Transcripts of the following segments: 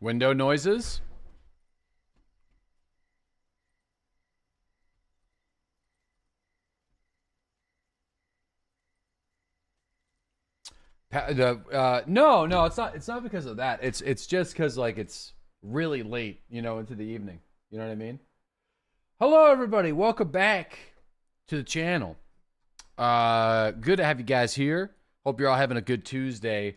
Window noises. No, it's not. It's not because of that. It's just because like it's really late, into the evening. You know what I mean? Hello, everybody. Welcome back to the channel. Good to have you guys here. Hope you're all having a good Tuesday.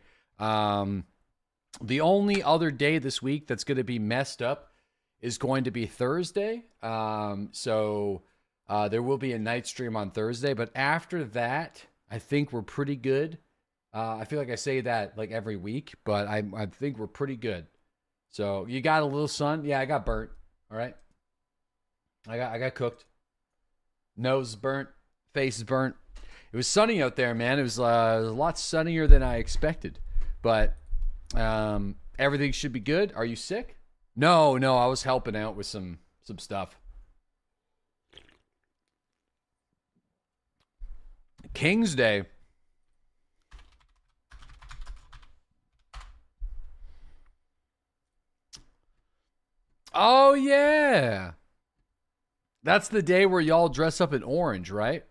The only other day this week that's going to be messed up is going to be Thursday. So there will be a night stream on Thursday, but after that, I think we're pretty good. I feel like I say that like every week, but I think we're pretty good. So you got a little sun? Yeah, I got burnt. All right. I got cooked. Nose burnt, face burnt. It was sunny out there, man. It was a lot sunnier than I expected. But everything should be good. Are you sick? No, I was helping out with some stuff. King's Day. Oh, yeah. That's the day where y'all dress up in orange, right?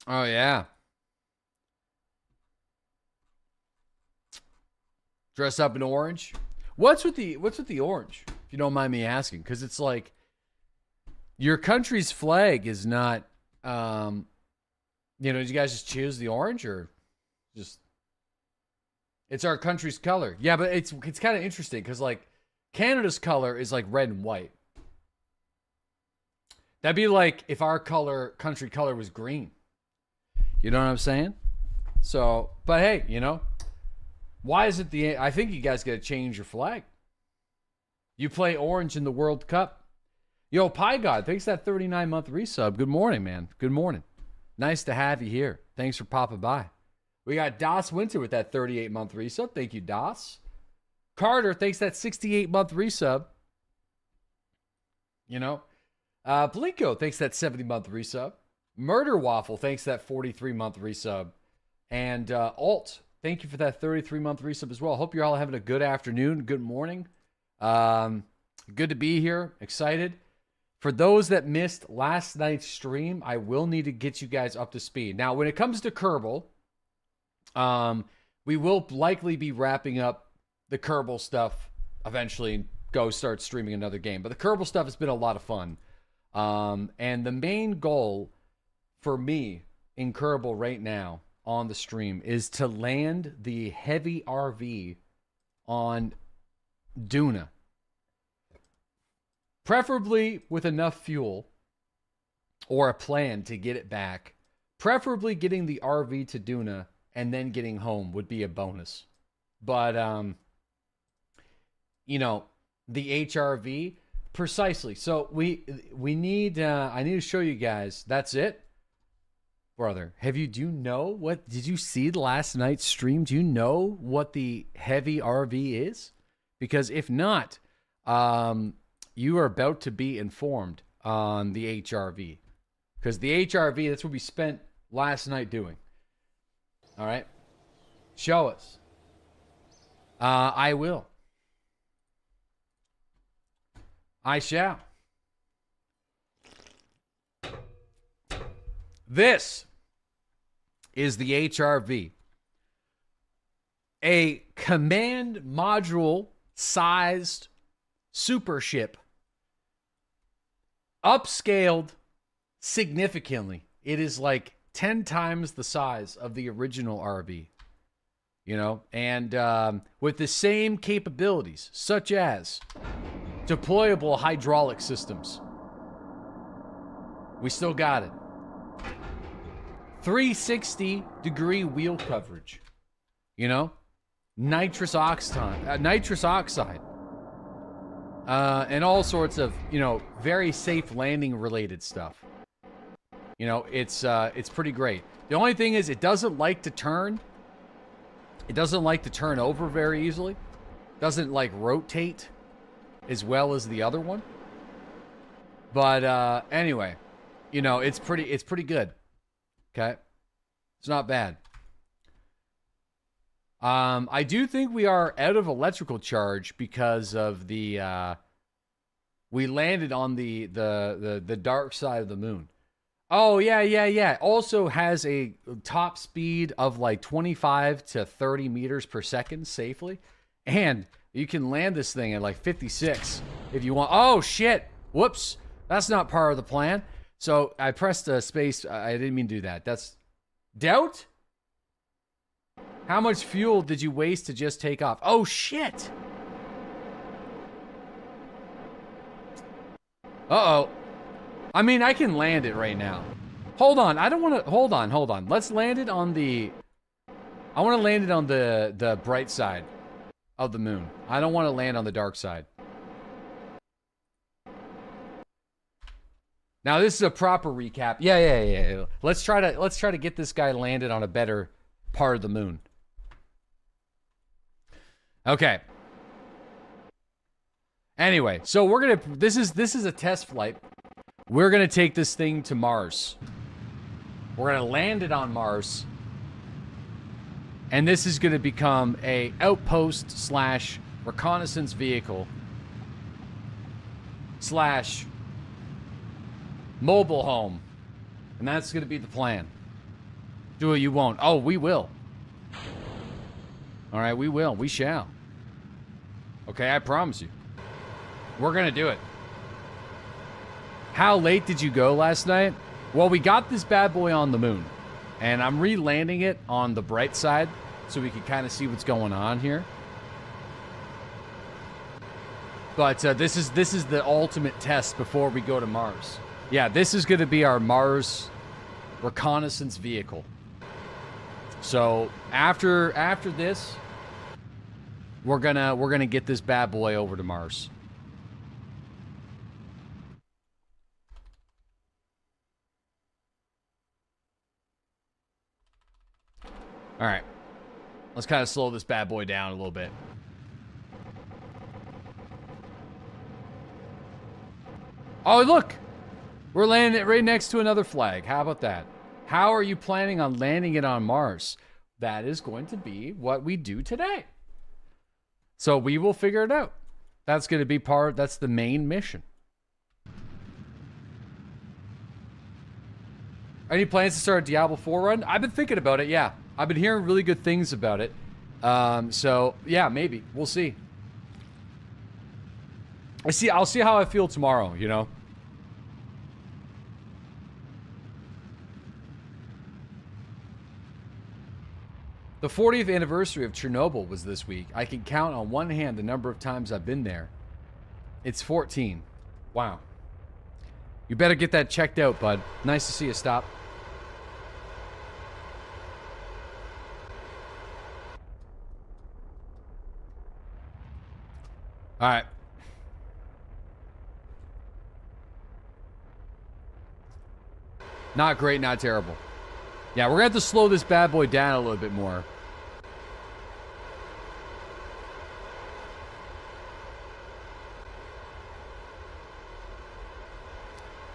Oh, yeah. Dress up in orange. What's with the orange? If you don't mind me asking, because it's like your country's flag is not. Did you guys just choose the orange or just? It's our country's color. Yeah, but it's kind of interesting because like Canada's color is like red and white. That'd be like if our country color was green. You know what I'm saying? So, but hey, why is it I think you guys got to change your flag. You play orange in the World Cup. Yo, Pie God, thanks for that 39-month resub. Good morning, man. Good morning. Nice to have you here. Thanks for popping by. We got Das Winter with that 38-month resub. Thank you, Das. Carter, thanks for that 68-month resub. Blinko, thanks for that 70-month resub. Murder Waffle, thanks for that 43-month resub. And Alt, thank you for that 33-month resub as well. Hope you're all having a good afternoon, good morning. Good to be here. Excited. For those that missed last night's stream, I will need to get you guys up to speed. Now, when it comes to Kerbal, we will likely be wrapping up the Kerbal stuff eventually and go start streaming another game. But the Kerbal stuff has been a lot of fun. And the main goal for me in Kerbal right now on the stream is to land the heavy RV on Duna. Preferably with enough fuel or a plan to get it back. Preferably getting the RV to Duna and then getting home would be a bonus. But, the HRV, precisely. So we need, I need to show you guys. That's it. Brother, did you see last night's stream? Do you know what the heavy RV is? Because if not, you are about to be informed on the HRV. Because the HRV, that's what we spent last night doing. All right. Show us. I will. I shall. This is the HRV. A command module sized super ship. Upscaled significantly. It is like 10 times the size of the original RV. And with the same capabilities, such as deployable hydraulic systems. We still got it. 360-degree wheel coverage. Nitrous oxide. And all sorts of, very safe landing related stuff. It's pretty great. The only thing is it doesn't like to turn. It doesn't like to turn over very easily. Doesn't like rotate as well as the other one. But anyway, it's pretty good. Okay? It's not bad. I do think we are out of electrical charge because of the we landed on the dark side of the moon. Oh yeah. Also has a top speed of like 25 to 30 meters per second safely, and you can land this thing at like 56 if you want. Oh shit! Whoops, that's not part of the plan. So I pressed space. I didn't mean to do that. That's doubt. How much fuel did you waste to just take off? Oh, shit. Uh-oh. I mean, I can land it right now. Hold on. I don't want to... Hold on. Let's land it on the... I want to land it on the bright side of the moon. I don't want to land on the dark side. Now, this is a proper recap. Yeah. Let's try to get this guy landed on a better part of the moon. Okay. Anyway, so we're gonna. This is a test flight. We're gonna take this thing to Mars. We're gonna land it on Mars, and this is gonna become a outpost slash reconnaissance vehicle slash mobile home, and that's gonna be the plan. Do it, you won't. Oh, we will. All right, we will. We shall. Okay, I promise you. We're going to do it. How late did you go last night? Well, we got this bad boy on the moon. And I'm re-landing it on the bright side so we can kind of see what's going on here. But this is the ultimate test before we go to Mars. Yeah, this is going to be our Mars reconnaissance vehicle. So after this, we're gonna get this bad boy over to Mars. All right, let's kind of slow this bad boy down a little bit. Oh, look, we're landing it right next to another flag. How about that? How are you planning on landing it on Mars? That is going to be what we do today. So we will figure it out. That's going to be that's the main mission. Any plans to start a Diablo 4 run? I've been thinking about it, yeah. I've been hearing really good things about it. So, yeah, maybe. We'll see. I'll see how I feel tomorrow, you know? The 40th anniversary of Chernobyl was this week. I can count on one hand the number of times I've been there. It's 14. Wow. You better get that checked out, bud. Nice to see you stop. All right. Not great, not terrible. Yeah, we're going to have to slow this bad boy down a little bit more.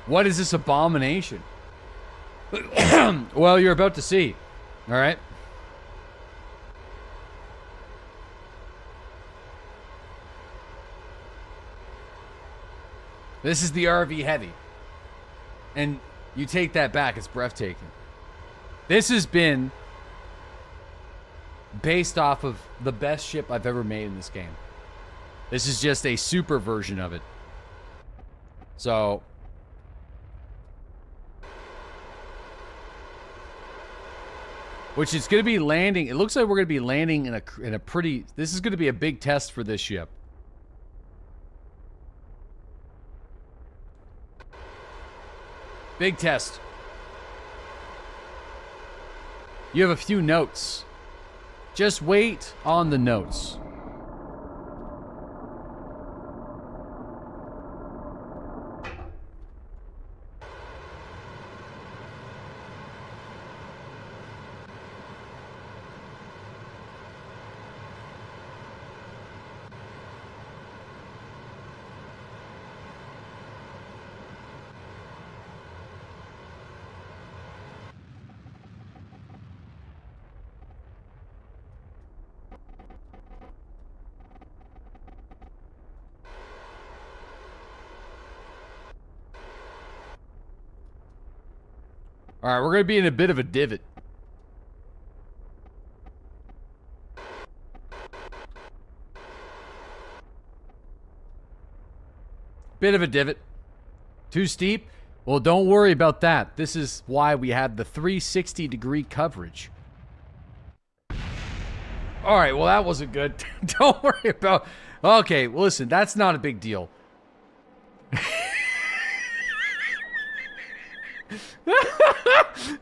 What is this abomination? Well, you're about to see. All right. This is the RV Heavy. And you take that back, it's breathtaking. This has been based off of the best ship I've ever made in this game. This is just a super version of it. So... which is going to be landing... It looks like we're going to be landing in a pretty... This is going to be a big test for this ship. Big test. You have a few notes. Just wait on the notes. All right, we're going to be in a bit of a divot. Bit of a divot. Too steep? Well, don't worry about that. This is why we have the 360-degree coverage. All right, well, that wasn't good. Don't worry about... Okay, well, listen, that's not a big deal.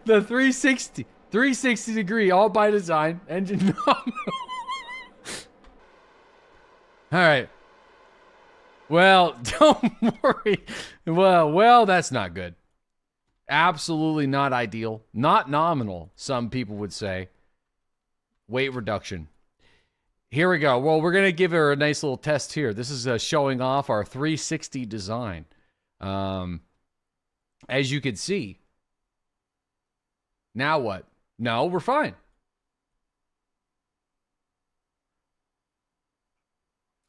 The 360 degree, all by design. Engine... All right. Well, don't worry. Well, that's not good. Absolutely not ideal. Not nominal, some people would say. Weight reduction. Here we go. Well, we're going to give her a nice little test here. This is showing off our 360 design. As you can see. Now what? No, we're fine.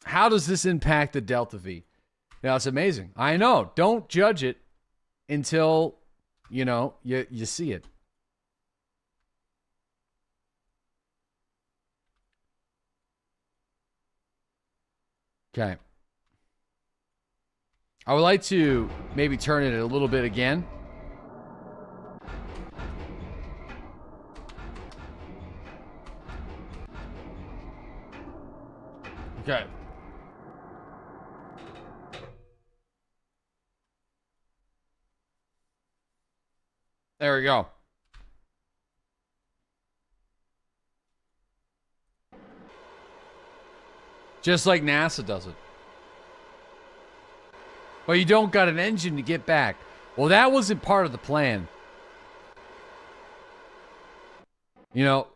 How does this impact the Delta V? Now, it's amazing. I know. Don't judge it until, you know, you see it. Okay. I would like to maybe turn it a little bit again. Okay. There we go. Just like NASA does it. But you don't got an engine to get back. Well, that wasn't part of the plan. You know,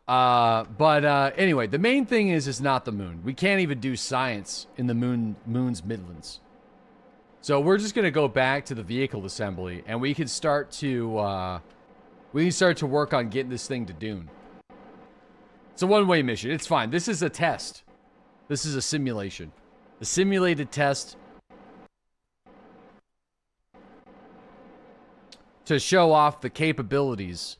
anyway, the main thing is not the moon. We can't even do science in the moon's midlands. So we're just going to go back to the vehicle assembly, and we can start to work on getting this thing to Dune. It's a one-way mission. It's fine. This is a test. This is a simulation. A simulated test to show off the capabilities.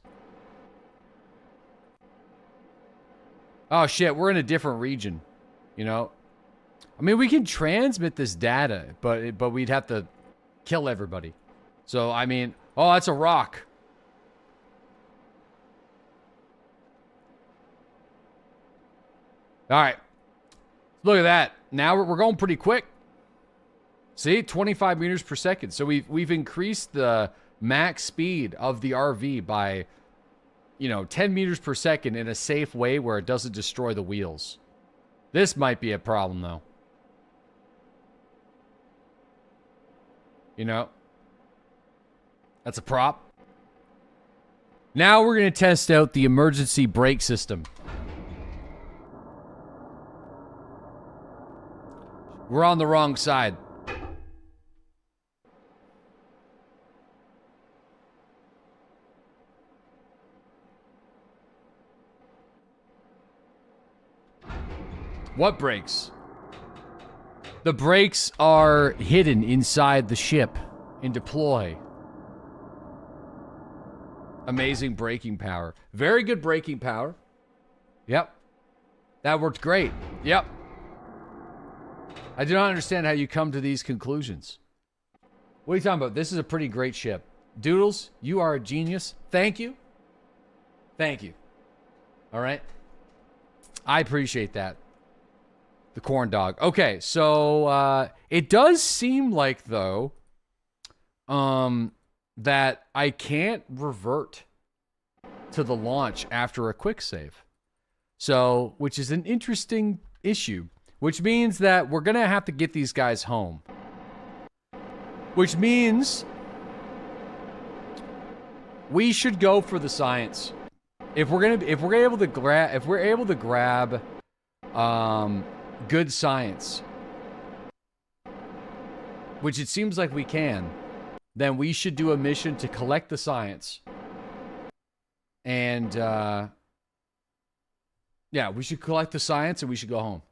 Oh shit, we're in a different region, you know? I mean, we can transmit this data, but we'd have to kill everybody. So, I mean, oh, that's a rock. All right. Look at that. Now we're going pretty quick. See, 25 meters per second. So we've increased the max speed of the RV by, you know, 10 meters per second in a safe way where it doesn't destroy the wheels. This might be a problem, though. You know? That's a prop. Now we're going to test out the emergency brake system. We're on the wrong side. What brakes? The brakes are hidden inside the ship in deploy. Amazing braking power. Very good braking power. Yep. That worked great. Yep. I do not understand how you come to these conclusions. What are you talking about? This is a pretty great ship. Doodles, you are a genius. Thank you. Thank you. All right. I appreciate that. The corn dog. Okay, so it does seem like, though, that I can't revert to the launch after a quick save. So, which is an interesting issue. Which means that we're going to have to get these guys home. Which means we should go for the science. If we're able to grab good science, which it seems like we can, then we should do a mission to collect the science. And yeah, we should collect the science and we should go home.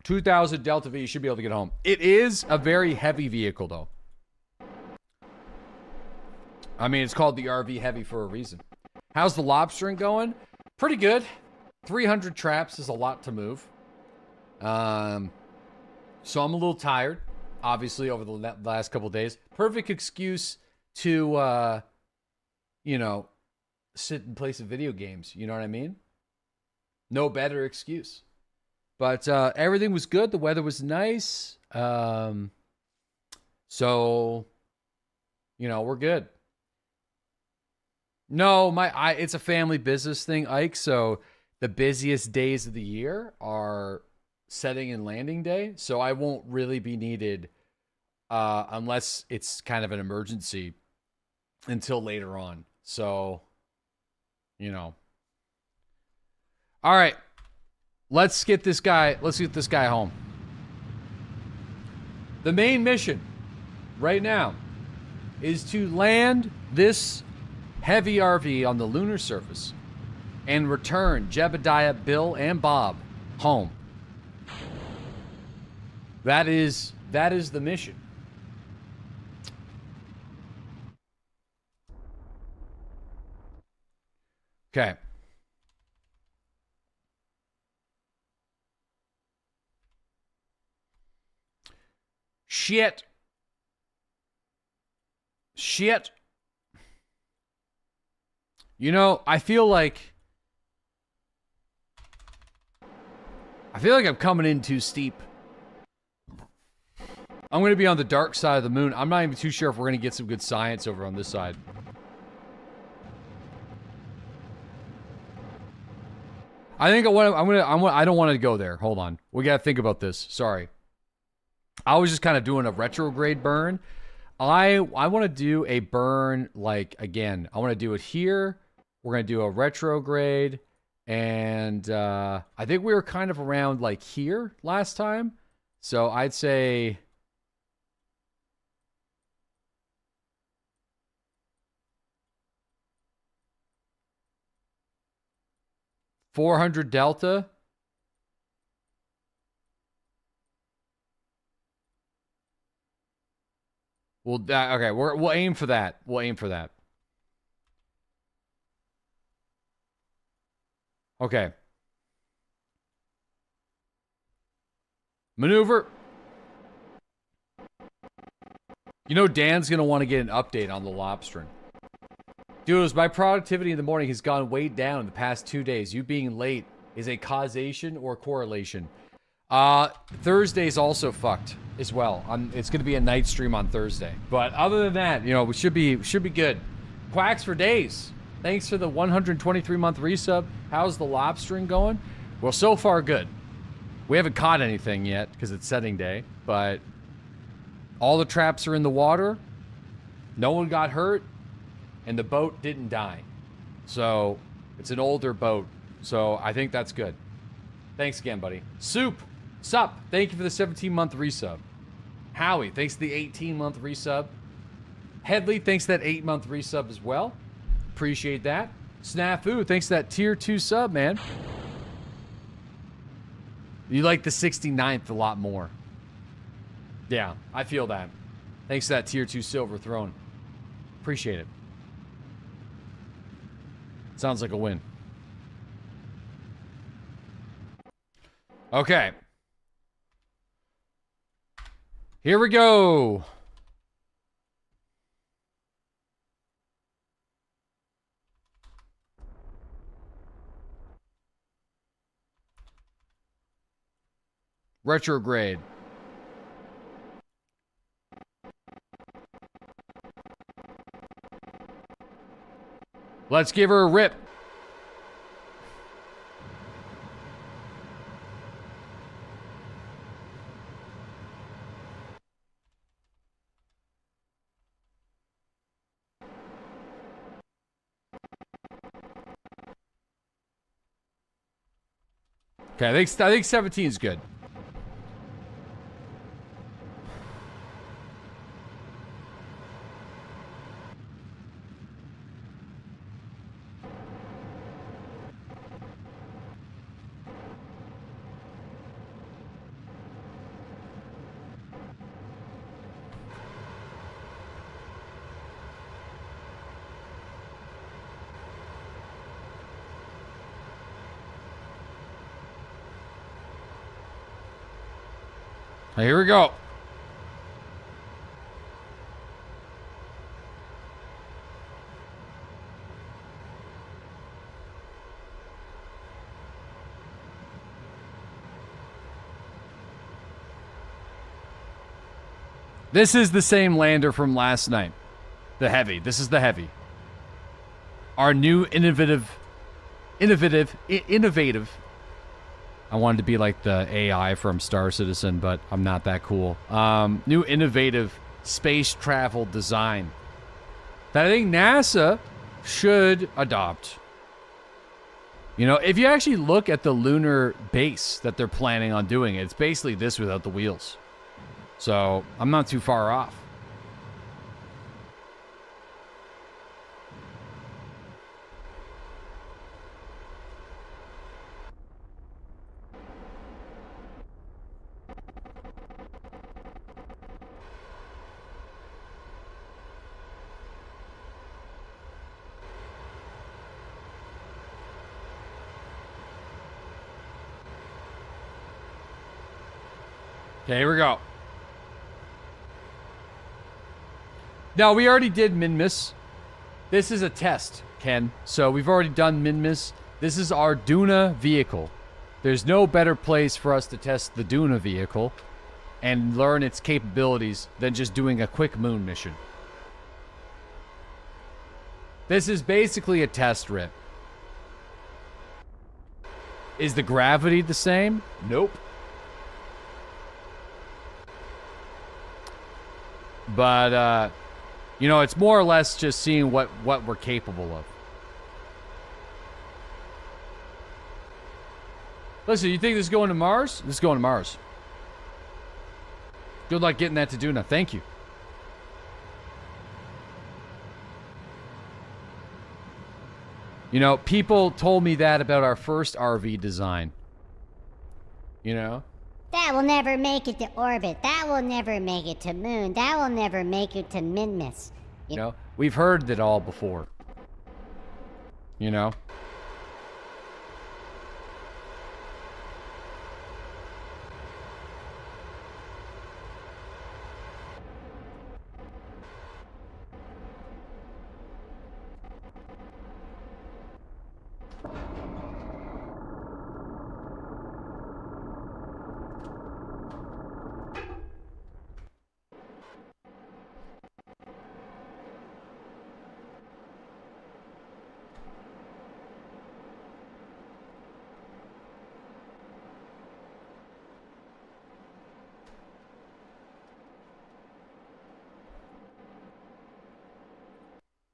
2,000 Delta V, you should be able to get home. It is a very heavy vehicle, though. I mean, it's called the RV Heavy for a reason. How's the lobstering going? Pretty good. 300 traps is a lot to move. So I'm a little tired, obviously, over the last couple of days. Perfect excuse to, you know, sit and play some video games. You know what I mean? No better excuse. But everything was good. The weather was nice. So, you know, we're good. No, it's a family business thing, Ike. So the busiest days of the year are setting and landing day. So I won't really be needed unless it's kind of an emergency until later on. So, you know. All right. Let's get this guy home. The main mission right now is to land this heavy RV on the lunar surface and return Jebediah, Bill, and Bob home. That is the mission. Okay. Shit. You know, I feel like I'm coming in too steep. I'm going to be on the dark side of the moon. I'm not even too sure if we're going to get some good science over on this side. I think I don't want to go there. Hold on. We got to think about this. Sorry. I was just kind of doing a retrograde burn. I want to do a burn, like, again, I want to do it here. We're going to do a retrograde. And I think we were kind of around, like, here last time. So I'd say... $400 delta. Well, okay, we'll aim for that. We'll aim for that. Okay. Maneuver. You know, Dan's going to want to get an update on the lobstering. Dudes, my productivity in the morning has gone way down in the past 2 days. You being late is a causation or correlation. Thursday's also fucked as well. It's going to be a night stream on Thursday. But other than that, you know, we should be good. Quacks for days. Thanks for the 123-month resub. How's the lobstering going? Well, so far good. We haven't caught anything yet because it's setting day, but all the traps are in the water. No one got hurt. And the boat didn't die. So, it's an older boat. So, I think that's good. Thanks again, buddy. Soup, sup, thank you for the 17-month resub. Howie, thanks for the 18-month resub. Headley, thanks for that 8-month resub as well. Appreciate that. Snafu, thanks for that tier 2 sub, man. You like the 69th a lot more. Yeah, I feel that. Thanks for that tier 2 silver throne. Appreciate it. Sounds like a win. Okay. Here we go. Retrograde. Let's give her a rip. Okay, I think 17 is good. Here we go. This is the same lander from last night. The Heavy. This is the Heavy. Our new innovative. I wanted to be like the AI from Star Citizen, but I'm not that cool. New innovative space travel design that I think NASA should adopt. You know, if you actually look at the lunar base that they're planning on doing, it's basically this without the wheels. So, I'm not too far off. Okay, here we go. Now, we already did min-miss. This is a test, Ken. So we've already done min-miss. This is our Duna vehicle. There's no better place for us to test the Duna vehicle and learn its capabilities than just doing a quick moon mission. This is basically a test rip. Is the gravity the same? Nope. But, you know, it's more or less just seeing what we're capable of. Listen, you think this is going to Mars? This is going to Mars. Good luck getting that to Duna. Thank you. You know, people told me that about our first RV design. You know? That will never make it to orbit. That will never make it to moon. That will never make it to Minmus. You know, we've heard it all before. You know?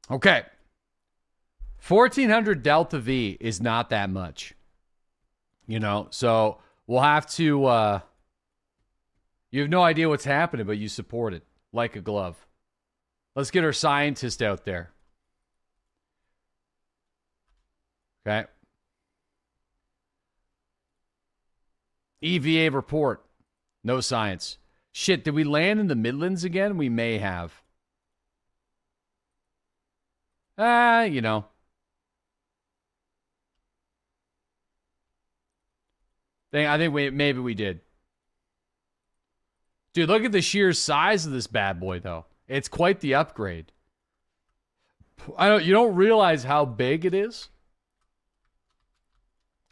Okay. 1400 Delta V is not that much. You know, so we'll have to, you have no idea what's happening, but you support it like a glove. Let's get our scientist out there. Okay. EVA report. No science. Shit, did we land in the Midlands again? We may have. You know. I think maybe we did. Dude, look at the sheer size of this bad boy, though. It's quite the upgrade. You don't realize how big it is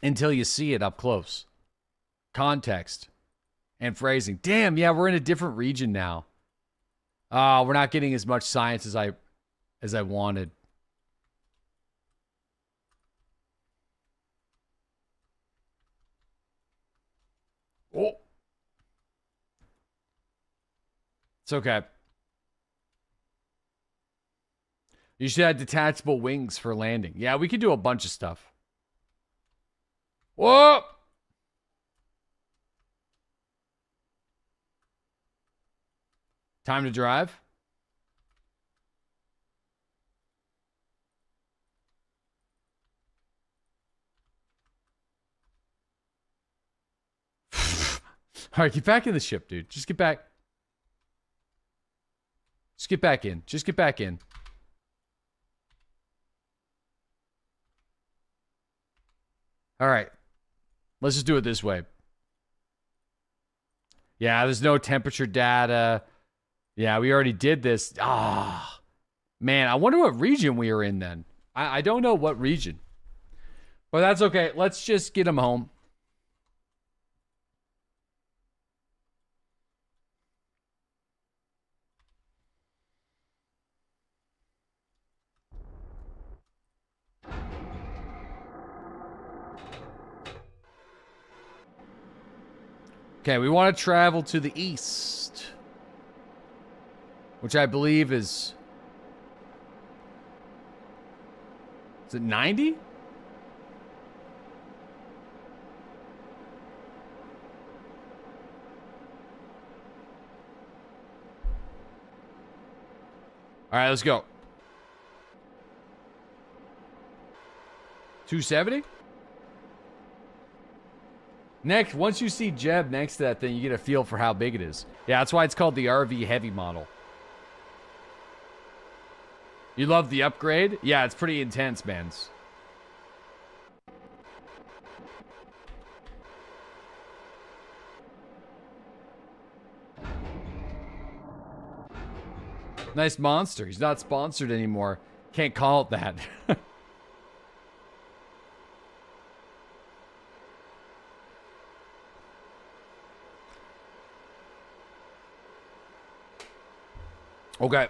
until you see it up close. Context and phrasing. Damn, yeah, we're in a different region now. We're not getting as much science as I wanted. Oh. It's okay. You should have detachable wings for landing. Yeah, we could do a bunch of stuff. Whoa! Time to drive. All right, get back in the ship, dude. Just get back. Just get back in. Just get back in. All right. Let's just do it this way. Yeah, there's no temperature data. Yeah, we already did this. Ah, man, I wonder what region we are in then. I don't know what region. But that's okay. Let's just get him home. Okay, we want to travel to the east, which I believe is it 90? All right, let's go. 270? Next, once you see Jeb next to that thing, you get a feel for how big it is. Yeah, that's why it's called the RV Heavy model. You love the upgrade? Yeah, it's pretty intense, man. Nice monster. He's not sponsored anymore. Can't call it that. Okay.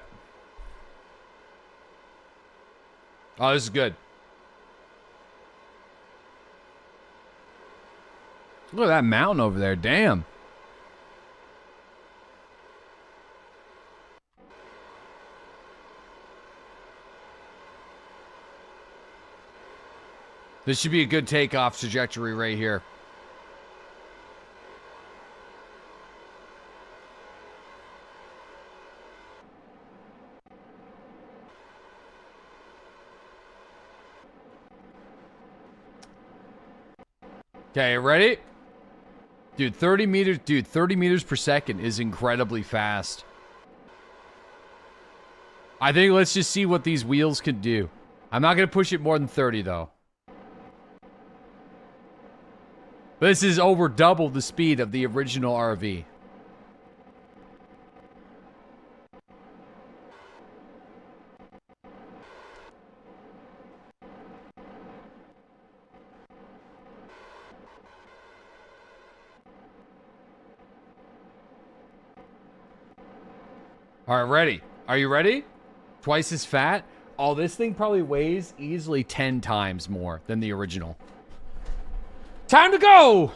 Oh, this is good. Look at that mountain over there. Damn. This should be a good takeoff trajectory right here. Okay, ready? Dude, 30 meters, 30 meters per second is incredibly fast. I think let's just see what these wheels can do. I'm not going to push it more than 30, though. This is over double the speed of the original RV. All right, ready? Are you ready? Twice as fat? Oh, this thing probably weighs easily 10 times more than the original. Time to go!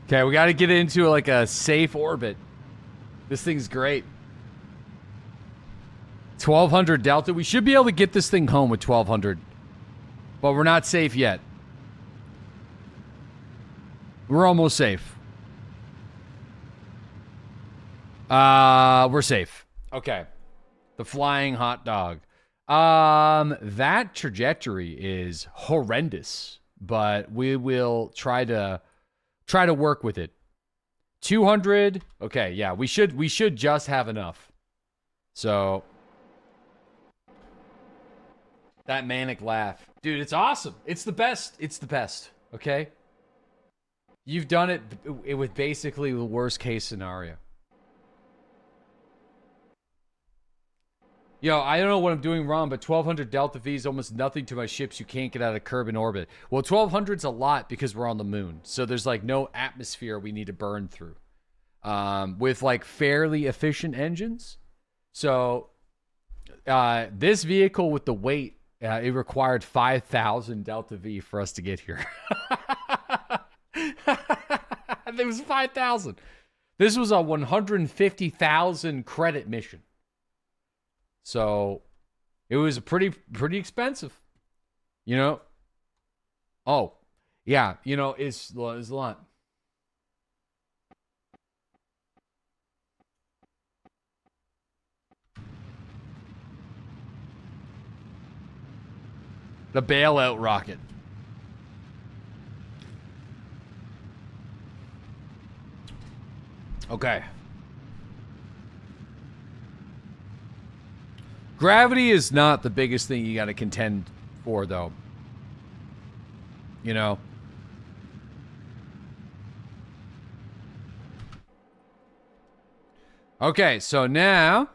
Okay, we got to get into like a safe orbit. This thing's great. 1200 Delta. We should be able to get this thing home with 1200. But we're not safe yet. We're almost safe. We're safe. Okay. The flying hot dog. That trajectory is horrendous, but we will try to work with it. 200. Okay, yeah, we should just have enough. So that manic laugh. Dude, it's awesome. It's the best. It's the best. Okay? You've done it with basically the worst case scenario. Yo, I don't know what I'm doing wrong, but 1200 Delta V is almost nothing to my ships you can't get out of Kerbal in orbit. Well, 1200's a lot because we're on the moon. So there's like no atmosphere we need to burn through. With like fairly efficient engines. So this vehicle with the weight, it required 5,000 Delta V for us to get here. It was 5,000. This was a 150,000 credit mission. So it was pretty expensive, you know? Oh, yeah, you know, it's a lot. The bailout rocket. Okay. Gravity is not the biggest thing you got to contend for, though. You know? Okay, so now...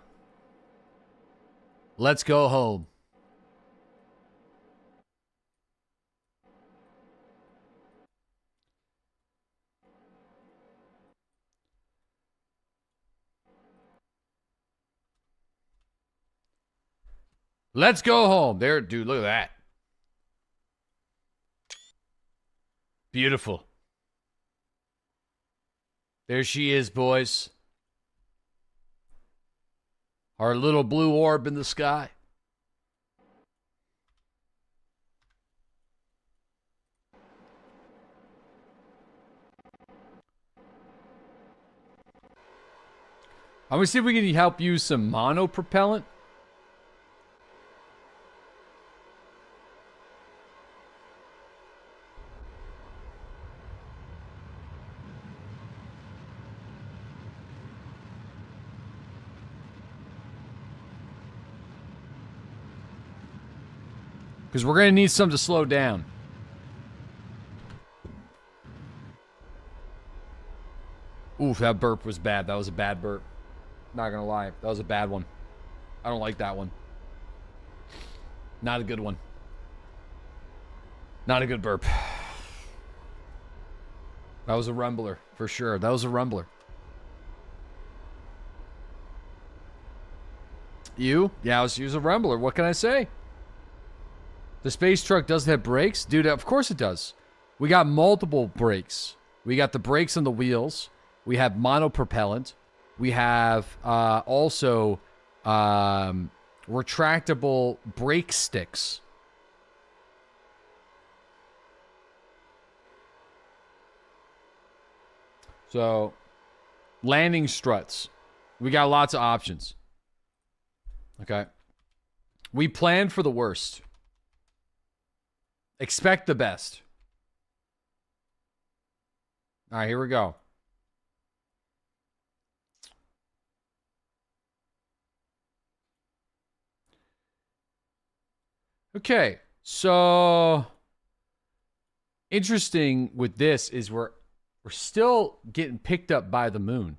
let's go home. Let's go home. There, dude, look at that. Beautiful. There she is, boys. Our little blue orb in the sky. I'm gonna see if we can help use some monopropellant. Because we're gonna need some to slow down. Oof, that burp was bad. That was a bad burp. Not gonna lie. That was a bad one. I don't like that one. Not a good one. Not a good burp. That was a rumbler, for sure. That was a rumbler. You? Yeah, it was a rumbler. What can I say? The space truck doesn't have brakes? Dude, of course it does. We got multiple brakes. We got the brakes on the wheels. We have monopropellant. We have also retractable brake sticks. So, landing struts. We got lots of options. Okay. We planned for the worst. Expect the best. All right, here we go. Okay, so interesting with this is we're still getting picked up by the moon.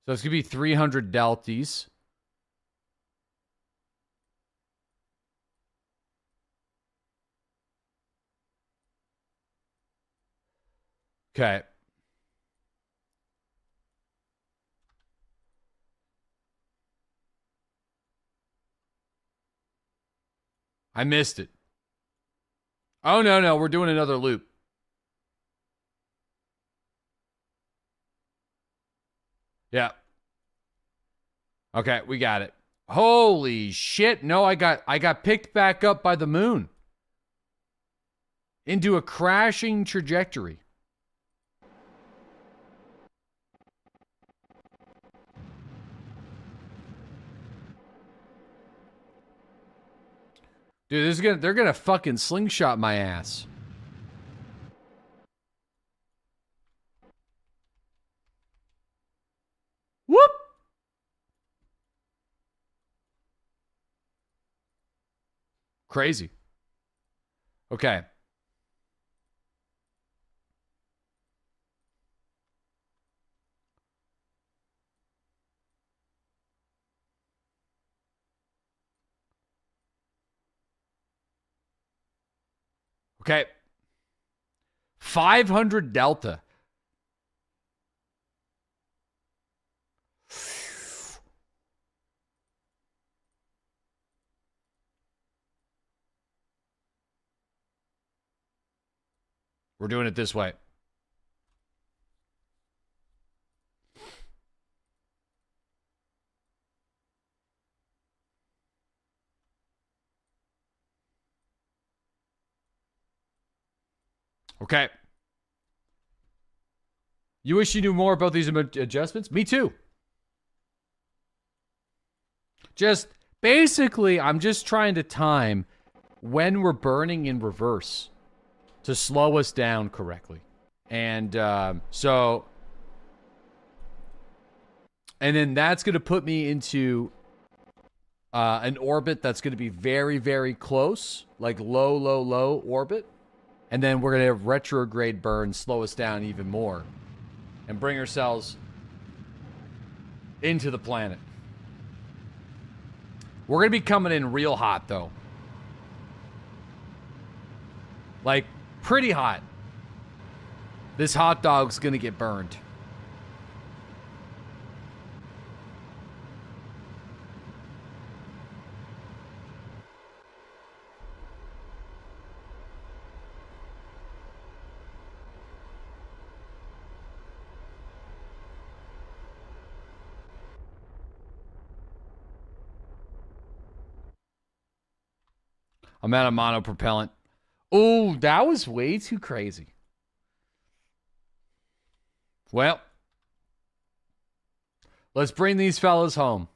So it's going to be 300 deltas. Okay. I missed it. Oh, no, we're doing another loop. Yeah. Okay, we got it. Holy shit. No, I got picked back up by the moon. Into a crashing trajectory. Dude, they're gonna fucking slingshot my ass. Whoop! Crazy. Okay. Okay. 500 delta. We're doing it this way. Okay. You wish you knew more about these adjustments? Me too. Just basically, I'm just trying to time when we're burning in reverse to slow us down correctly. And so, and then that's going to put me into an orbit that's going to be very, very close, like low, low, low orbit. And then we're going to have retrograde burn slow us down even more and bring ourselves into the planet. We're going to be coming in real hot, though. Like, pretty hot. This hot dog's going to get burned. I'm out of monopropellant. Oh, that was way too crazy. Well, let's bring these fellas home.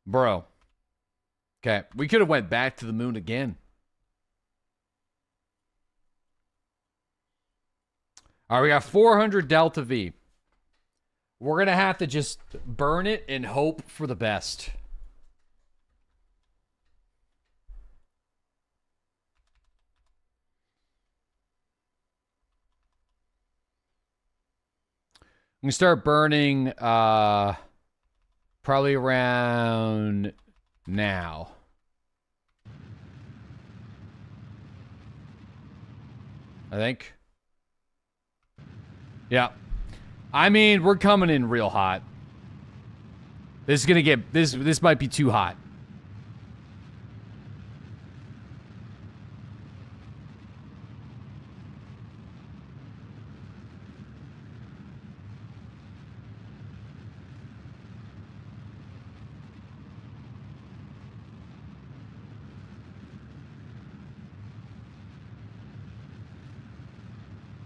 Bro. Okay, we could have went back to the moon again. All right, we got 400 Delta V. We're going to have to just burn it and hope for the best. I'm going to start burning probably around now. I think. Yeah. I mean, we're coming in real hot. This is going to get... This might be too hot.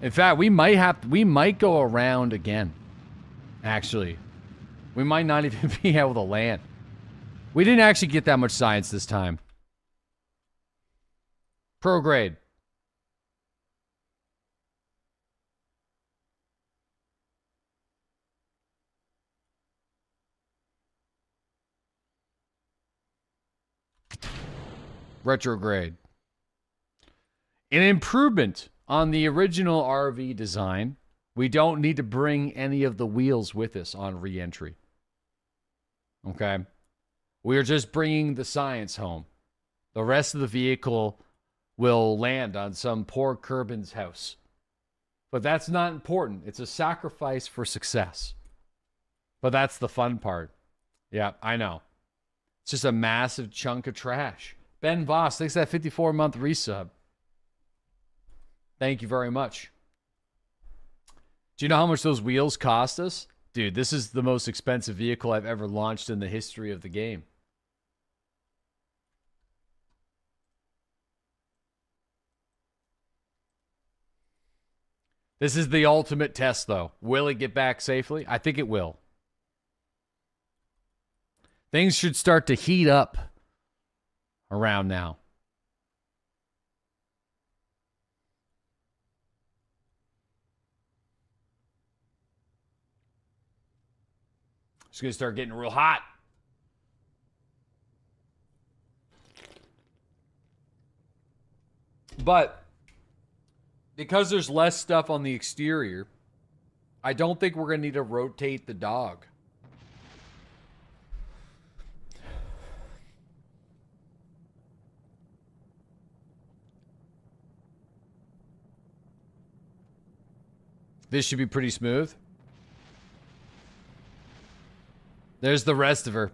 In fact, we might go around again. Actually. We might not even be able to land. We didn't actually get that much science this time. Prograde. Retrograde. An improvement on the original RV design. We don't need to bring any of the wheels with us on re-entry. Okay? We are just bringing the science home. The rest of the vehicle will land on some poor Kerbin's house. But that's not important. It's a sacrifice for success. But that's the fun part. Yeah, I know. It's just a massive chunk of trash. Ben Voss, thanks for that 54-month resub. Thank you very much. Do you know how much those wheels cost us? Dude, this is the most expensive vehicle I've ever launched in the history of the game. This is the ultimate test, though. Will it get back safely? I think it will. Things should start to heat up around now. It's going to start getting real hot. But because there's less stuff on the exterior, I don't think we're going to need to rotate the dog. This should be pretty smooth. There's the rest of her.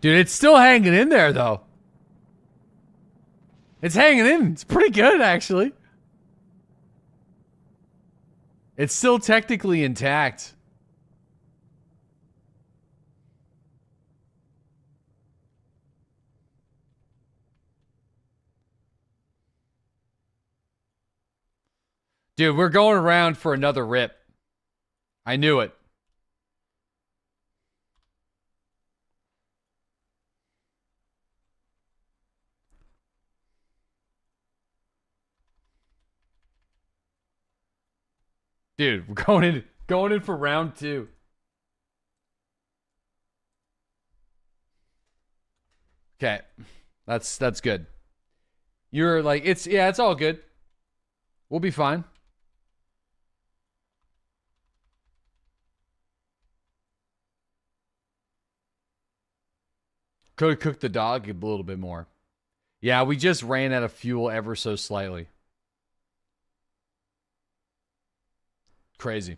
Dude, it's still hanging in there, though. It's hanging in. It's pretty good, actually. It's still technically intact. Dude, we're going around for another rip. I knew it. Dude, we're going in for round 2. Okay. That's good. You're like, it's all good. We'll be fine. Could have cooked the dog a little bit more. Yeah, we just ran out of fuel ever so slightly. Crazy.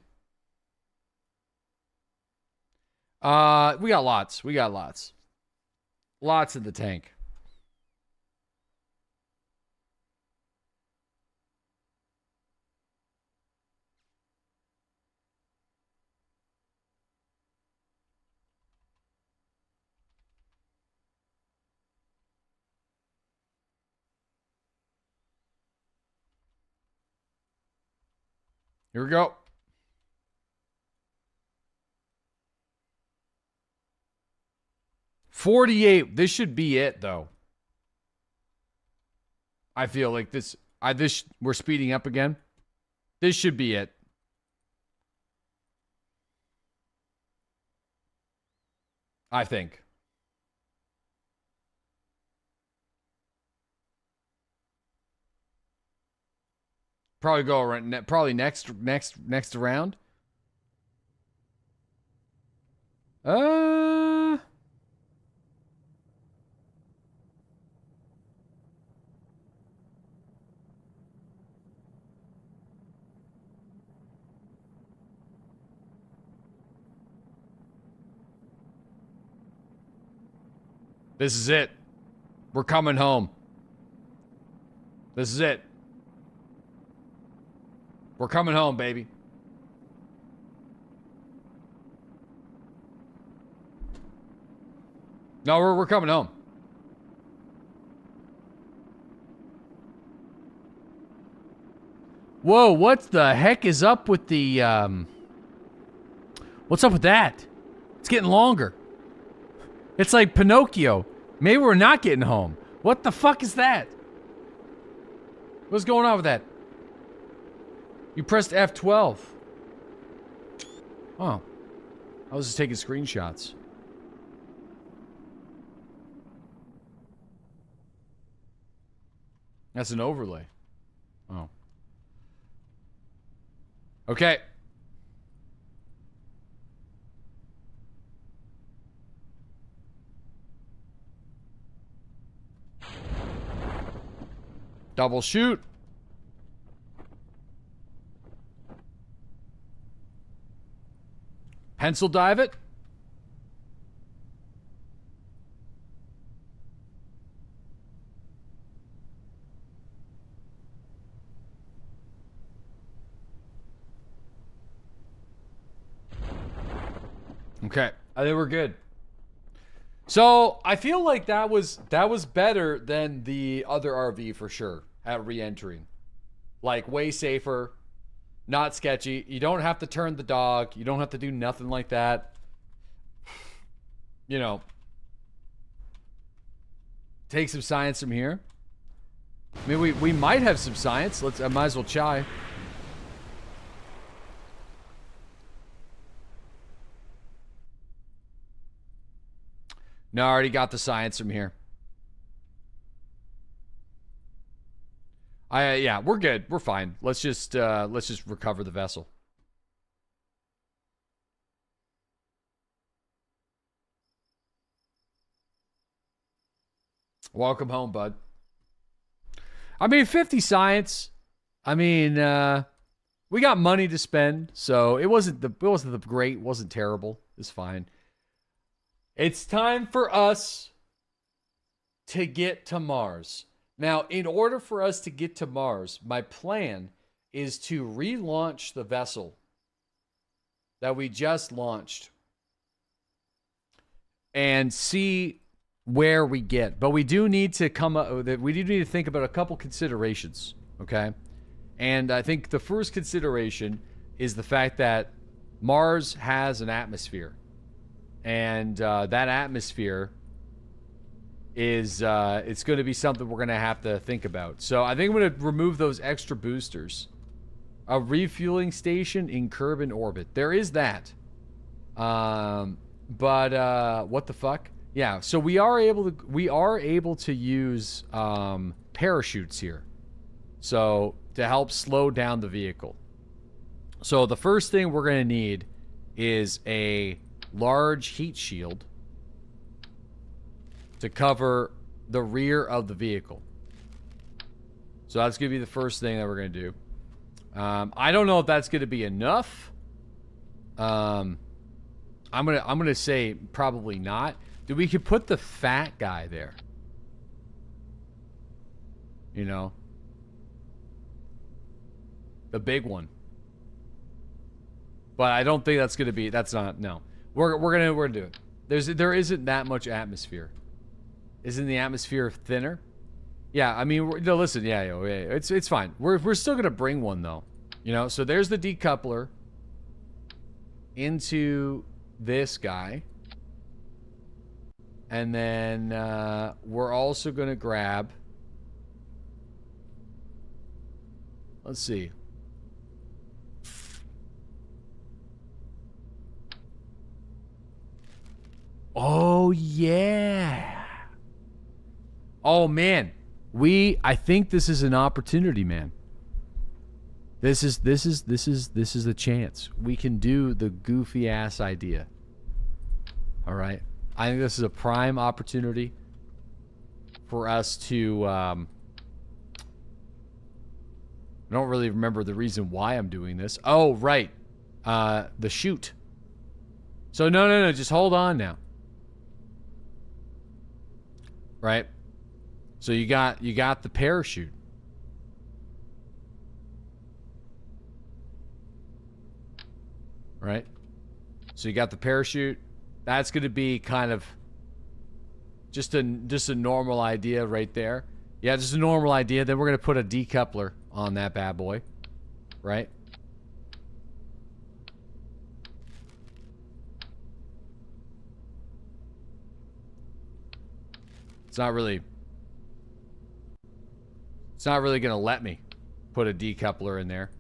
We got lots. Lots in the tank. Here we go. $48. This should be it, though. I feel like this. We're speeding up again. This should be it. I think. Probably go around. Probably next round. This is it. We're coming home. This is it. We're coming home, baby. No, we're coming home. Whoa, what the heck is up with the, what's up with that? It's getting longer. It's like Pinocchio. Maybe we're not getting home. What the fuck is that? What's going on with that? You pressed F12. Oh. I was just taking screenshots. That's an overlay. Oh. Okay. Double shoot. Pencil dive it. Okay, I think we're good. So I feel like that was better than the other RV for sure at re-entering. Like way safer, not sketchy. You don't have to turn the dog. You don't have to do nothing like that. You know, take some science from here. I mean, we might have some science. I might as well try. No, I already got the science from here. Yeah, we're good. We're fine. Let's just recover the vessel. Welcome home, bud. I mean, 50 science. I mean, we got money to spend, so it wasn't great, wasn't terrible. It's fine. It's time for us to get to Mars. Now, in order for us to get to Mars, my plan is to relaunch the vessel that we just launched and see where we get. But we do need to we do need to think about a couple considerations, okay? And I think the first consideration is the fact that Mars has an atmosphere. And that atmosphere is it's going to be something we're going to have to think about. So I think I'm going to remove those extra boosters. A refueling station in Kerbal orbit. There is that. But what the fuck? Yeah, so we are able to use parachutes here. So to help slow down the vehicle. So the first thing we're going to need is a large heat shield to cover the rear of the vehicle. So that's going to be the first thing that we're going to do. I don't know if that's going to be enough. I'm gonna say probably not. Dude, we could put the fat guy there. You know, the big one. But I don't think that's gonna be. That's not. No, we're gonna do it. There isn't that much atmosphere. Isn't the atmosphere thinner? Yeah, I mean, no, listen, yeah, it's fine. We're still gonna bring one though, you know. So there's the decoupler into this guy, and then we're also gonna grab. Let's see. Oh yeah. Oh man. I think this is an opportunity, man. This is the chance. We can do the goofy ass idea. All right. I think this is a prime opportunity for us to I don't really remember the reason why I'm doing this. Oh, right. The chute. So no, just hold on now. Right? So you got the parachute. Right? So you got the parachute. That's going to be kind of just a normal idea right there. Yeah, just a normal idea. Then we're going to put a decoupler on that bad boy. Right? It's not really going to let me put a decoupler in there.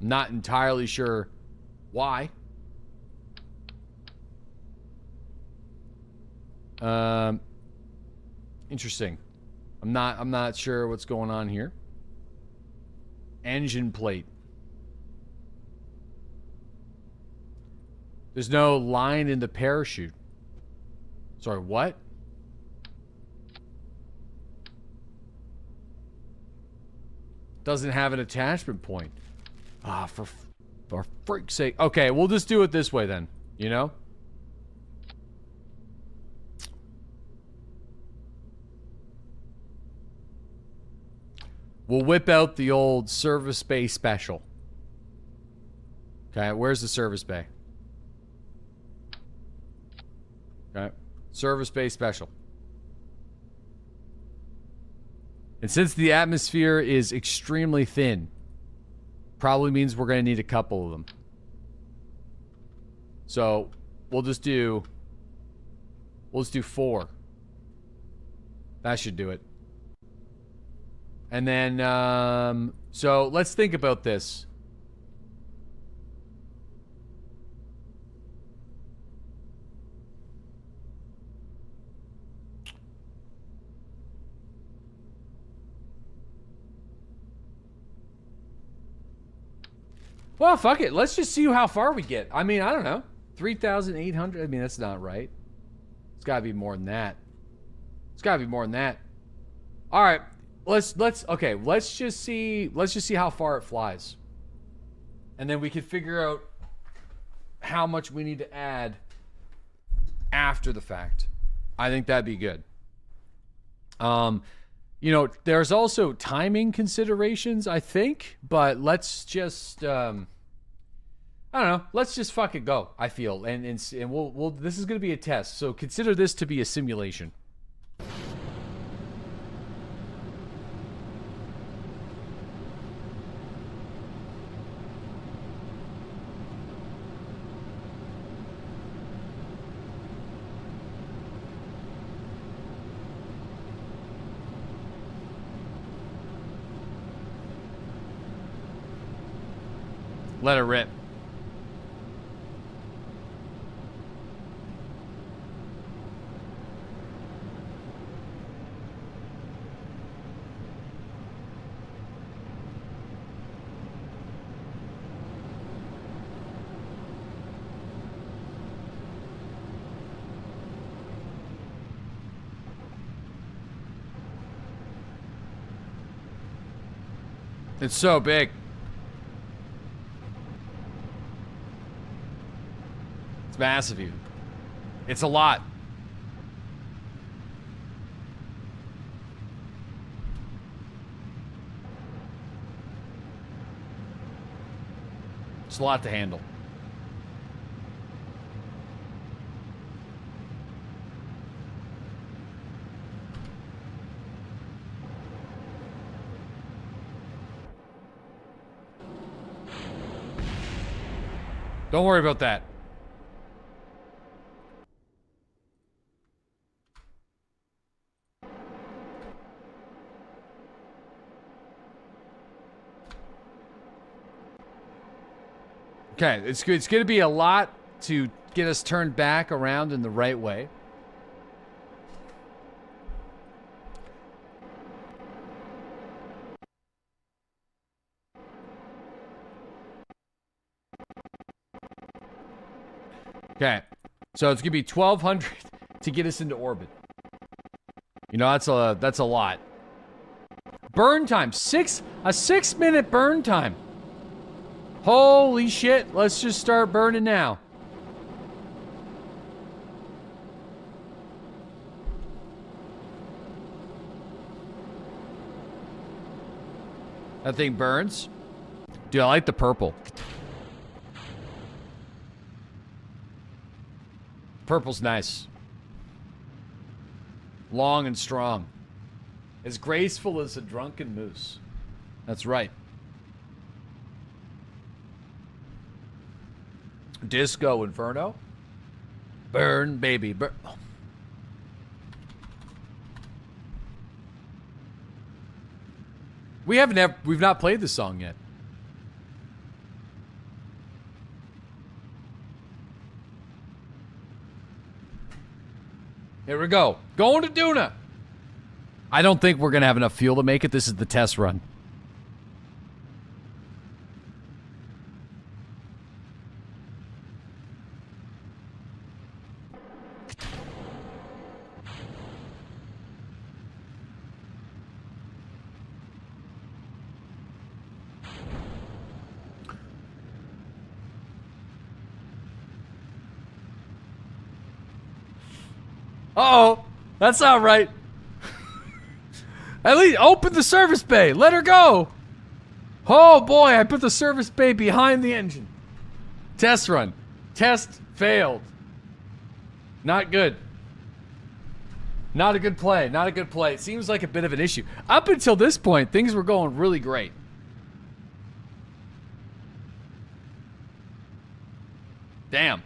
Not entirely sure why. Interesting. I'm not sure what's going on here. Engine plate. There's no line in the parachute. Sorry, what? Doesn't have an attachment point. Ah, for freak's sake. Okay, we'll just do it this way then. You know? We'll whip out the old service bay special. Okay, where's the service bay? Okay. Service bay special. And since the atmosphere is extremely thin, probably means we're going to need a couple of them. So, we'll just do 4. That should do it. And then, so let's think about this. Well, fuck it. Let's just see how far we get. I mean, I don't know. 3,800? I mean, that's not right. It's got to be more than that. It's got to be more than that. All right. Let's just see how far it flies. And then we can figure out how much we need to add after the fact. I think that'd be good. You know, there's also timing considerations, I think, but let's just I don't know, let's just fucking go, I feel. And we'll this is going to be a test. So consider this to be a simulation. Let her rip. It's so big. It's massive even. It's a lot. It's a lot to handle. Don't worry about that. Okay, it's good. It's going to be a lot to get us turned back around in the right way. Okay, so it's gonna be 1,200 to get us into orbit. You know, that's a lot. Burn time, a 6-minute burn time. Holy shit! Let's just start burning now. That thing burns. Dude, I like the purple. Purple's nice. Long and strong. As graceful as a drunken moose. That's right. Disco Inferno. Burn, baby, burn. Oh. We've not played this song yet. Here we go. Going to Duna. I don't think we're going to have enough fuel to make it. This is the test run. Uh-oh, that's not right. At least open the service bay. Let her go. Oh boy, I put the service bay behind the engine. Test run. Test failed. Not good. Not a good play. Not a good play. It seems like a bit of an issue. Up until this point, things were going really great. Damn.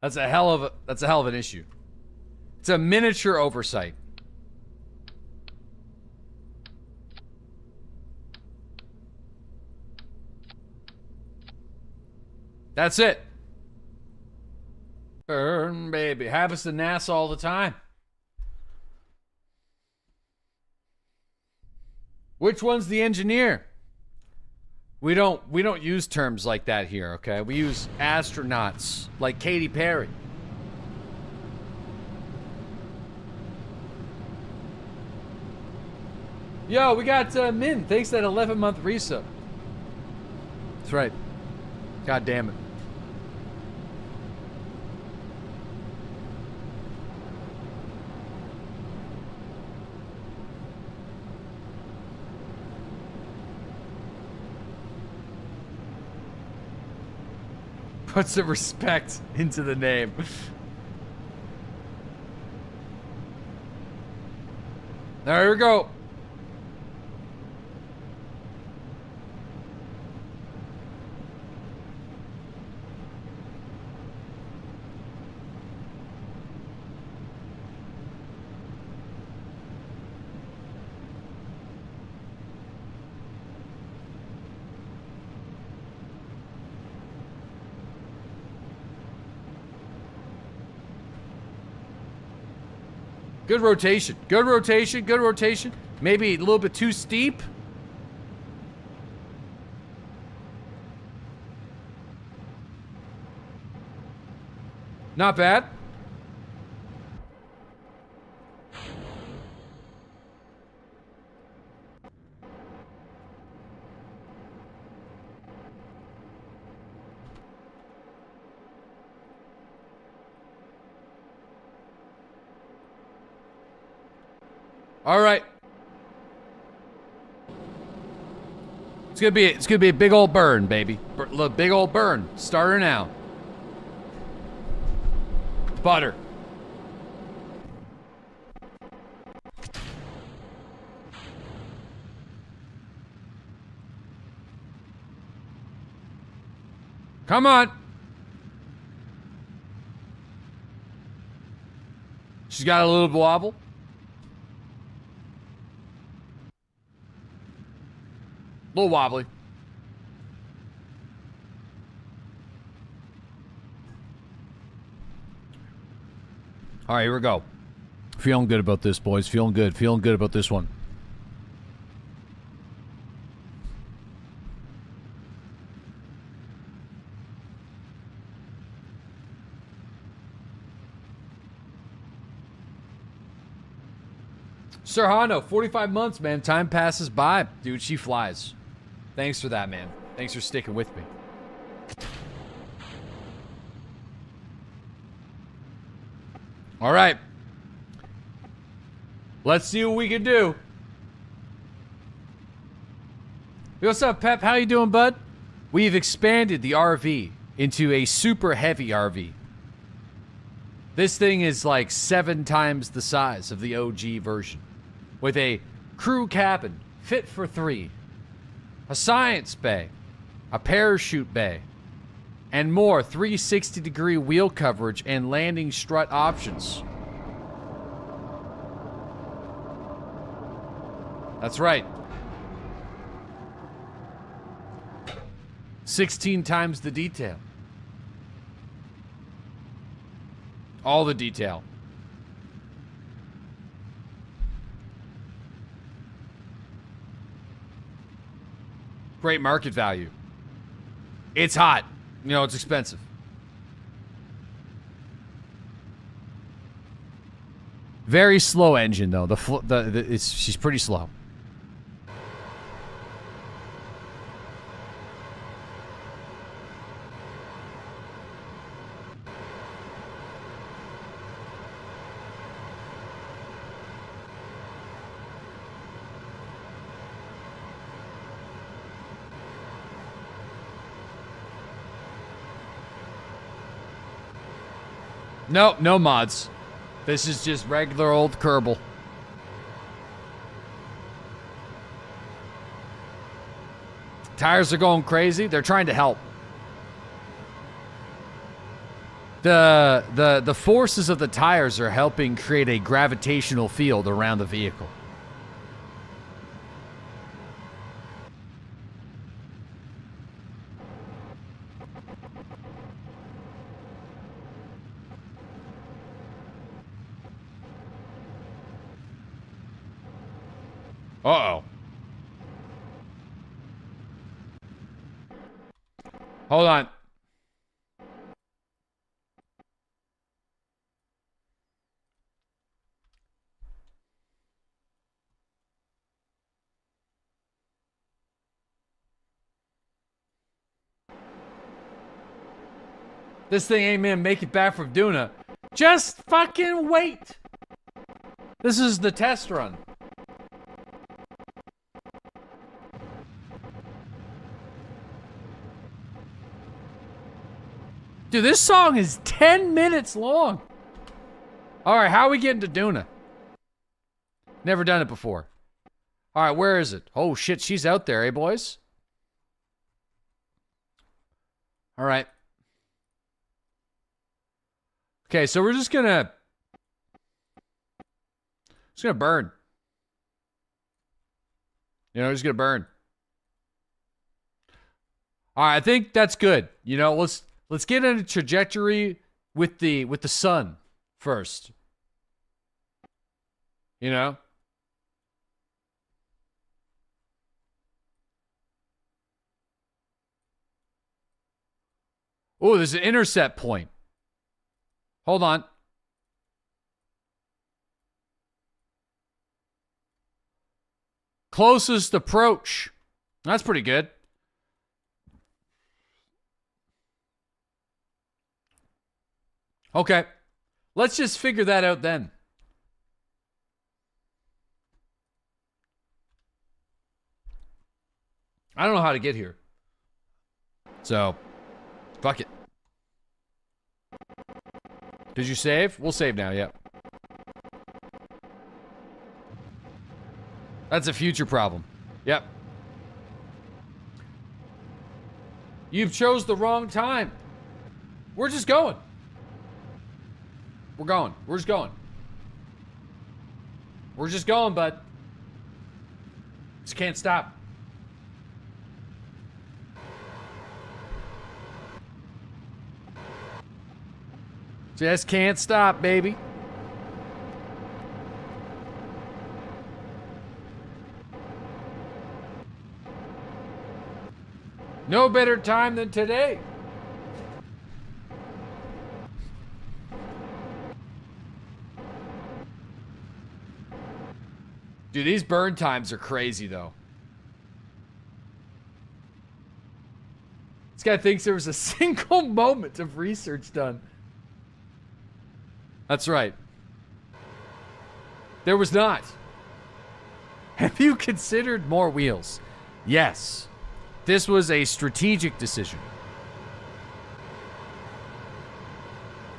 That's a hell of an issue. It's a miniature oversight. That's it. Burn, baby. Have us to NASA all the time. Which one's the engineer? We don't use terms like that here, okay? We use astronauts, like Katy Perry. Yo, we got Min. Thanks for that 11-month resub. That's right. God damn it. Put some respect into the name. There we go. Good rotation. Good rotation. Good rotation. Maybe a little bit too steep. Not bad. All right. It's gonna be a big old burn, baby. Big old burn. Starter now. Butter. Come on. She's got a little wobble. A little wobbly. All right, here we go. Feeling good about this, boys. Feeling good. Feeling good about this one. Sir Hondo, 45 months, man. Time passes by. Dude, she flies. Thanks for that, man. Thanks for sticking with me. All right. Let's see what we can do. What's up, Pep? How you doing, bud? We've expanded the RV into a super heavy RV. This thing is like 7 times the size of the OG version. With a crew cabin fit for 3. A science bay, a parachute bay, and more 360-degree wheel coverage and landing strut options. That's right. 16 times the detail. All the detail. Great market value. It's hot. You know, it's expensive. Very slow engine, though. She's pretty slow. No, no mods. This is just regular old Kerbal. Tires are going crazy. They're trying to help. The forces of the tires are helping create a gravitational field around the vehicle. Uh-oh. Hold on. This thing ain't gonna make it back from Duna. Just fucking wait. This is the test run. Dude, this song is 10 minutes long. All right, how are we getting to Duna? Never done it before. All right, where is it? Oh, shit, she's out there, eh, boys? All right. Okay, so we're just gonna burn. You know, just gonna burn. All right, I think that's good. You know, let's get in a trajectory with the sun first. You know? Oh, there's an intercept point. Hold on. Closest approach. That's pretty good. Okay. Let's just figure that out then. I don't know how to get here. So, fuck it. Did you save? We'll save now, yep. That's a future problem. Yep. You've chose the wrong time. We're just going. We're going. We're just going. We're just going, bud. Just can't stop. Just can't stop, baby. No better time than today. Dude, these burn times are crazy, though. This guy thinks there was a single moment of research done. That's right. There was not. Have you considered more wheels? Yes. This was a strategic decision.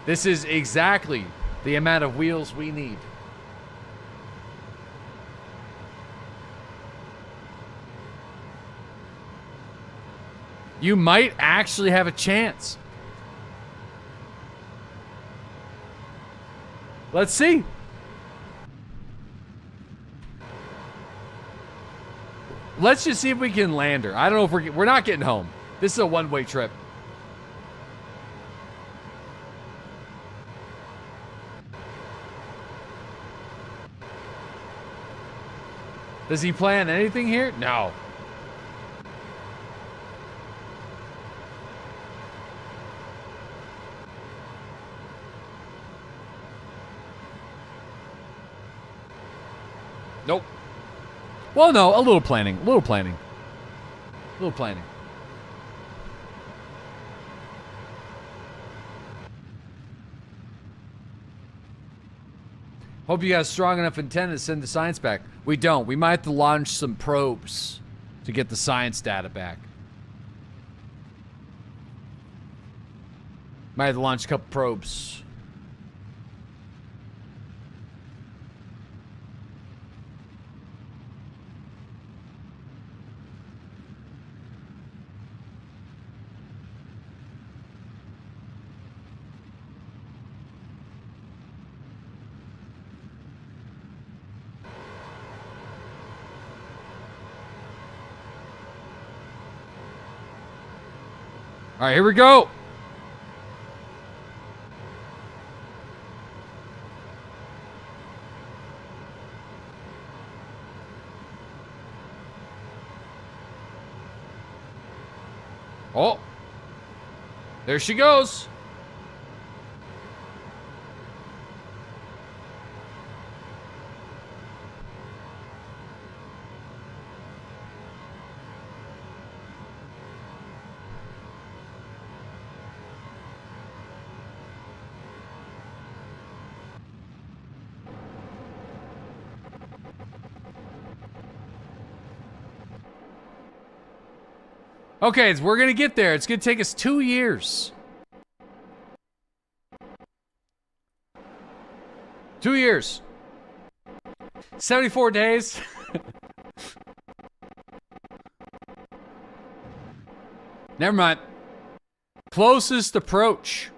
This is exactly the amount of wheels we need. You might actually have a chance. Let's see. Let's just see if we can land her. I don't know if we're not getting home. This is a one-way trip. Does he plan anything here? No. Nope. Well, no, a little planning. A little planning. A little planning. Hope you got strong enough antenna to send the science back. We don't. We might have to launch some probes to get the science data back. Might have to launch a couple probes. All right, here we go. Oh, there she goes. Okay, we're gonna get there. It's gonna take us 2 years. 2 years. 74 days. Never mind. Closest approach.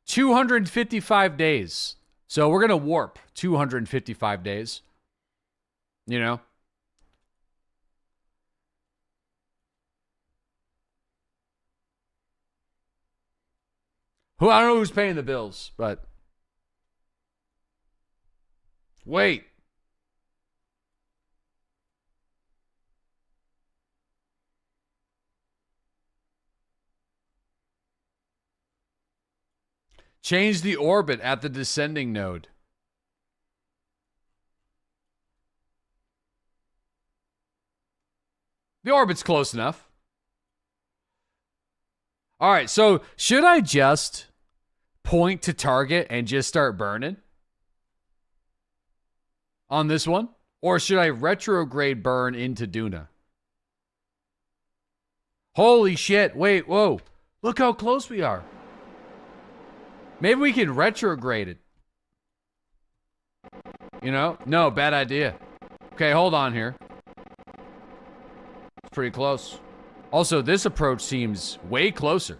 255 days. So we're going to warp 255 days. You know? I don't know who's paying the bills, but... Wait. Change the orbit at the descending node. The orbit's close enough. All right, so should I just point to target and just start burning on this one? Or should I retrograde burn into Duna? Holy shit, wait, whoa. Look how close we are. Maybe we can retrograde it. You know? No, bad idea. Okay, hold on here. It's pretty close. Also, this approach seems way closer.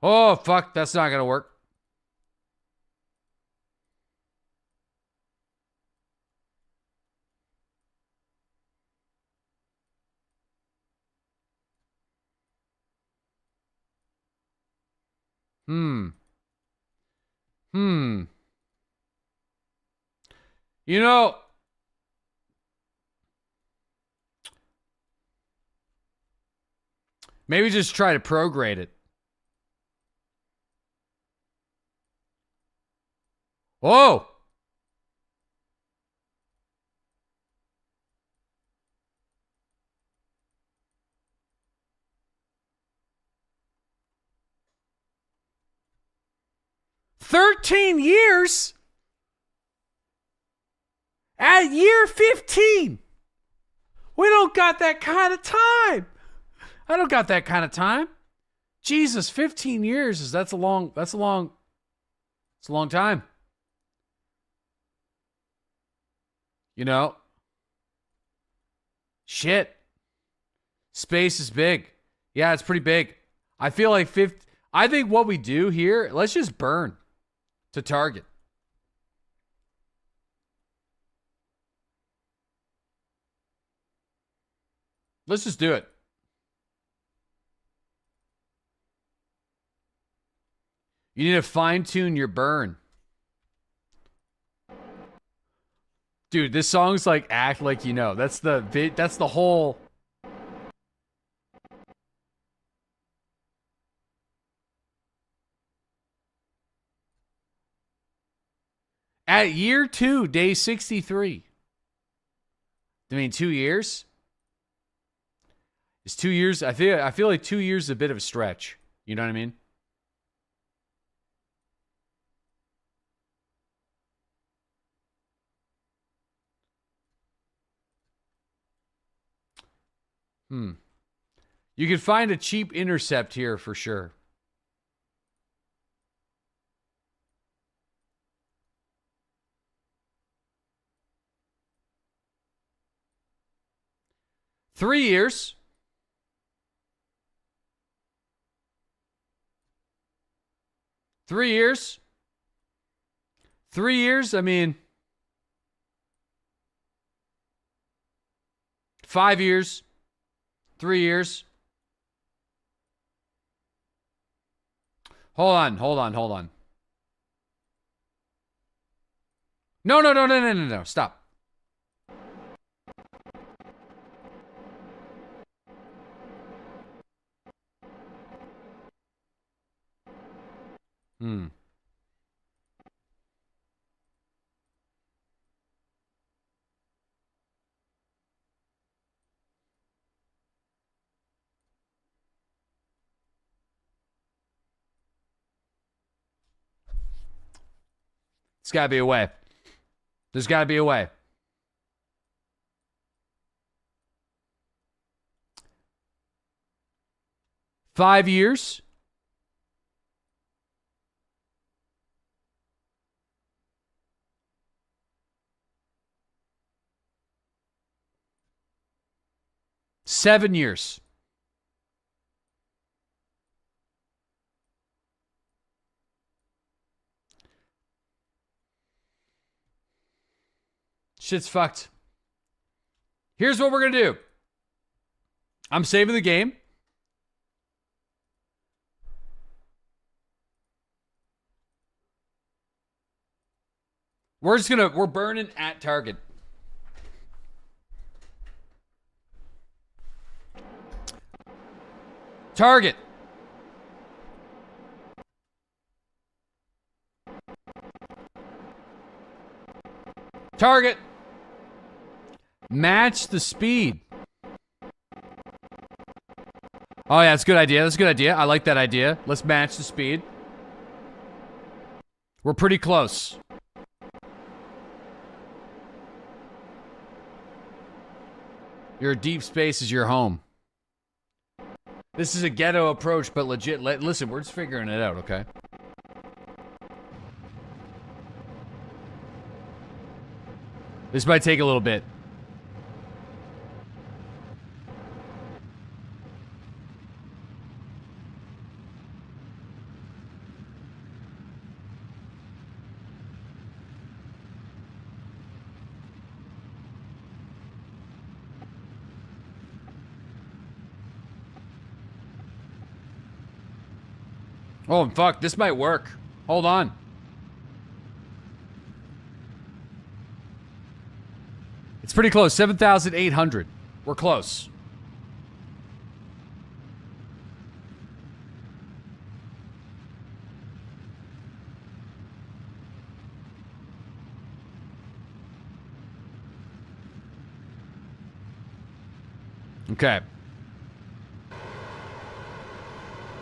Oh, fuck, that's not gonna work. You know, maybe just try to prograde it. Whoa! $13 years? At year 15! We don't got that kind of time! I don't got that kind of time. Jesus, 15 years that's a long time. You know? Shit. Space is big. Yeah, it's pretty big. I feel like I think what we do here, let's just burn to target. Let's just do it. You need to fine-tune your burn. Dude, this song's like Act Like You Know. That's the whole... At year 2, day 63. I mean, 2 years? Is 2 years... I feel like 2 years is a bit of a stretch. You know what I mean? You could find a cheap intercept here for sure. Three years. 3 years. 3 years, I mean... 5 years. 3 years. Hold on. No. Stop. There's got to be a way. There's got to be a way. $5 years. $7 years. Shit's fucked. Here's what we're going to do. I'm saving the game. We're burning at target. Target. Target. Match the speed. Oh yeah, that's a good idea. That's a good idea. I like that idea. Let's match the speed. We're pretty close. Your deep space is your home. This is a ghetto approach, but legit. Listen, we're just figuring it out, okay? This might take a little bit. Oh, fuck. This might work. Hold on. It's pretty close. 7,800. We're close. Okay.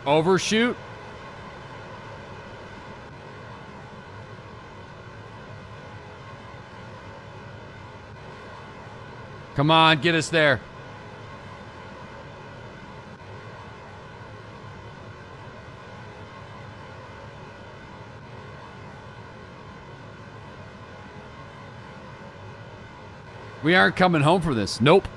Overshoot. Come on, get us there. We aren't coming home for this. Nope.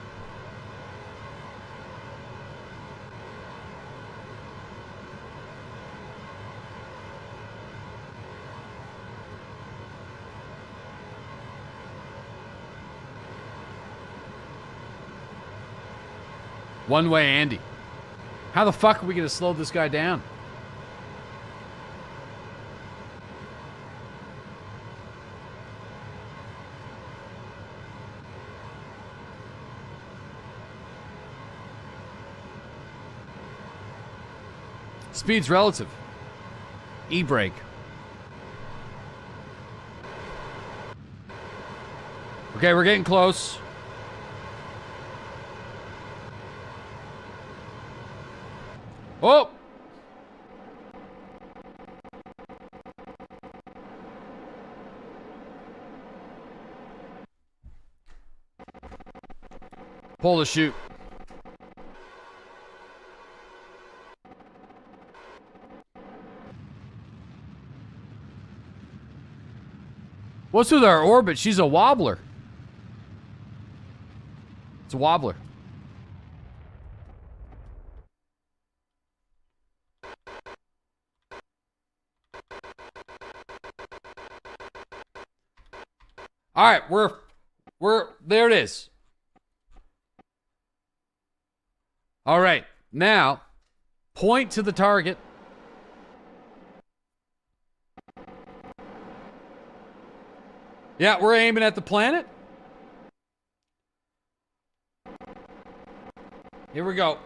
One way, Andy. How the fuck are we going to slow this guy down? Speed's relative. E-brake. Okay, we're getting close. Oh! Pull the chute. What's with our orbit? She's a wobbler. It's a wobbler. All right, we're there. It is. All right, now point to the target. Yeah, we're aiming at the planet. Here we go.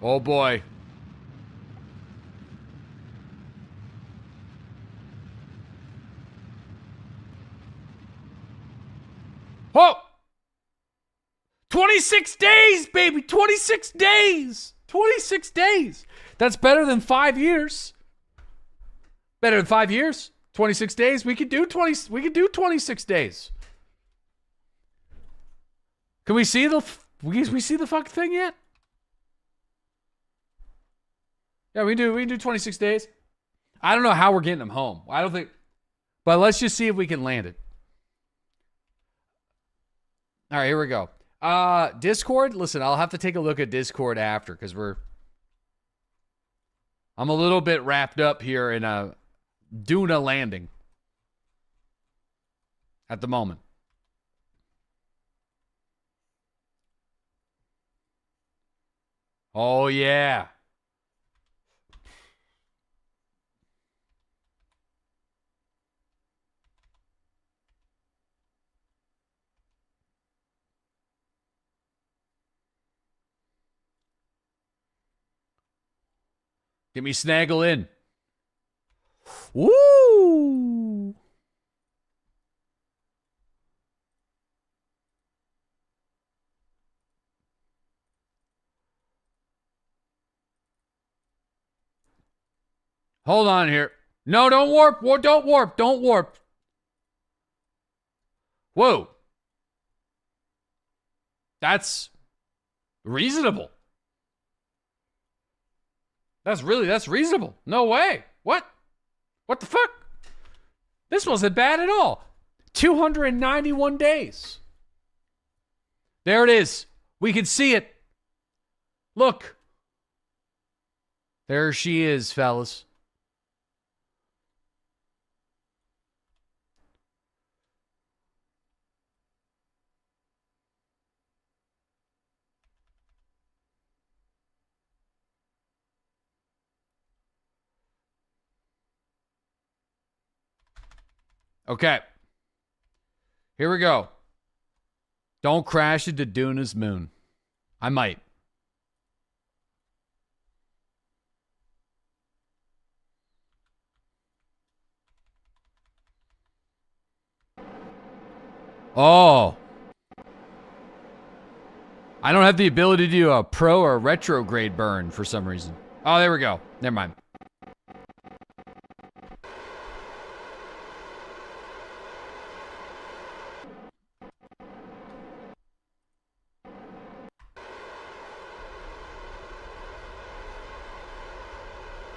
Oh boy. Oh! 26 days, baby! 26 days! 26 days! That's better than 5 years. Better than 5 years. 26 days. We could do 26 days. Can we see the we see the fucking thing yet? Yeah, we do 26 days. I don't know how we're getting them home. I don't think, but let's just see if we can land it. All right, here we go. Discord, listen, I'll have to take a look at Discord after because I'm a little bit wrapped up here in a Duna landing at the moment. Oh, yeah. Get me snaggle in. Woo! Hold on here. No, don't warp. Don't warp. Don't warp. Whoa. That's reasonable. That's reasonable. No way. What? What the fuck? This wasn't bad at all. 291 days. There it is. We can see it. Look. There she is, fellas. Okay. Here we go. Don't crash into Duna's moon. I might. Oh. I don't have the ability to do a pro or retrograde burn for some reason. Oh, there we go. Never mind.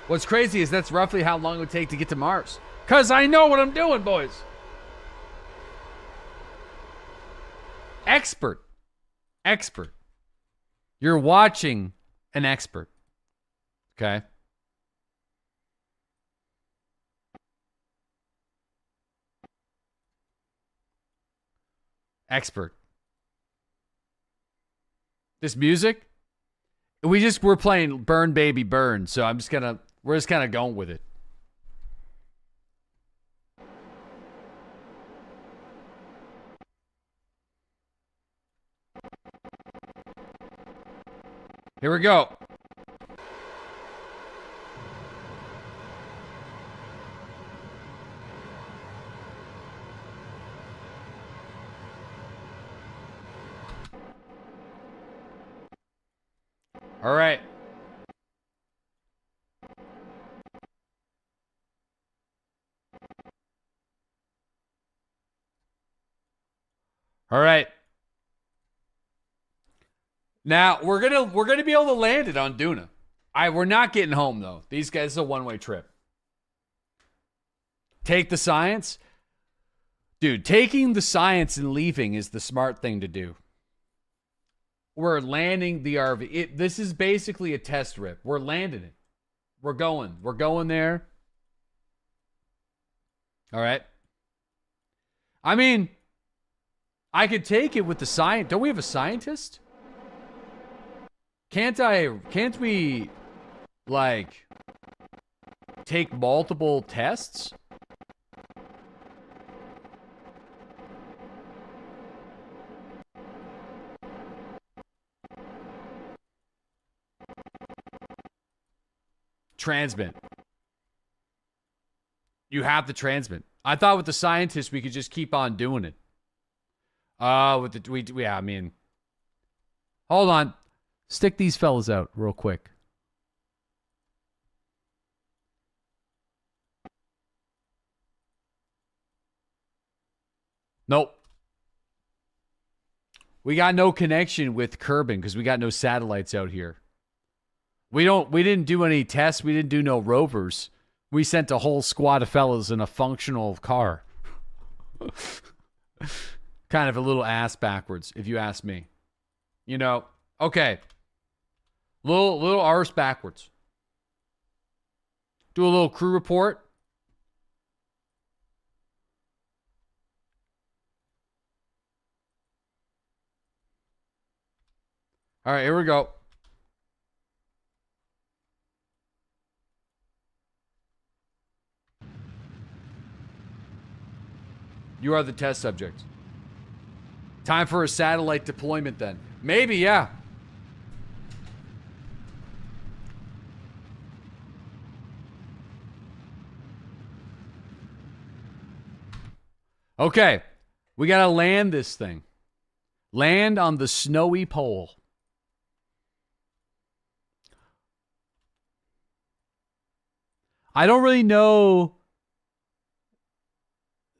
What's crazy is that's roughly how long it would take to get to Mars. Because I know what I'm doing, boys. Expert. Expert. You're watching an expert. Okay? Expert. This music, we're playing Burn Baby Burn, so we're just kind of going with it. Here we go. All right. All right. Now we're gonna be able to land it on Duna. We're not getting home though. These guys, it's a one-way trip. Take the science, dude. Taking the science and leaving is the smart thing to do. We're landing the RV. This is basically a test rip. We're landing it. We're going. We're going there. All right. I mean, I could take it with the science. Don't we have a scientist? Can't we, like, take multiple tests? transmit. You have to transmit. I thought with the scientists we could just keep on doing it. With the yeah, I mean, hold on. Stick these fellas out real quick. Nope. We got no connection with Kerbal because we got no satellites out here. We didn't do any tests. We didn't do no rovers. We sent a whole squad of fellas in a functional car. Kind of a little ass backwards, if you ask me. You know, okay. Little arse backwards. Do a little crew report. All right, here we go. You are the test subject. Time for a satellite deployment then. Maybe, yeah. Okay. We gotta land this thing. Land on the snowy pole. I don't really know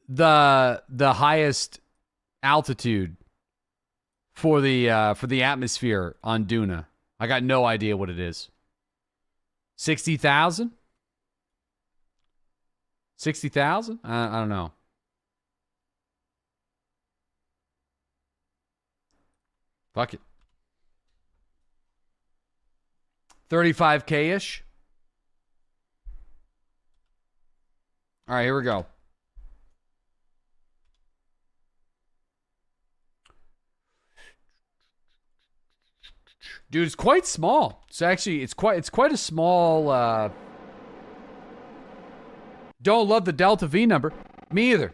the highest altitude for the atmosphere on Duna. I got no idea what it is. 60,000? 60,000? I don't know. Fuck it. 35K-ish. All right, here we go. Dude, it's quite small. It's actually it's quite a small don't love the Delta V number. Me either.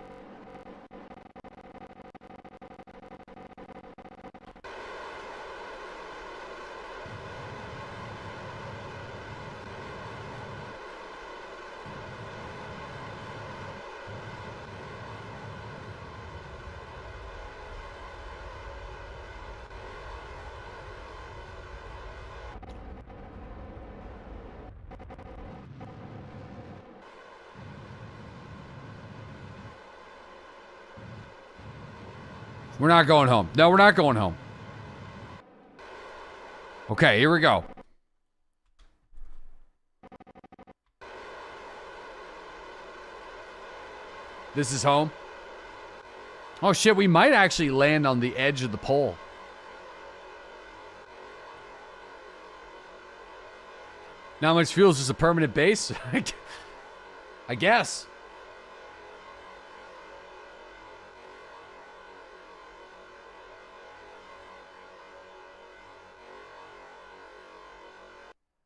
We're not going home. No, we're not going home. Okay, here we go. This is home. Oh shit, we might actually land on the edge of the pole. Not much fuel is just a permanent base. I guess.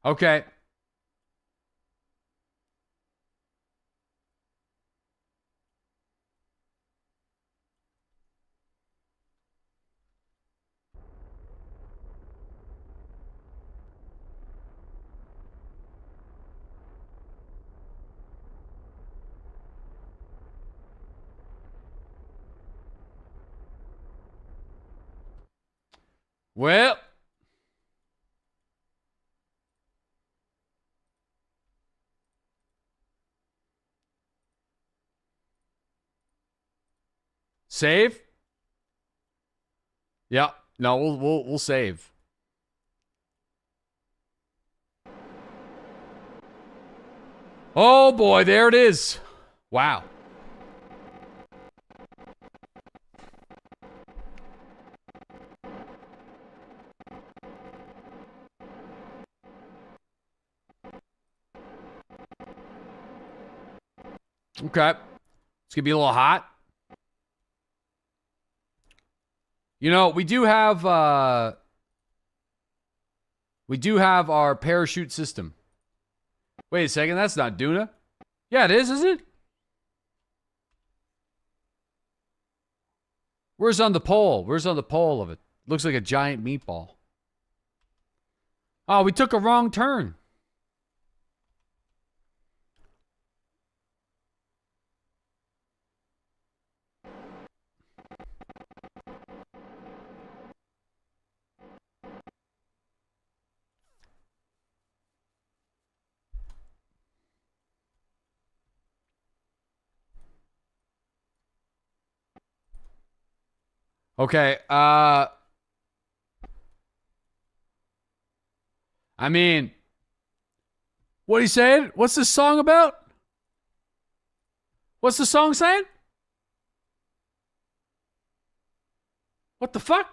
Okay. Well. Save? Yeah. No, we'll save. Oh boy, there it is. Wow. Okay. It's gonna be a little hot. You know, we do have our parachute system. Wait a second, that's not Duna. Yeah, it is it? Where's on the pole? Where's on the pole of it? Looks like a giant meatball. Oh, we took a wrong turn. Okay, I mean, what are you saying? What's this song about? What's the song saying? What the fuck?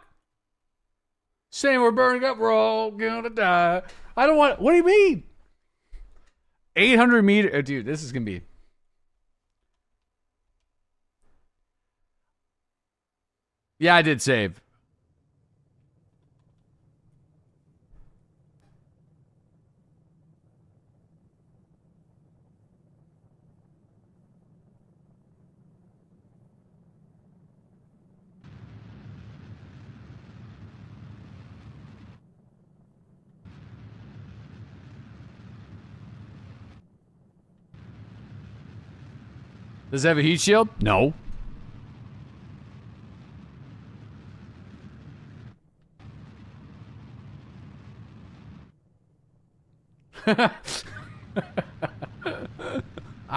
Saying we're burning up, we're all gonna die. I don't want. What do you mean? 800 meter, dude. This is gonna be. Yeah, I did save. Does it have a heat shield? No. I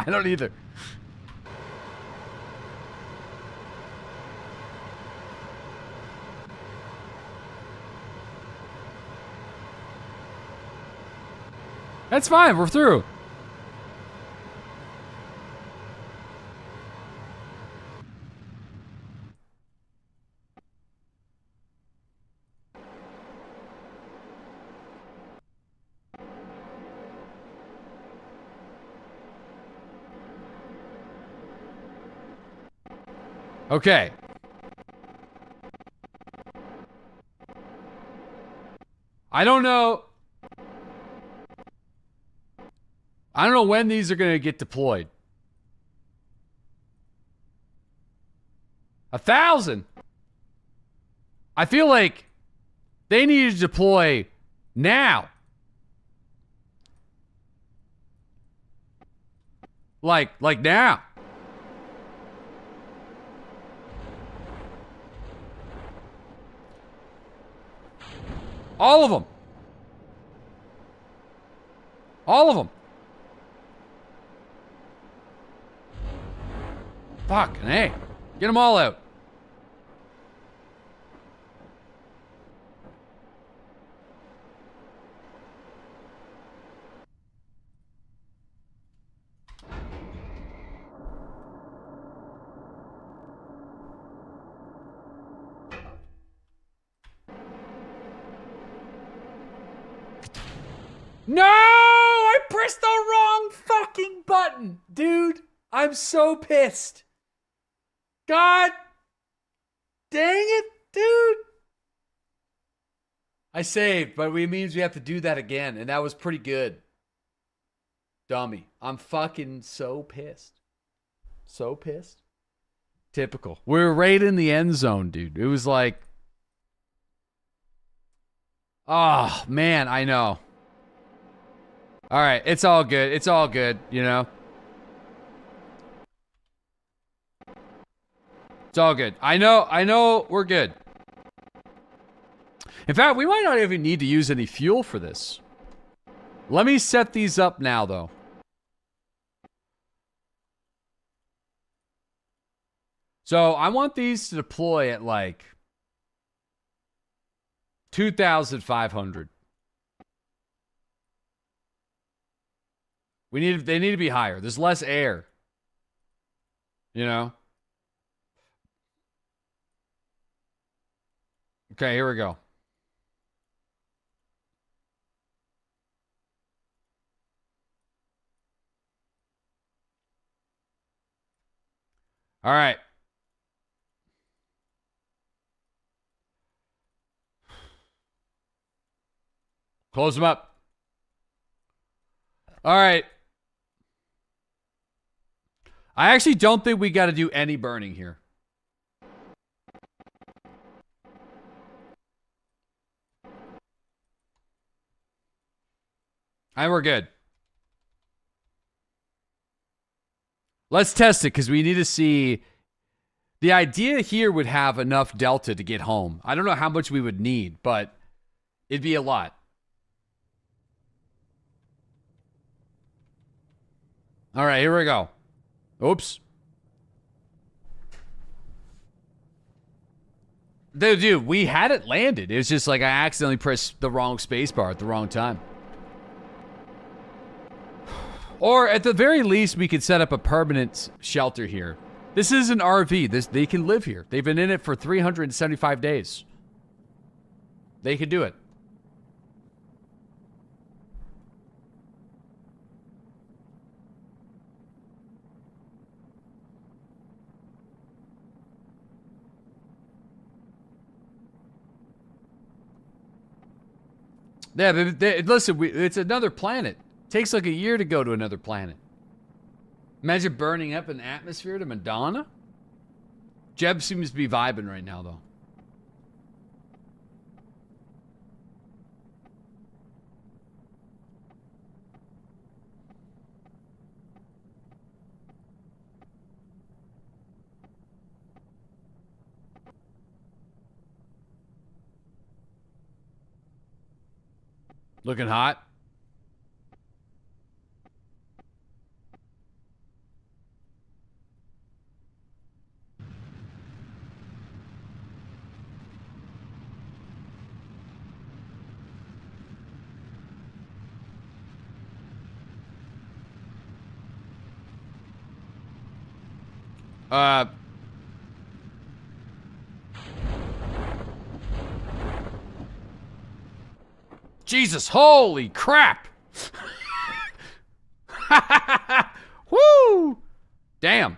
don't either. That's fine. We're through. Okay. I don't know. I don't know when these are going to get deployed. 1,000. I feel like they need to deploy now. Like now. All of them. All of them. Fucking hey. Get them all out. No! I pressed the wrong fucking button, dude. I'm so pissed. God dang it, dude. I saved, but it means we have to do that again, and that was pretty good. Dummy. I'm fucking so pissed. So pissed. Typical. We're right in the end zone, dude. It was like... Oh, man, I know. All right, it's all good. It's all good, you know? It's all good. I know we're good. In fact, we might not even need to use any fuel for this. Let me set these up now, though. So, I want these to deploy at, like, 2,500. They need to be higher. There's less air. You know? Okay, here we go. All right. Close them up. All right. I actually don't think we got to do any burning here. And we're good. Let's test it because we need to see. The idea here would have enough delta to get home. I don't know how much we would need, but it'd be a lot. All right, here we go. Oops. Dude, we had it landed. It was just like I accidentally pressed the wrong spacebar at the wrong time. Or at the very least, we could set up a permanent shelter here. This is an RV. They can live here. They've been in it for 375 days. They could do it. Yeah, listen, it's another planet. Takes like a year to go to another planet. Imagine burning up an atmosphere to Madonna. Jeb seems to be vibing right now, though. Looking hot. Jesus, holy crap. Woo! Damn.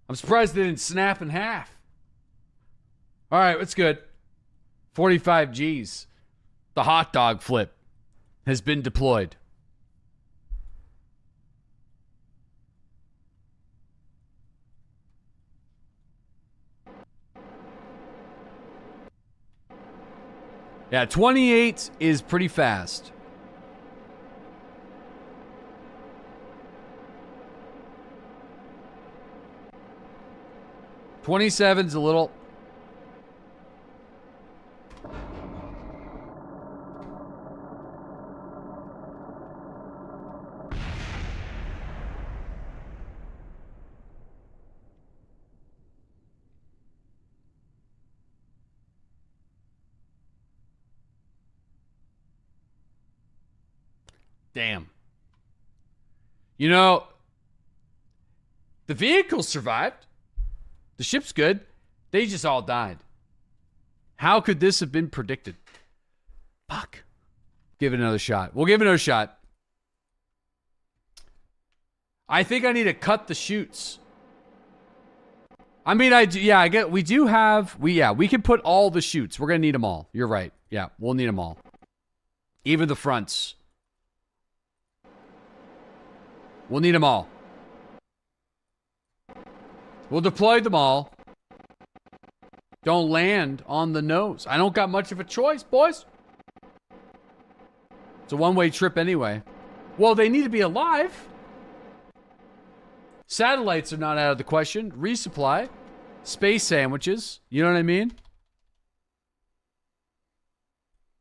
I'm surprised they didn't snap in half. All right, that's good. 45 G's. The hot dog flip has been deployed. Yeah, 28 is pretty fast. $27's a little. Damn. You know, the vehicle survived. The ship's good. They just all died. How could this have been predicted? Fuck. Give it another shot. We'll give it another shot. I think I need to cut the chutes. I mean, we can put all the chutes. We're going to need them all. You're right. Yeah, we'll need them all. Even the fronts. We'll need them all. We'll deploy them all. Don't land on the nose. I don't got much of a choice, boys. It's a one-way trip anyway. Well, they need to be alive. Satellites are not out of the question. Resupply. Space sandwiches. You know what I mean?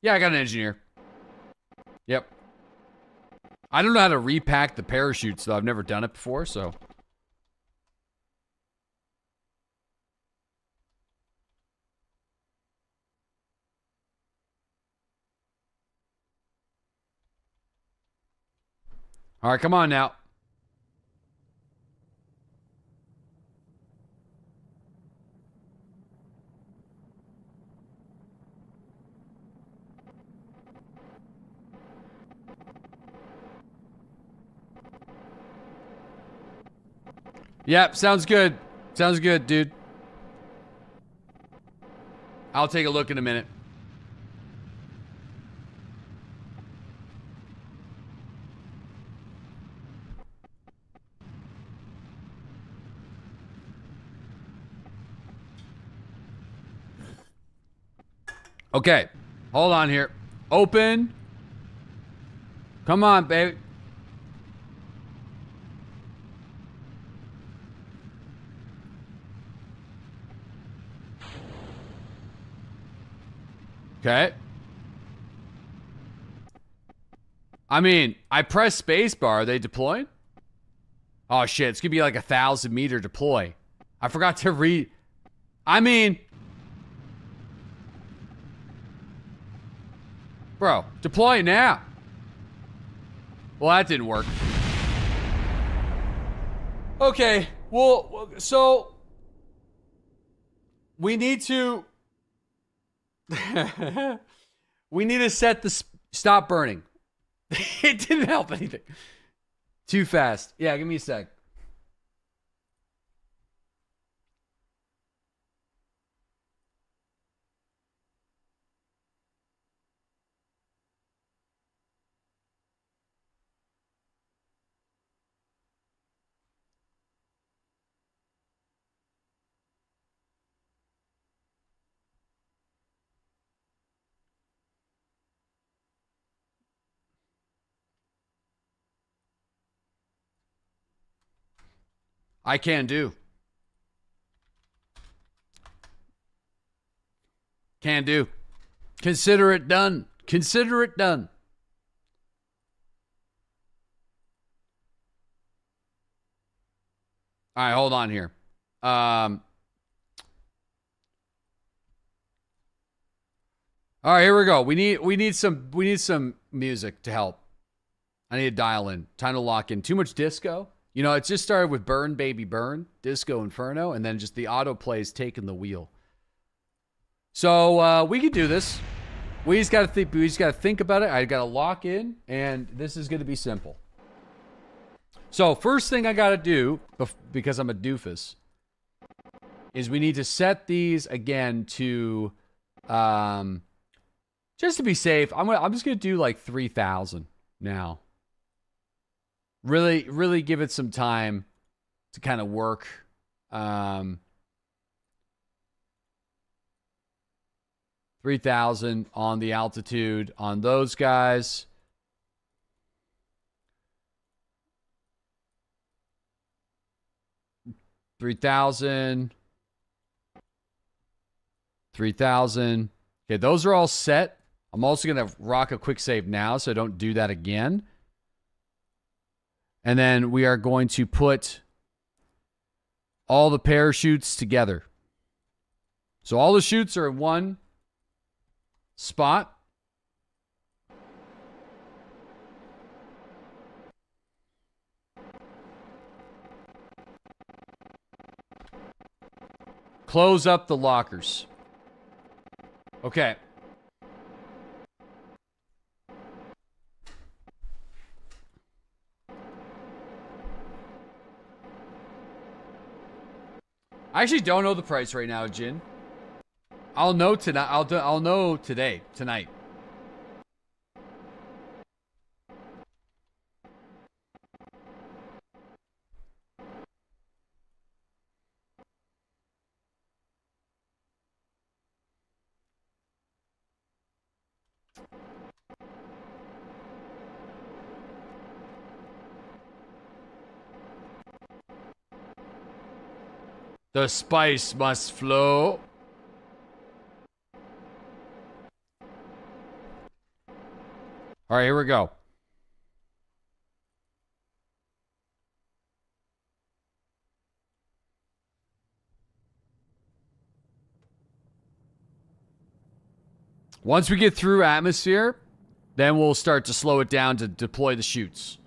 Yeah, I got an engineer. Yep. I don't know how to repack the parachutes, though. I've never done it before, so. All right, come on now. Yep, sounds good. Sounds good, dude. I'll take a look in a minute. Okay, hold on here. Open. Come on, baby. Okay. I mean, I press spacebar. Are they deploying? Oh, shit. It's going to be like a 1,000-meter deploy. I forgot to read. I mean, Bro, deploy now. Well, that didn't work. Okay, well, so we need to we need to set the stop burning. It didn't help anything. Too fast. Yeah, give me a sec. I can do. Can do. Consider it done. Consider it done. All right, hold on here. All right, here we go. We need some music to help. I need to dial in. Time to lock in. Too much disco. You know, it just started with Burn Baby Burn, Disco Inferno, and then just the autoplay's taking the wheel. So we could do this. We just gotta think. We just gotta think about it. I gotta lock in, and this is gonna be simple. So first thing I gotta do, because I'm a doofus, is we need to set these again to, just to be safe. I'm just gonna do like 3,000 now. Really give it some time to kind of work. 3,000 on the altitude on those guys. $3,000. $3,000. Okay, those are all set. I'm also going to rock a quick save now so I don't do that again. And then we are going to put all the parachutes together. So all the chutes are in one spot. Close up the lockers. Okay. I actually don't know the price right now, Jin. I'll know tonight. I'll know tonight. The spice must flow. All right, here we go. Once we get through atmosphere, then we'll start to slow it down to deploy the chutes.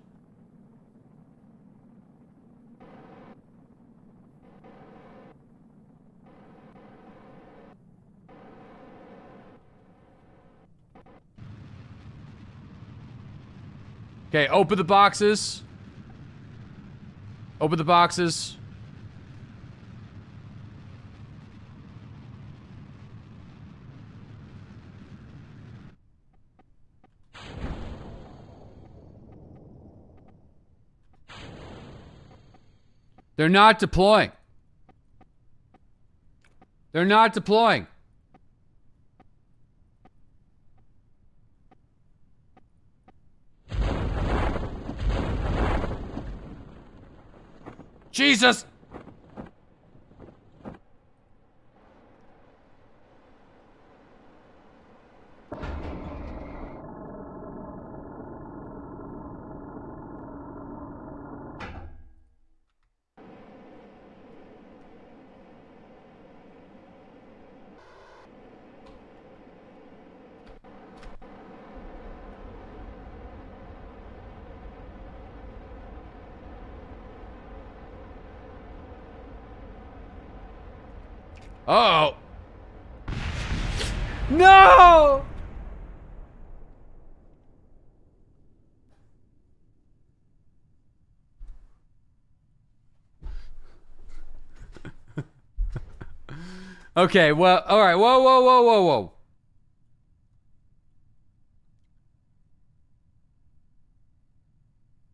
Okay, open the boxes. Open the boxes. They're not deploying. They're not deploying. Jesus! Uh-oh. No! Okay, well, all right. Whoa, whoa, whoa, whoa, whoa.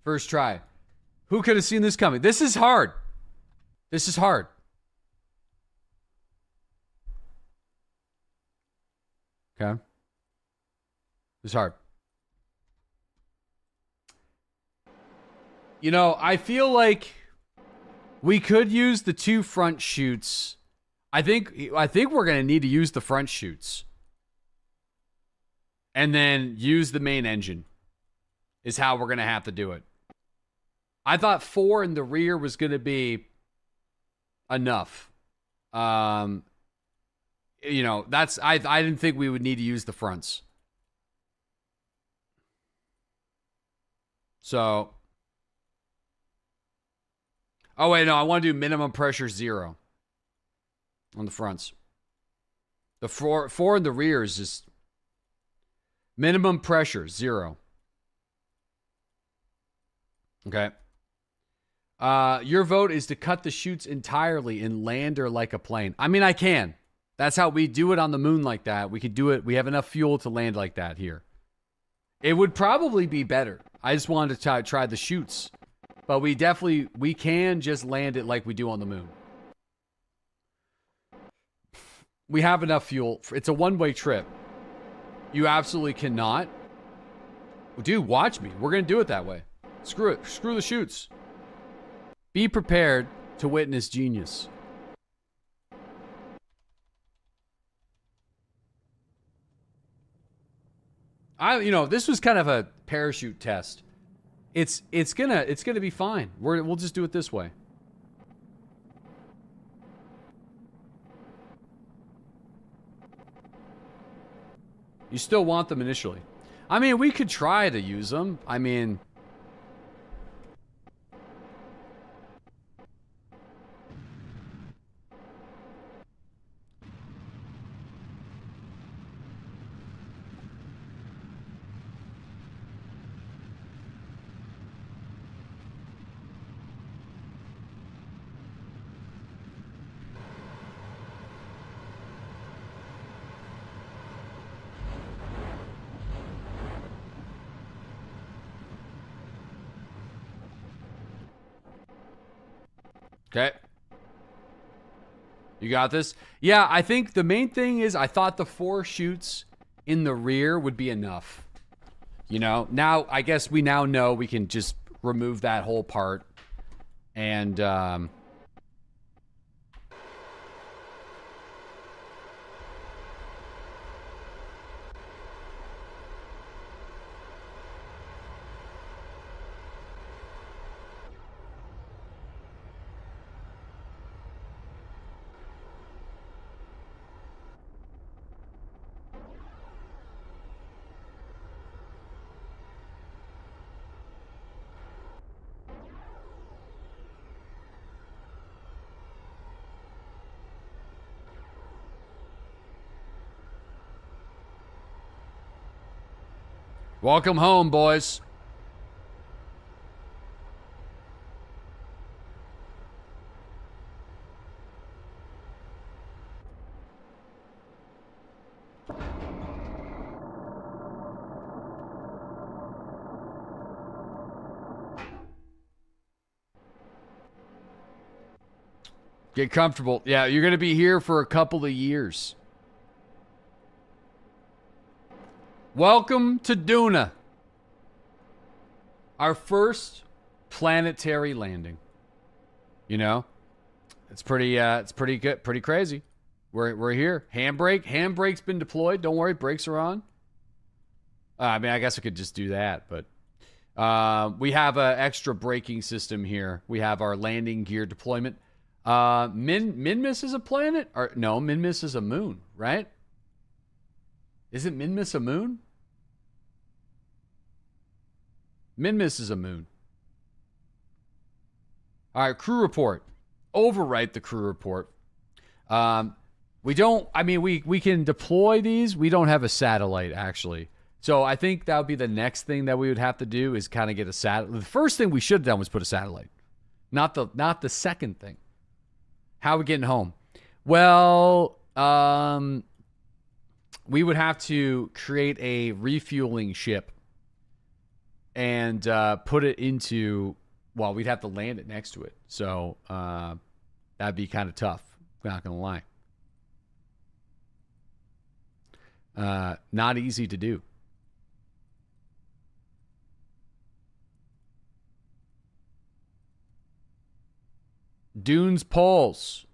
First try. Who could have seen this coming? This is hard. This is hard. Okay. This is hard. You know, I feel like we could use the 2 front chutes. I think we're going to need to use the front chutes. And then use the main engine. Is how we're going to have to do it. I thought 4 in the rear was going to be enough. You know, that's I didn't think we would need to use the fronts. So, oh wait, no, I want to do minimum pressure 0 on the fronts. The 4 in the rear is just minimum pressure 0. Okay. Your vote is to cut the chutes entirely and land her like a plane. I mean, I can. That's how we do it on the moon like that. We could do it. We have enough fuel to land like that here. It would probably be better. I just wanted to try the chutes. But we can just land it like we do on the moon. We have enough fuel. It's a one-way trip. You absolutely cannot. Dude, watch me. We're going to do it that way. Screw it. Screw the chutes. Be prepared to witness genius. You know, this was kind of a parachute test. It's gonna be fine. We'll just do it this way. You still want them initially. I mean, we could try to use them. I mean, okay. You got this? Yeah, I think the main thing is I thought the 4 chutes in the rear would be enough. You know, now I guess we now know we can just remove that whole part and welcome home, boys. Get comfortable. Yeah, you're going to be here for a couple of years. Welcome to Duna. Our first planetary landing. You know? It's pretty good, pretty crazy. We're here. Handbrake's been deployed. Don't worry, brakes are on. I mean, I guess I could just do that, but we have an extra braking system here. We have our landing gear deployment. Minmus is a planet? Or no, Minmus is a moon, right? Isn't Minmus a moon? Minmus is a moon. All right, crew report. Overwrite the crew report. We don't, I mean, we can deploy these. We don't have a satellite, actually. So I think that would be the next thing that we would have to do is kind of get a satellite. The first thing we should have done was put a satellite. Not the second thing. How are we getting home? Well, we would have to create a refueling ship and put it into, well, we'd have to land it next to it. So that'd be kind of tough. Not going to lie. Not easy to do. Dune's Pulse.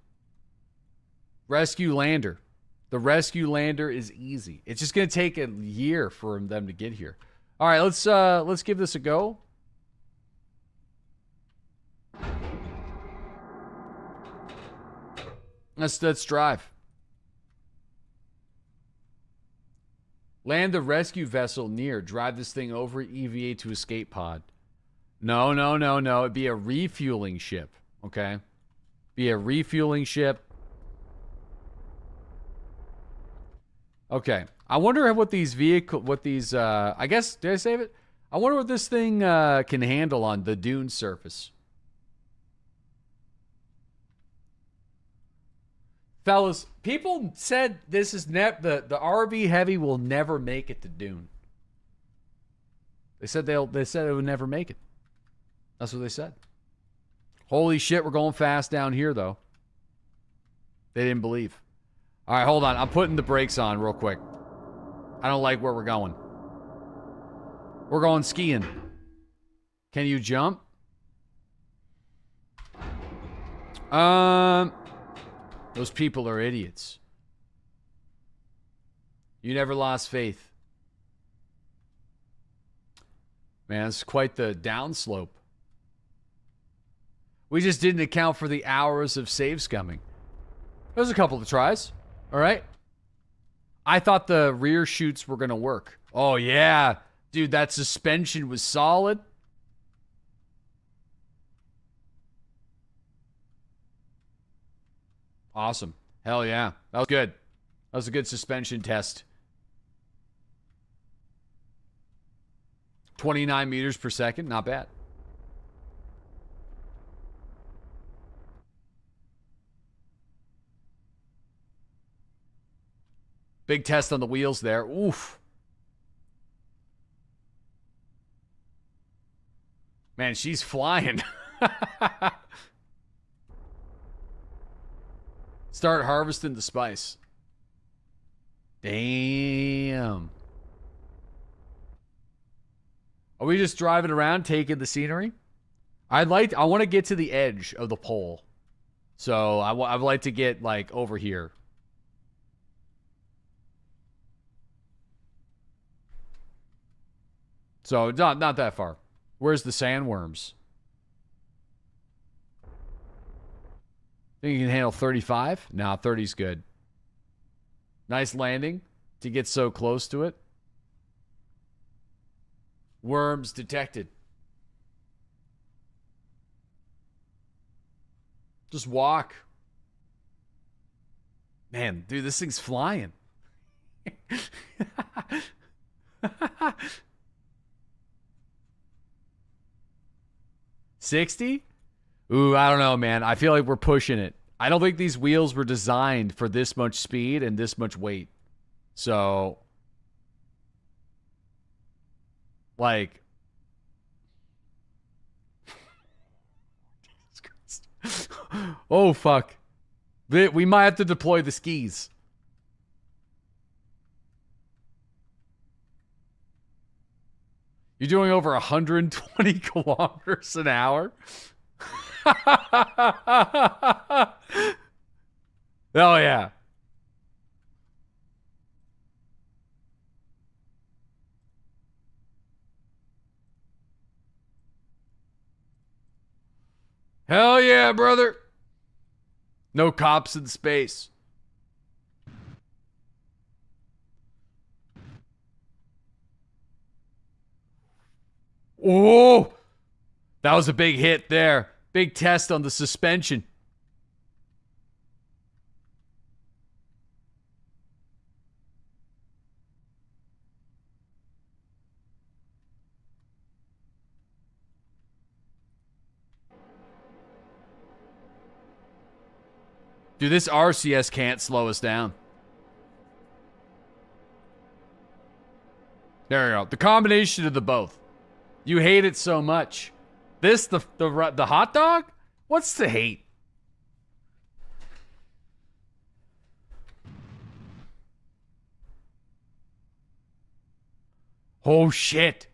Rescue lander. The rescue lander is easy. It's just going to take a year for them to get here. All right, let's give this a go. Let's drive. Land the rescue vessel near. Drive this thing over EVA to escape pod. No. It'd be a refueling ship. Okay? Be a refueling ship. Okay. I wonder what these I guess, did I save it? I wonder what this thing can handle on the dune surface. Fellas, people said this is the RV Heavy will never make it to Dune. They said it would never make it. That's what they said. Holy shit, we're going fast down here though. They didn't believe. All right, hold on. I'm putting the brakes on real quick. I don't like where we're going. We're going skiing. Can you jump? Those people are idiots. You never lost faith. Man, it's quite the downslope. We just didn't account for the hours of save scumming. There's a couple of tries. All right. I thought the rear chutes were going to work. Oh, yeah. Dude, that suspension was solid. Awesome. Hell yeah. That was good. That was a good suspension test. 29 meters per second. Not bad. Big test on the wheels there. Oof. Man, she's flying. Start harvesting the spice. Damn. Are we just driving around taking the scenery? I want to get to the edge of the pole. So I'd like to get like over here. So not that far. Where's the sandworms? Think you can handle 35? Nah, 30's good. Nice landing to get so close to it. Worms detected. Just walk. Man, dude, this thing's flying. 60? Ooh, I don't know, man. I feel like we're pushing it. I don't think these wheels were designed for this much speed and this much weight. So, like, oh, fuck. We might have to deploy the skis. You're doing over 120 kilometers an hour? Oh, yeah. Hell yeah, brother. No cops in space. Oh, that was a big hit there. Big test on the suspension. Dude, this RCS can't slow us down. There we go. The combination of the both. You hate it so much. This, the hot dog? What's to hate? Oh, shit.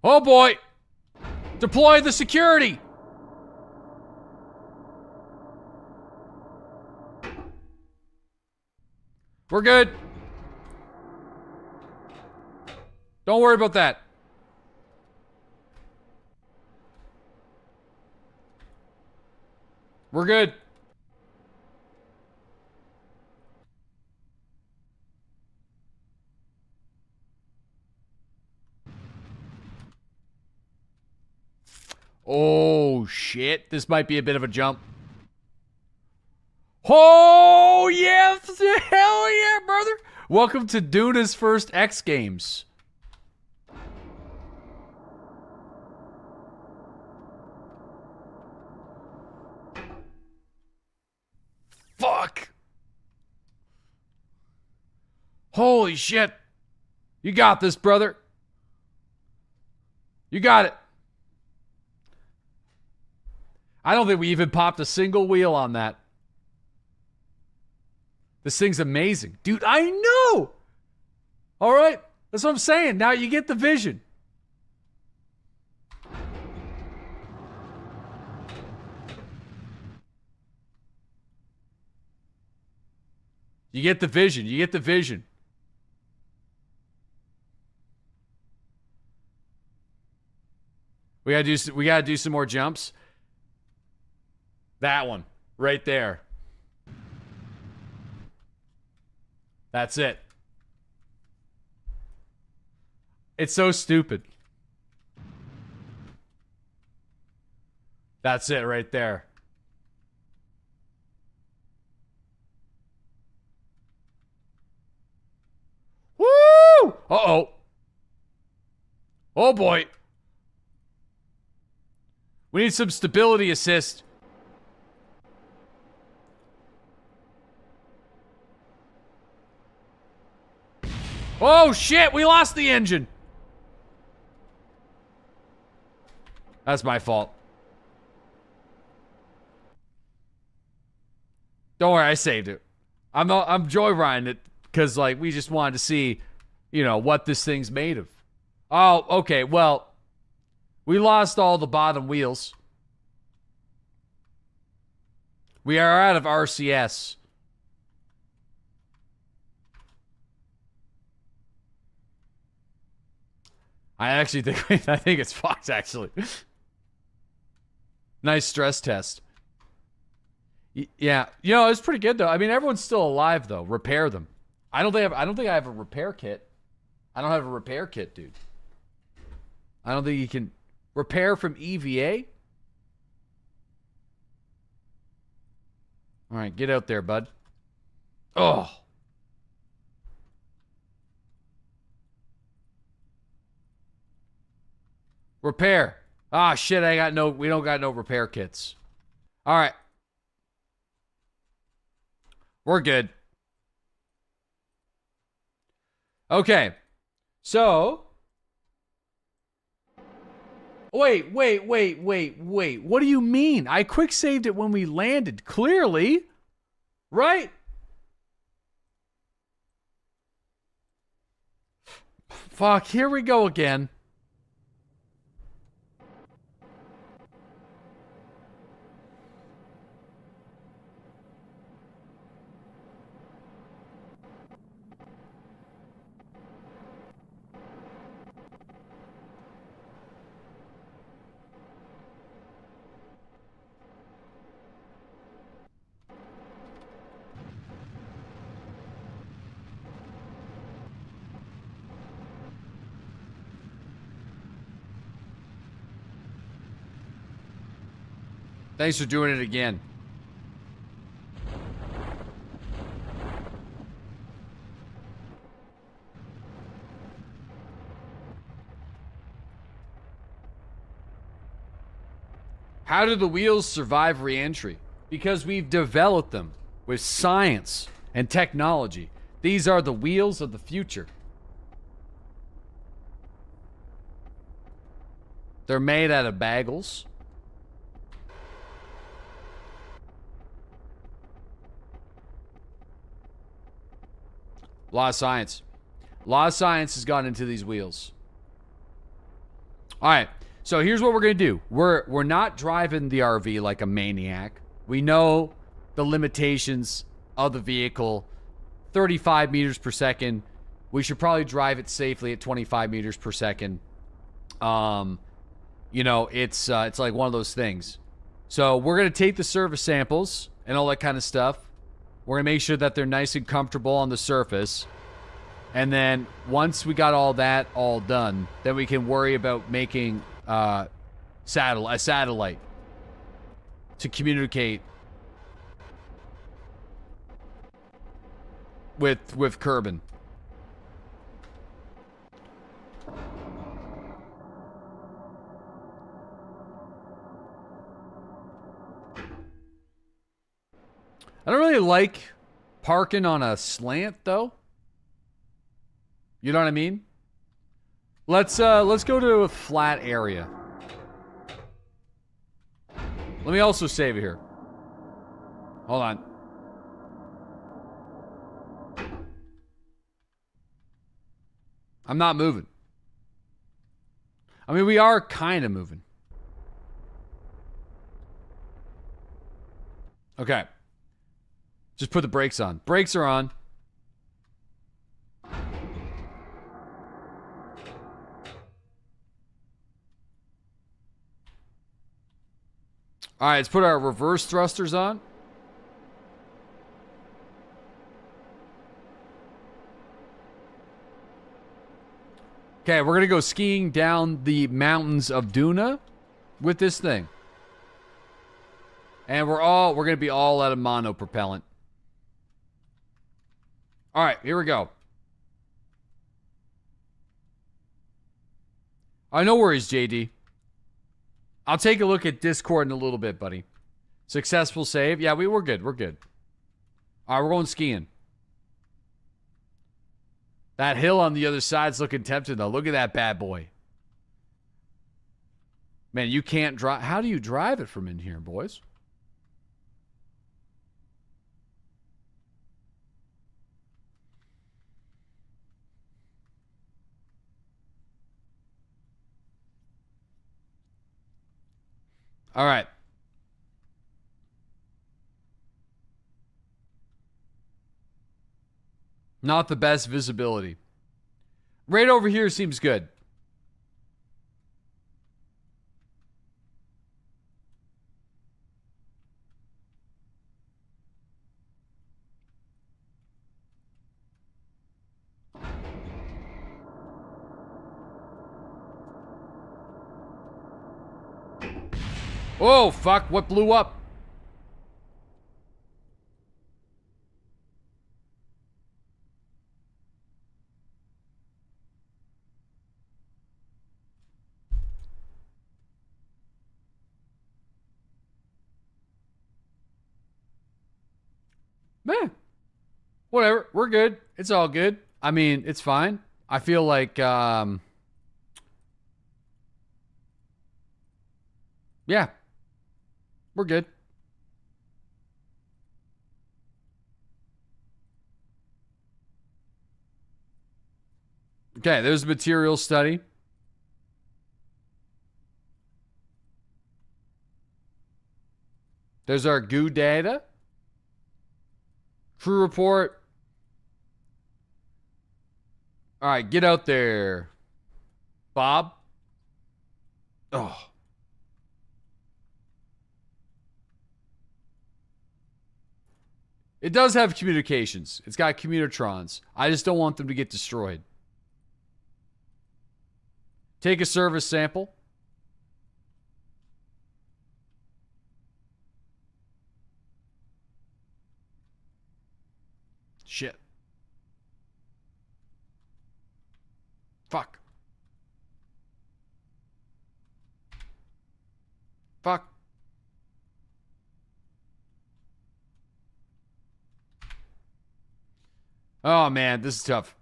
Oh, boy. Deploy the security. We're good. Don't worry about that. We're good. Oh, shit. This might be a bit of a jump. Oh, yeah. Hell yeah, brother. Welcome to Duna's first X Games. Fuck. Holy shit. You got this, brother. You got it. I don't think we even popped a single wheel on that. This thing's amazing. Dude, I know! All right? That's what I'm saying. Now you get the vision. You get the vision. You get the vision. We gotta do some more jumps. That one. Right there. That's it. It's so stupid. That's it right there. Woo! Uh-oh. Oh boy. We need some stability assist. Oh shit, we lost the engine. That's my fault. Don't worry, I saved it. I'm joyriding it because like we just wanted to see, you know, what this thing's made of. Oh, okay, well, we lost all the bottom wheels. We are out of RCS. I think it's fucked, actually. Nice stress test. Yeah, you know, it's pretty good though. I mean, everyone's still alive though. Repair them. I don't think I have a repair kit. I don't have a repair kit, dude. I don't think you can repair from EVA. All right, get out there, bud. Oh. Repair. Ah, shit, we don't got no repair kits. All right. We're good. Okay. So. Wait. What do you mean? I quick saved it when we landed. Clearly. Right? Fuck, here we go again. Thanks for doing it again. How do the wheels survive re-entry? Because we've developed them with science and technology. These are the wheels of the future. They're made out of bagels. A lot of science. A lot of science has gone into these wheels. All right. So here's what we're going to do. We're not driving the RV like a maniac. We know the limitations of the vehicle. 35 meters per second. We should probably drive it safely at 25 meters per second. You know, it's like one of those things. So we're going to take the surface samples and all that kind of stuff. We're going to make sure that they're nice and comfortable on the surface. And then once we got all that all done, then we can worry about making a satellite to communicate with Kerbal. I don't really like parking on a slant, though. You know what I mean? Let's go to a flat area. Let me also save it here. Hold on. I'm not moving. I mean, we are kind of moving. Okay. Just put the brakes on. Brakes are on. All right, let's put our reverse thrusters on. Okay, we're going to go skiing down the mountains of Duna with this thing. And we're going to be all out of monopropellant. All right, here we go. All right, no worries, JD. I'll take a look at Discord in a little bit, buddy. Successful save. Yeah, we're good. We're good. All right, we're going skiing. That hill on the other side's looking tempting, though. Look at that bad boy. Man, you can't drive. How do you drive it from in here, boys? All right. Not the best visibility. Right over here seems good. Oh, fuck. What blew up? Man. Whatever. We're good. It's all good. I mean, it's fine. I feel like, yeah. We're good. Okay, there's a material study. There's our goo data. Crew report. All right, get out there, Bob. Oh. It does have communications. It's got communitrons. I just don't want them to get destroyed. Take a service sample. Shit. Fuck. Fuck. Oh, man, this is tough.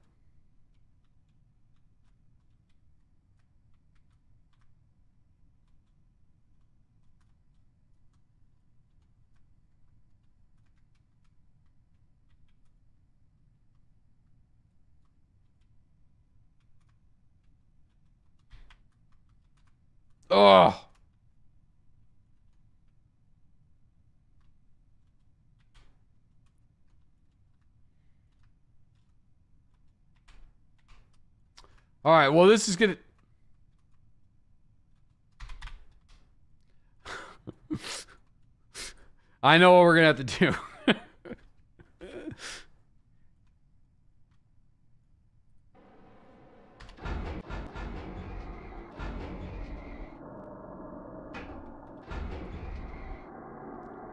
Oh. All right, well, this is gonna... I know what we're gonna have to do.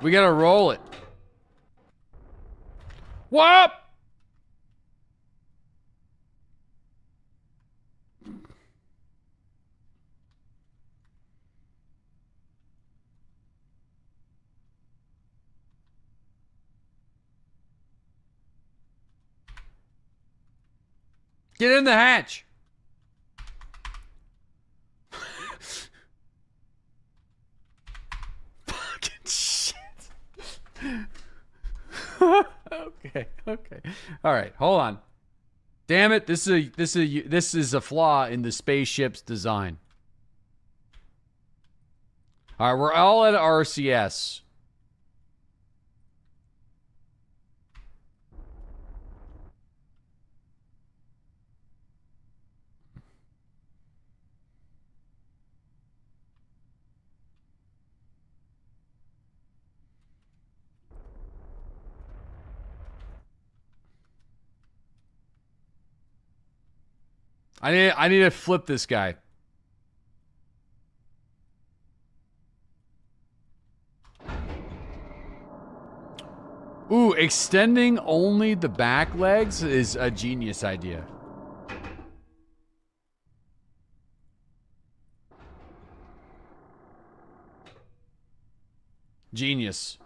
We gotta roll it. Whoop! Get in the hatch. Fucking shit. Okay. All right, hold on. Damn it! This is a flaw in the spaceship's design. All right, we're all at RCS. I need to flip this guy. Ooh, extending only the back legs is a genius idea. Genius.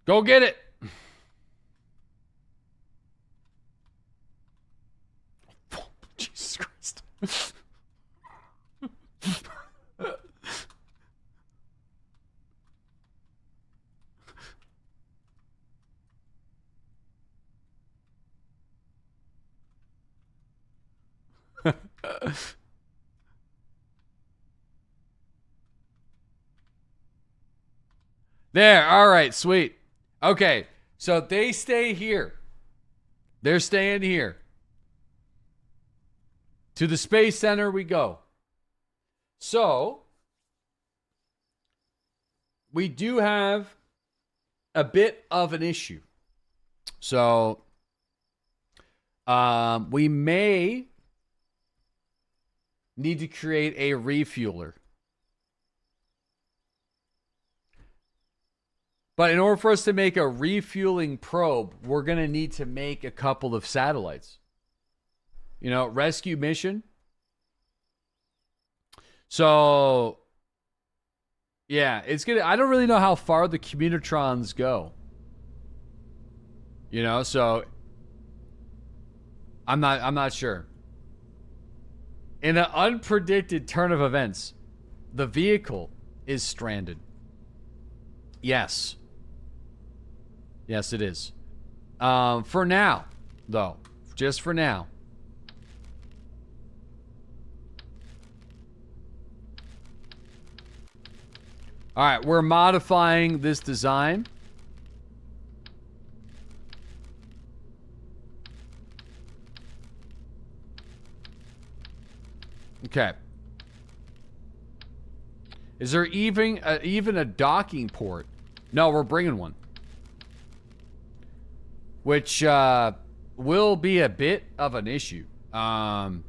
Go get it. Jesus Christ. There, all right, sweet. Okay, so they stay here. They're staying here. To the Space Center we go. So, we do have a bit of an issue. So, we may need to create a refueler. But in order for us to make a refueling probe, we're going to need to make a couple of satellites. You know, rescue mission. So, yeah, it's going to... I don't really know how far the communitrons go. You know, so... I'm not sure. In an unpredicted turn of events, the vehicle is stranded. Yes. Yes, it is. For now, though. Just for now. All right, we're modifying this design. Okay. Is there even a docking port? No, we're bringing one. Which will be a bit of an issue. But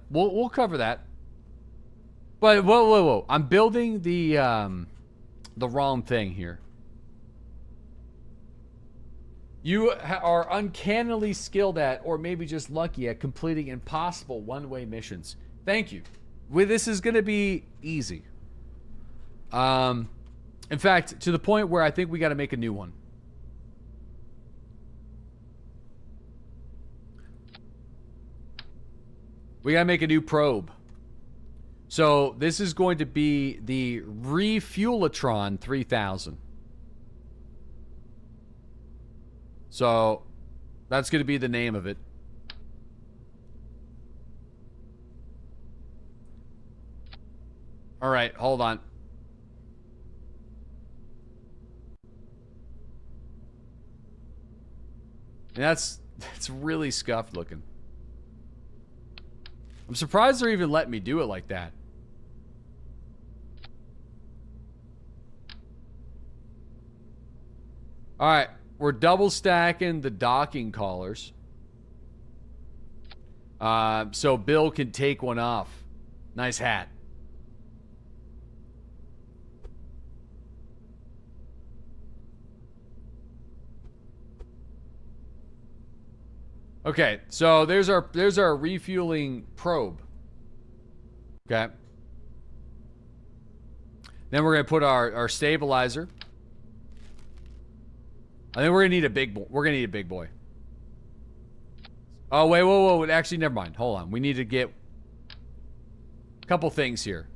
we'll cover that. But whoa. I'm building the wrong thing here. You are uncannily skilled at, or maybe just lucky at, completing impossible one-way missions. Thank you. This is going to be easy. In fact, to the point where I think we got to make a new one. We got to make a new probe. So this is going to be the Refuelatron 3000. So, that's going to be the name of it. Alright, hold on. And that's really scuffed looking. I'm surprised they're even letting me do it like that. Alright. We're double stacking the docking collars. So Bill can take one off. Nice hat. Okay, so there's our refueling probe. Okay. Then we're gonna put our stabilizer. I think we're gonna need a big boy. We're gonna need a big boy. Oh, wait, whoa. Actually, never mind. Hold on. We need to get a couple things here.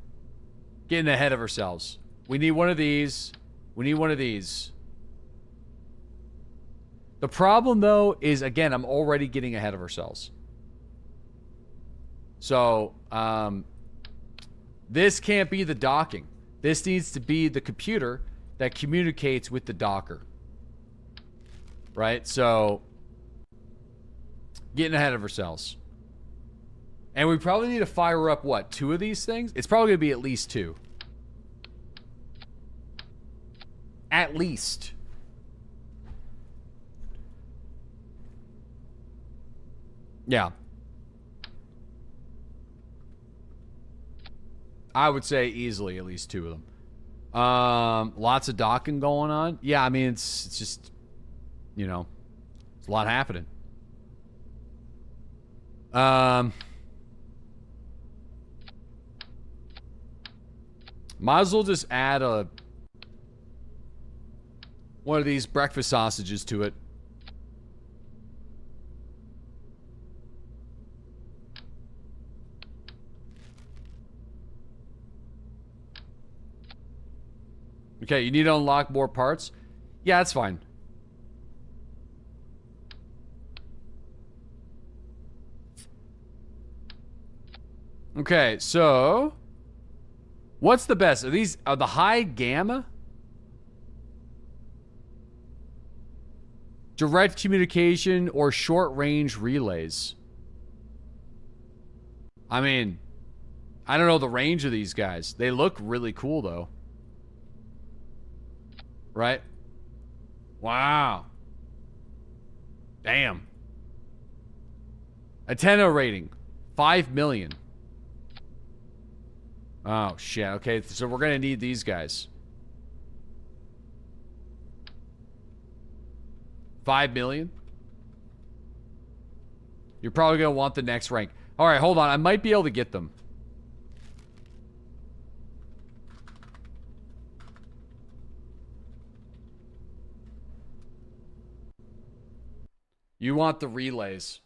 Getting ahead of ourselves. We need one of these. We need one of these. The problem, though, is, again, I'm already getting ahead of ourselves. So, this can't be the docking. This needs to be the computer that communicates with the docker. Right? So, getting ahead of ourselves. And we probably need to fire up, what, 2 of these things? It's probably going to be at least 2. At least. Yeah. I would say easily at least 2 of them. Lots of docking going on. Yeah, I mean, it's just... You know, it's a lot happening. Might as well just add one of these breakfast sausages to it. Okay, you need to unlock more parts? Yeah, that's fine. Okay, so what's the best? Are these the high gamma? Direct communication or short range relays? I mean, I don't know the range of these guys. They look really cool though. Right? Wow. Damn. Antenna rating 5 million. Oh, shit. Okay, so we're going to need these guys. 5 million? You're probably going to want the next rank. Alright, hold on. I might be able to get them. You want the relays.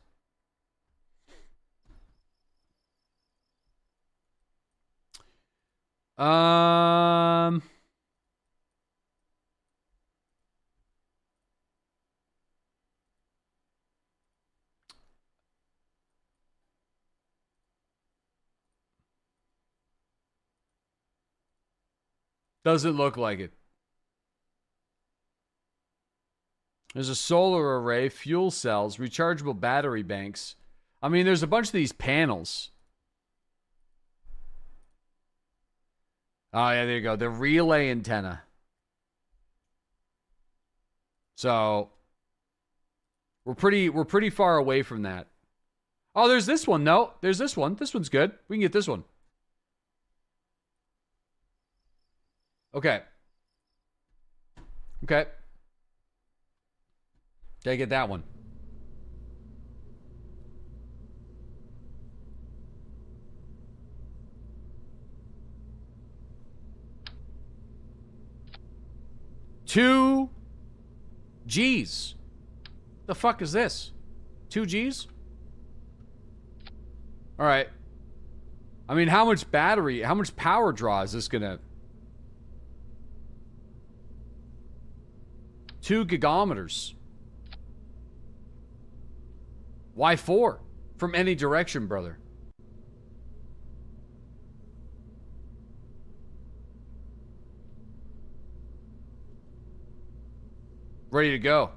Doesn't look like it. There's a solar array, fuel cells, rechargeable battery banks. I mean, there's a bunch of these panels. Oh, yeah, there you go. The relay antenna. So, we're pretty far away from that. Oh, there's this one. No, there's this one. This one's good. We can get this one. Okay. Okay. Gotta get that one. Two G's. The fuck is this? 2 G's? All right. I mean, how much power draw is this gonna? 2 gigameters. Why 4? From any direction, brother. Ready to go.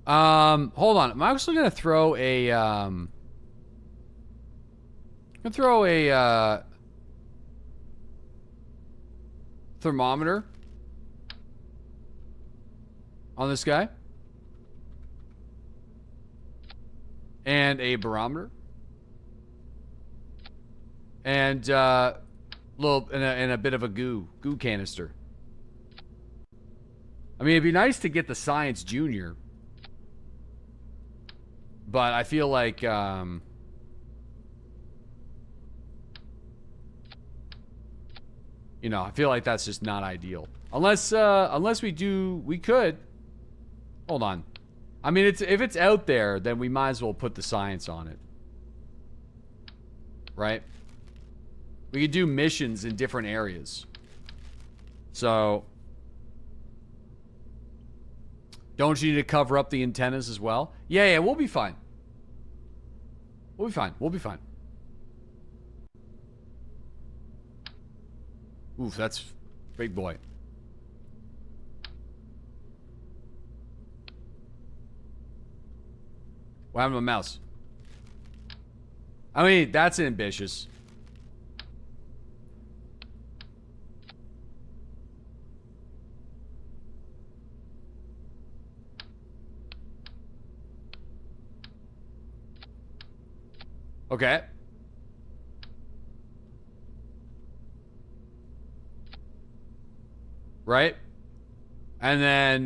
Hold on. I'm actually gonna throw a thermometer on this guy. And a barometer. And little and a bit of a goo canister. I mean, it'd be nice to get the Science Junior, but I feel like you know, I feel like that's just not ideal. Unless we could. Hold on. I mean, if it's out there, then we might as well put the science on it. Right? We could do missions in different areas. So, don't you need to cover up the antennas as well? Yeah, we'll be fine. We'll be fine. We'll be fine. Oof, that's big boy. What happened to my mouse? I mean, that's ambitious. Okay. Right? And then,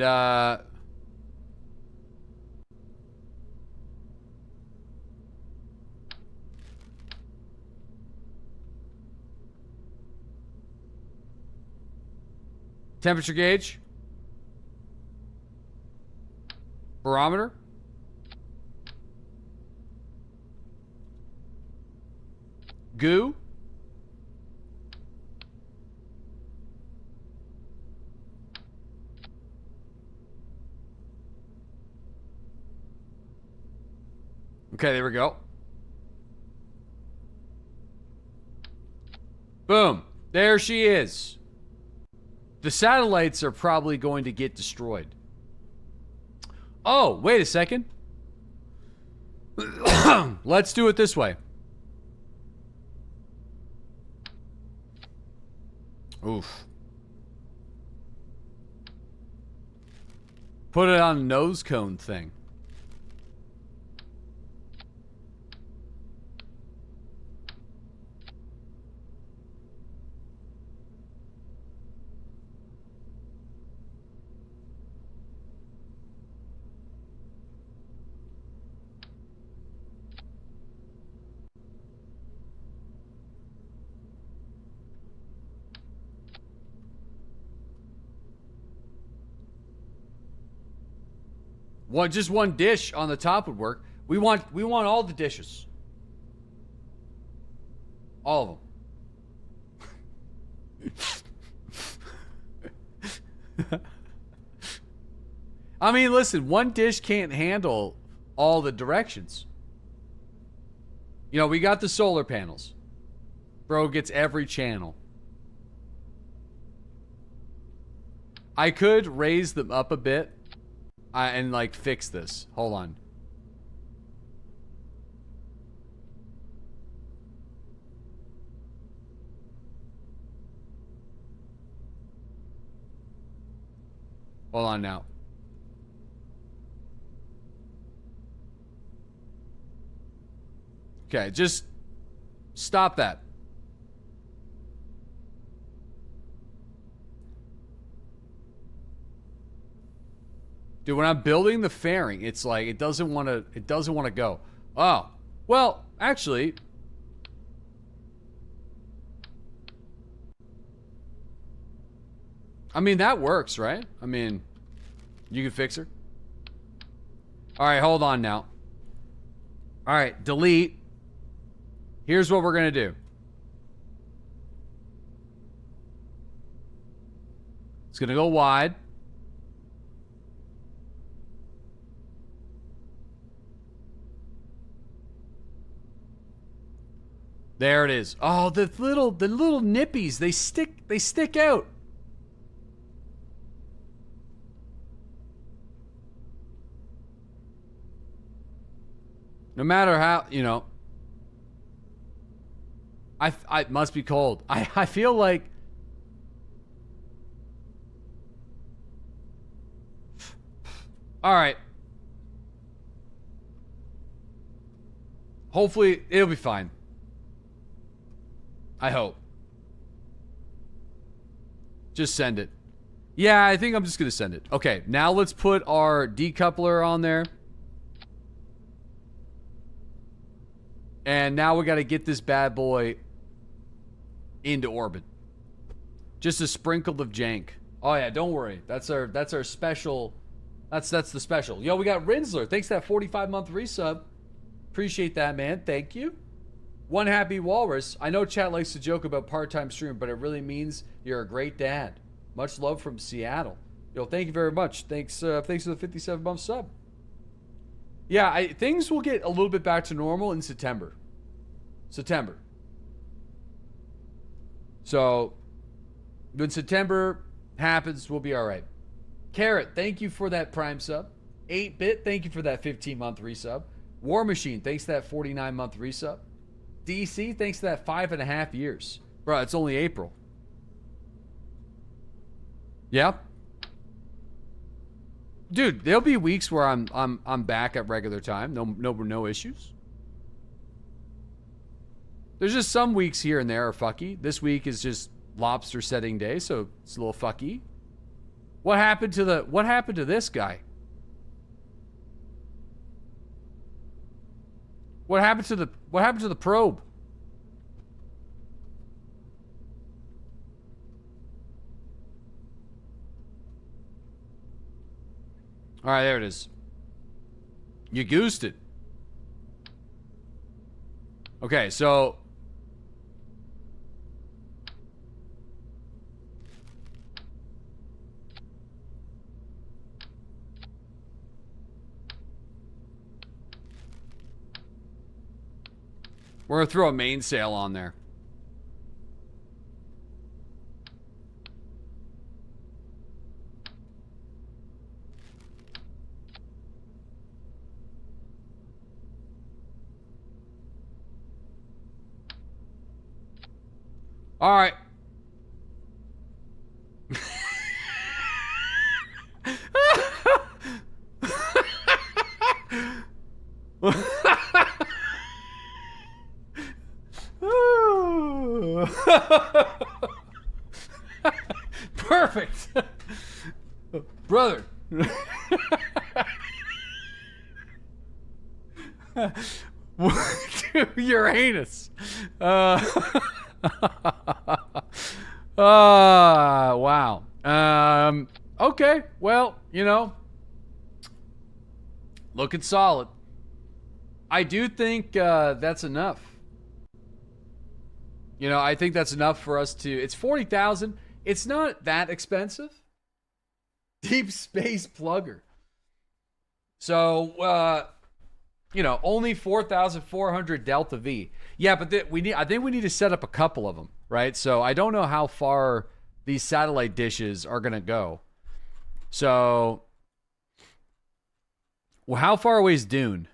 temperature gauge. Barometer. Goo. Okay, there we go. Boom. There she is. The satellites are probably going to get destroyed. Oh, wait a second. Let's do it this way. Oof. Put it on a nose cone thing. Just one dish on the top would work. We want all the dishes. All of them. I mean, listen, one dish can't handle all the directions. You know, we got the solar panels. Bro gets every channel. I could raise them up a bit. And like fix this. Hold on. Hold on now. Okay, just stop that. Dude, when I'm building the fairing, it's like it doesn't want to go. Oh. Well, actually, I mean that works, right? I mean, you can fix her. All right, hold on now. All right, delete. Here's what we're going to do. It's going to go wide. There it is. Oh, the little nippies, they stick out. No matter how, you know. I must be cold. I feel like all right. Hopefully it'll be fine. I hope. Just send it. Yeah, I think I'm just gonna send it. Okay, now let's put our decoupler on there. And now we gotta get this bad boy into orbit. Just a sprinkle of jank. Oh yeah, don't worry. That's our special. That's the special. Yo, we got Rinsler. Thanks for that 45-month resub. Appreciate that, man. Thank you. One Happy Walrus. I know chat likes to joke about part-time stream, but it really means you're a great dad. Much love from Seattle. Yo, thank you very much. Thanks for the 57-month sub. Yeah, things will get a little bit back to normal in September. So, when September happens, we'll be all right. Carrot, thank you for that Prime sub. 8-Bit, thank you for that 15-month resub. War Machine, thanks for that 49-month resub. DC, thanks to that 5.5 years. Bro, it's only April. Yeah. Dude, there'll be weeks where I'm back at regular time. No issues. There's just some weeks here and there are fucky. This week is just lobster setting day, so it's a little fucky. What happened to this guy? What happened to the probe? All right, there it is. You goosed it. Okay, so we're gonna throw a mainsail on there. All right. Perfect. Brother. Uranus. Wow. Okay. Well, you know, looking solid. I do think that's enough. You know, I think that's enough for us to. It's 40,000. It's not that expensive. Deep space plugger. So, you know, only 4,400 Delta V. Yeah, but I think we need to set up a couple of them, right? So I don't know how far these satellite dishes are gonna go. So, well, how far away is Dune?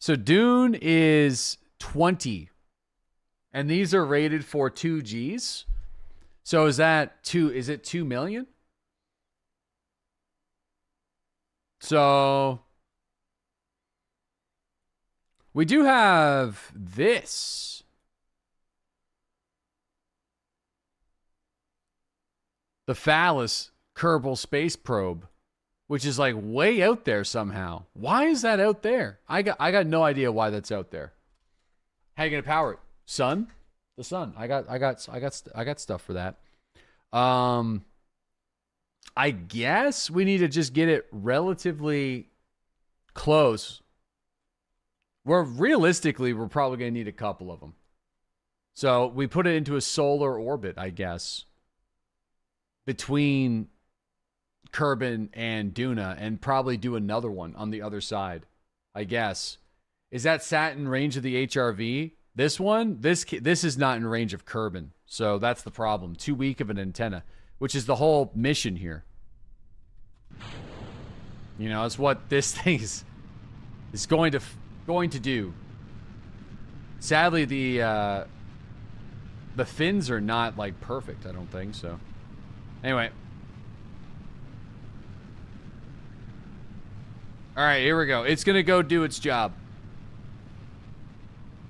So Dune is 20, and these are rated for 2Gs. So is it 2 million? So we do have this. The Phallus Kerbal space probe. which is like way out there somehow. Why is that out there? I got no idea why that's out there. How you gonna power it? Sun? The sun. I got stuff for that. I guess we need to just get it relatively close. Realistically, we're probably gonna need a couple of them. So we put it into a solar orbit, I guess, between Kerbal and Duna, and probably do another one on the other side, I guess. Is that sat in range of the HRV? This one? This is not in range of Kerbal, so that's the problem. Too weak of an antenna, which is the whole mission here. You know, it's what this thing is going to do. Sadly, the fins are not like perfect. I don't think so. Anyway. All right, here we go. It's going to go do its job.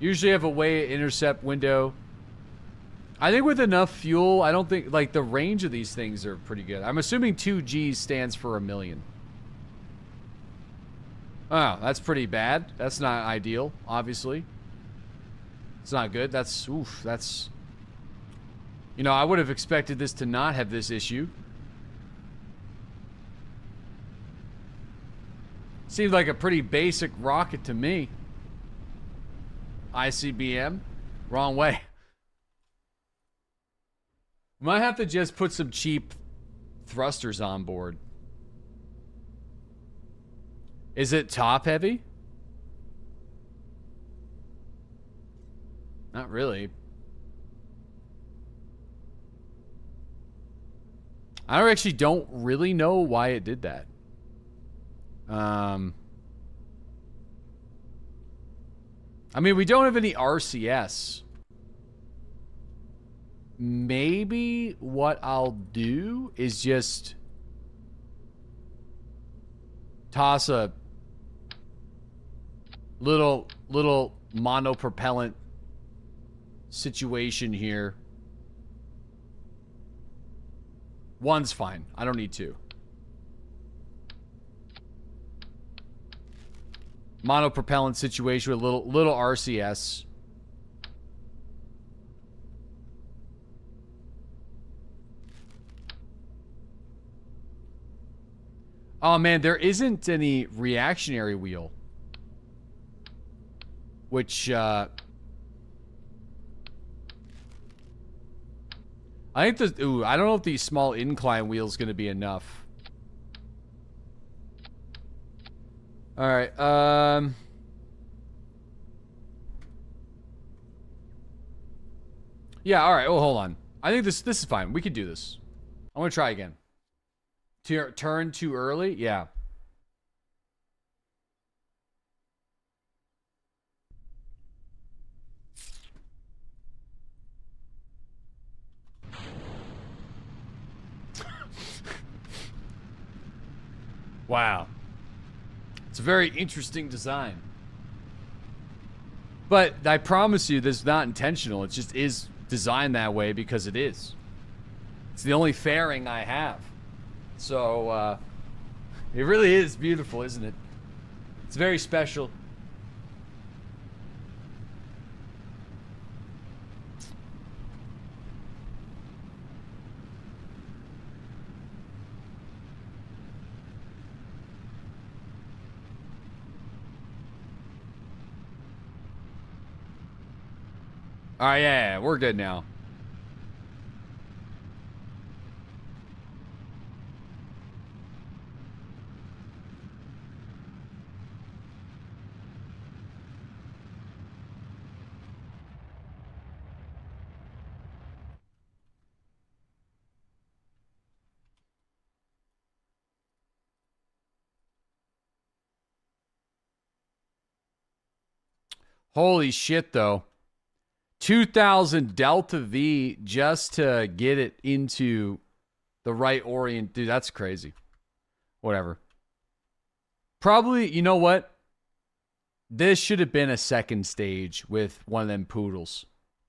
Usually have a way intercept window. I think with enough fuel, I don't think, like, the range of these things are pretty good. I'm assuming 2G stands for 1,000,000. Oh, that's pretty bad. That's not ideal, obviously. It's not good. That's, oof, that's... You know, I would have expected this to not have this issue. Seemed like a pretty basic rocket to me. ICBM. Wrong way. Might have to just put some cheap thrusters on board. Is it top heavy? Not really. I actually don't really know why it did that. I mean, we don't have any RCS. Maybe what I'll do is just toss a little monopropellant situation here. One's fine. I don't need two. Monopropellant situation with little RCS. Oh man, there isn't any reactionary wheel. Which, I think the, I don't know if the small incline wheel is going to be enough. Alright, yeah, alright, oh, hold on. I think this is fine. We can do this. I'm going to try again. Turn too early? Yeah. Wow. It's a very interesting design. But I promise you, this is not intentional. It just is designed that way because it is. It's the only fairing I have. So, it really is beautiful, isn't it? It's very special. Alright, yeah, we're good now. Holy shit, though. 2,000 Delta V just to get it into the right orient. Dude, that's crazy. Whatever. Probably, you know what? This should have been a second stage with one of them poodles.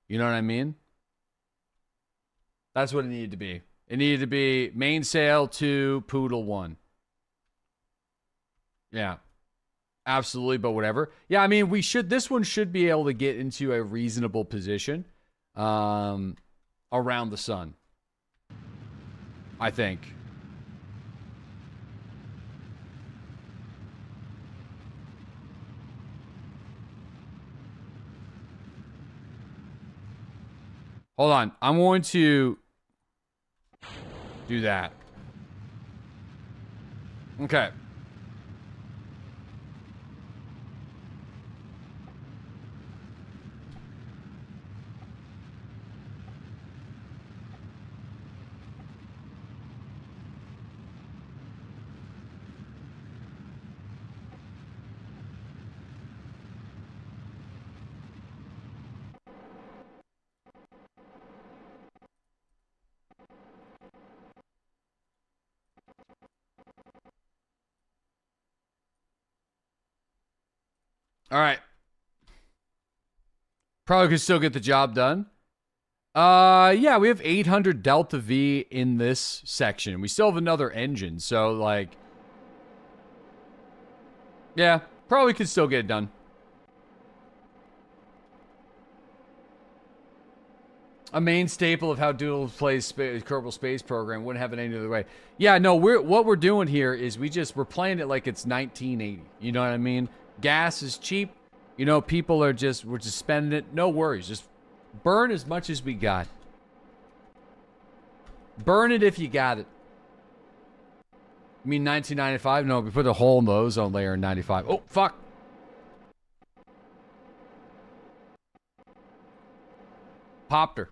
You know what I mean? That's what it needed to be. It needed to be mainsail 2, poodle 1. Yeah. Absolutely, but whatever. Yeah, I mean, this one should be able to get into a reasonable position around the sun. I think. Hold on. I'm going to do that. Okay. All right. Probably could still get the job done. Yeah, we have 800 Delta V in this section. We still have another engine, so like, yeah, probably could still get it done. A main staple of how Doodle plays Kerbal Space Program. Wouldn't have it any other way. Yeah, no, what we're doing here is we're playing it like it's 1980. You know what I mean? Gas is cheap. You know, we're just spending it. No worries. Just burn as much as we got. Burn it if you got it. You mean 1995? No, we put a hole in the ozone layer in 95. Oh, fuck. Popped her.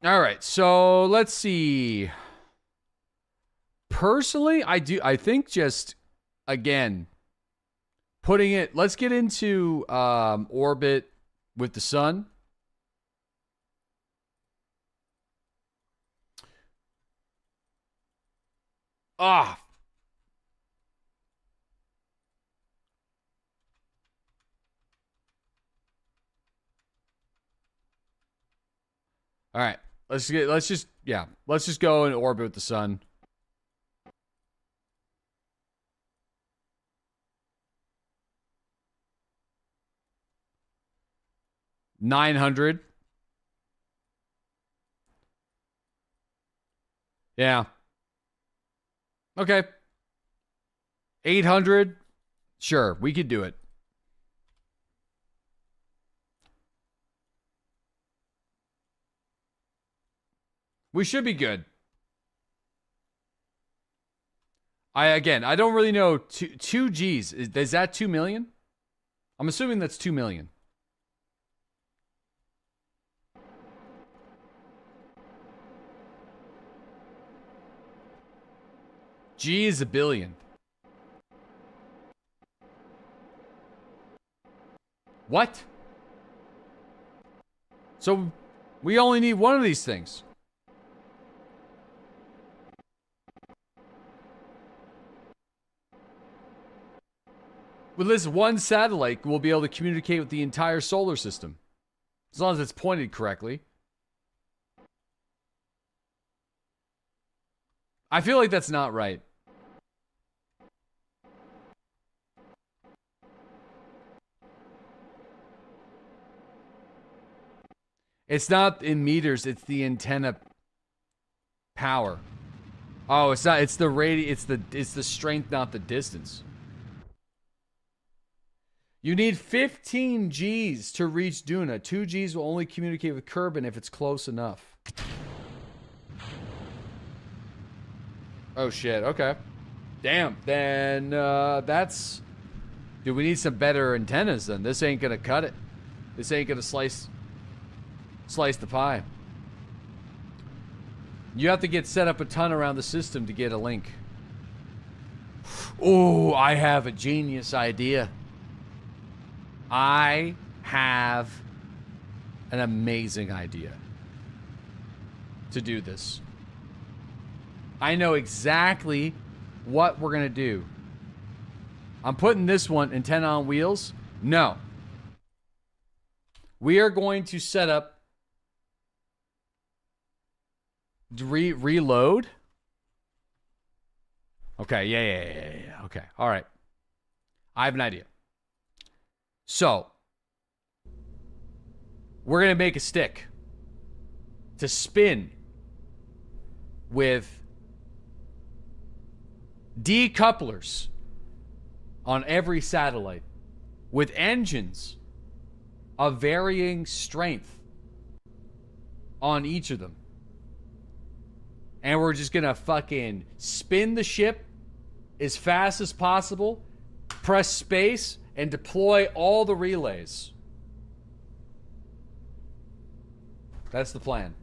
All right, so let's see. Personally, I think just, again, let's get into orbit with the sun. Ah. All right. Let's just go in orbit with the sun. $900. Yeah. Okay. 800. Sure, we could do it. We should be good. I don't really know. 2 G's. Is that 2 million? I'm assuming that's 2 million. G is a billion. What? So we only need one of these things. With this one satellite, we'll be able to communicate with the entire solar system. As long as it's pointed correctly. I feel like that's not right. It's not in meters, it's the antenna power. Oh, it's not, it's the strength, not the distance. You need 15 Gs to reach Duna. 2 Gs will only communicate with Kerbal if it's close enough. Oh shit, okay. Damn, then that's... Dude, we need some better antennas then. This ain't gonna cut it. This ain't gonna slice the pie. You have to get set up a ton around the system to get a link. Oh, I have a genius idea. I have an amazing idea to do this. I know exactly what we're going to do. I'm putting this one antenna on wheels. No. We are going to set up Reload? Okay, yeah. Okay, all right. I have an idea. So, we're going to make a stick to spin with decouplers on every satellite with engines of varying strength on each of them. And we're just gonna fucking spin the ship as fast as possible, press space, and deploy all the relays. That's the plan.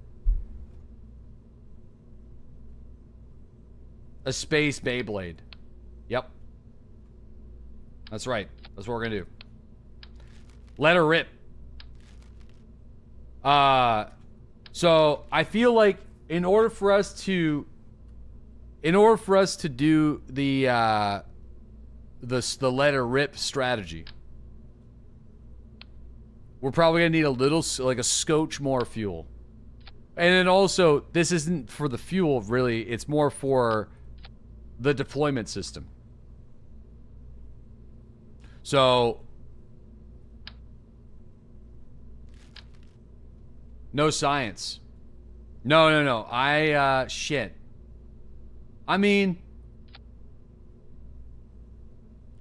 A space Beyblade. Yep. That's right. That's what we're gonna do. Let her rip. So I feel like in order for us to do the let her rip strategy, we're probably gonna need a little, like a scotch more fuel. And then also, this isn't for the fuel really, it's more for the deployment system. So no science. No. Shit. I mean,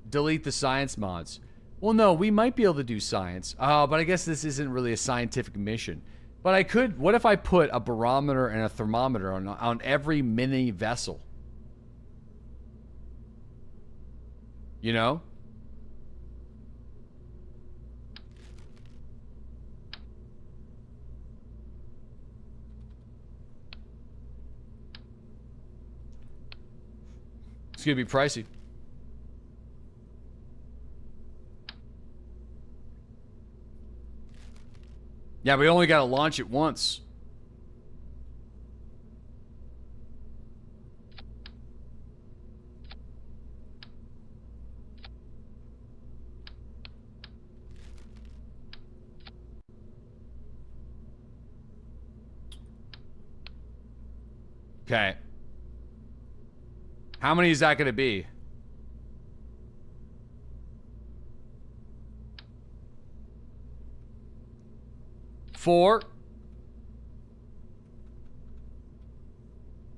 delete the science mods. Well, no, we might be able to do science. But I guess this isn't really a scientific mission. But I could, what if I put a barometer and a thermometer on every mini vessel? You know? It's gonna be pricey. Yeah, we only gotta launch it once. Okay. How many is that gonna be? Four.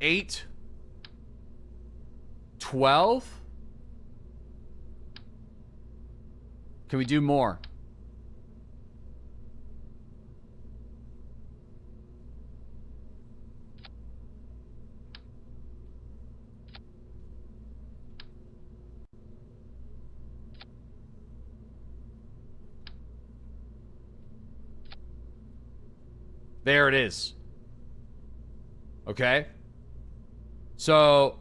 8. 12. Can we do more? There it is. Okay? So,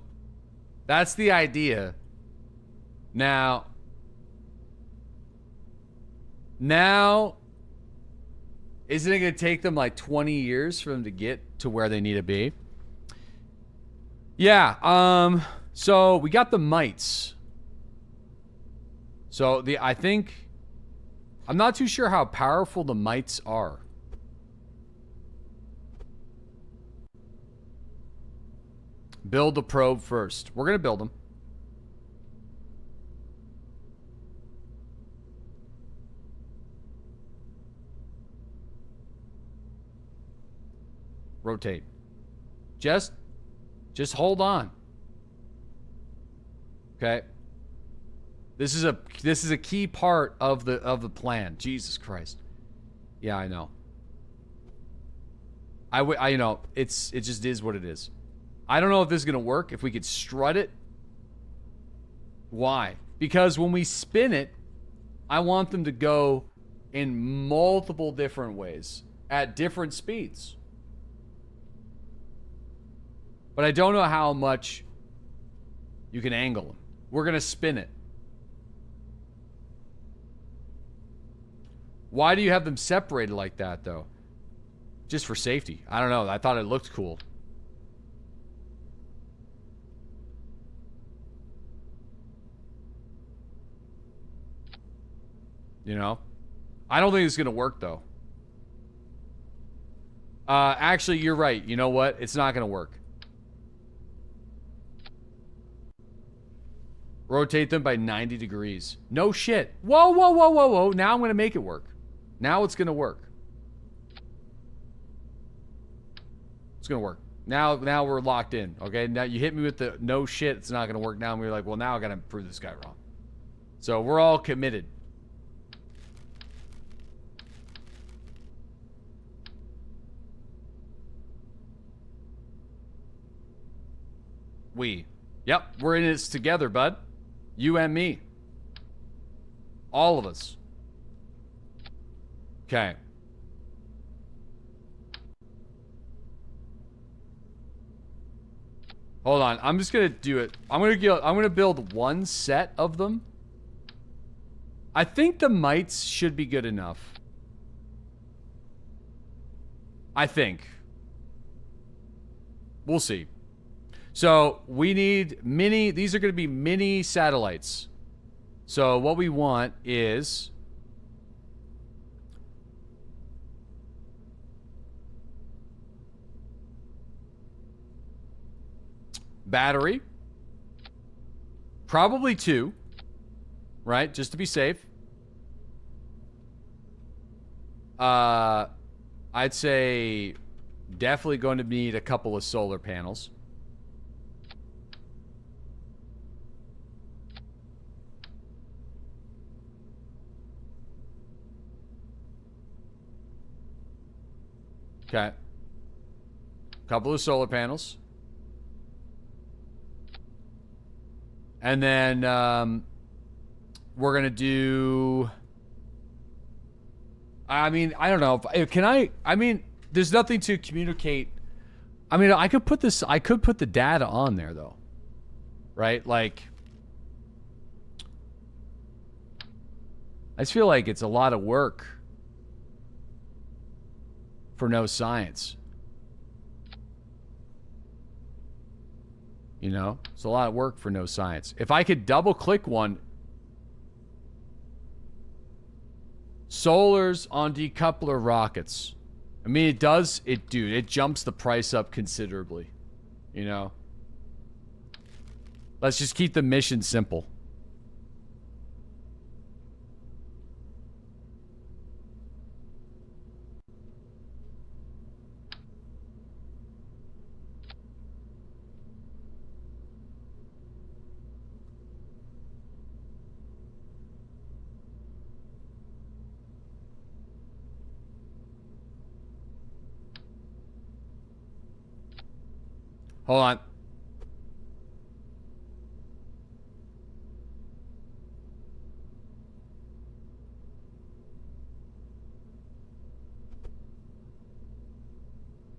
that's the idea. Now, isn't it going to take them like 20 years for them to get to where they need to be? Yeah, so we got the mites. So, I'm not too sure how powerful the mites are. Build the probe first. We're going to build them. Rotate. Just hold on. Okay. This is a key part of the plan. Jesus Christ. Yeah, I know. I you know, it just is what it is. I don't know if this is going to work, if we could strut it. Why? Because when we spin it, I want them to go in multiple different ways at different speeds. But I don't know how much you can angle them. We're going to spin it. Why do you have them separated like that, though? Just for safety. I don't know. I thought it looked cool. You know? I don't think it's going to work, though. Actually, you're right. You know what? It's not going to work. Rotate them by 90 degrees. No shit. Whoa, whoa, whoa, whoa, whoa. Now I'm going to make it work. Now it's going to work. It's going to work. Now we're locked in. Okay, now you hit me with the no shit, it's not going to work. Now we're like, well, now I got to prove this guy wrong. So we're all committed. Yep, we're in this together, bud. You and me. All of us. Okay. Hold on, I'm just gonna do it. I'm gonna build one set of them. I think the mites should be good enough. I think. We'll see. So we need mini, these are going to be mini satellites. So what we want is battery, probably 2, right? Just to be safe. I'd say definitely going to need a couple of solar panels. Okay. Couple of solar panels. And then we're going to do... I mean, I don't know. Can I mean, there's nothing to communicate. I mean, I could put the data on there, though. Right? Like... I just feel like it's a lot of work for no science. You know? It's a lot of work for no science. If I could double click one. Solars on decoupler rockets. I mean, it does, dude, it jumps the price up considerably. You know? Let's just keep the mission simple. Hold on.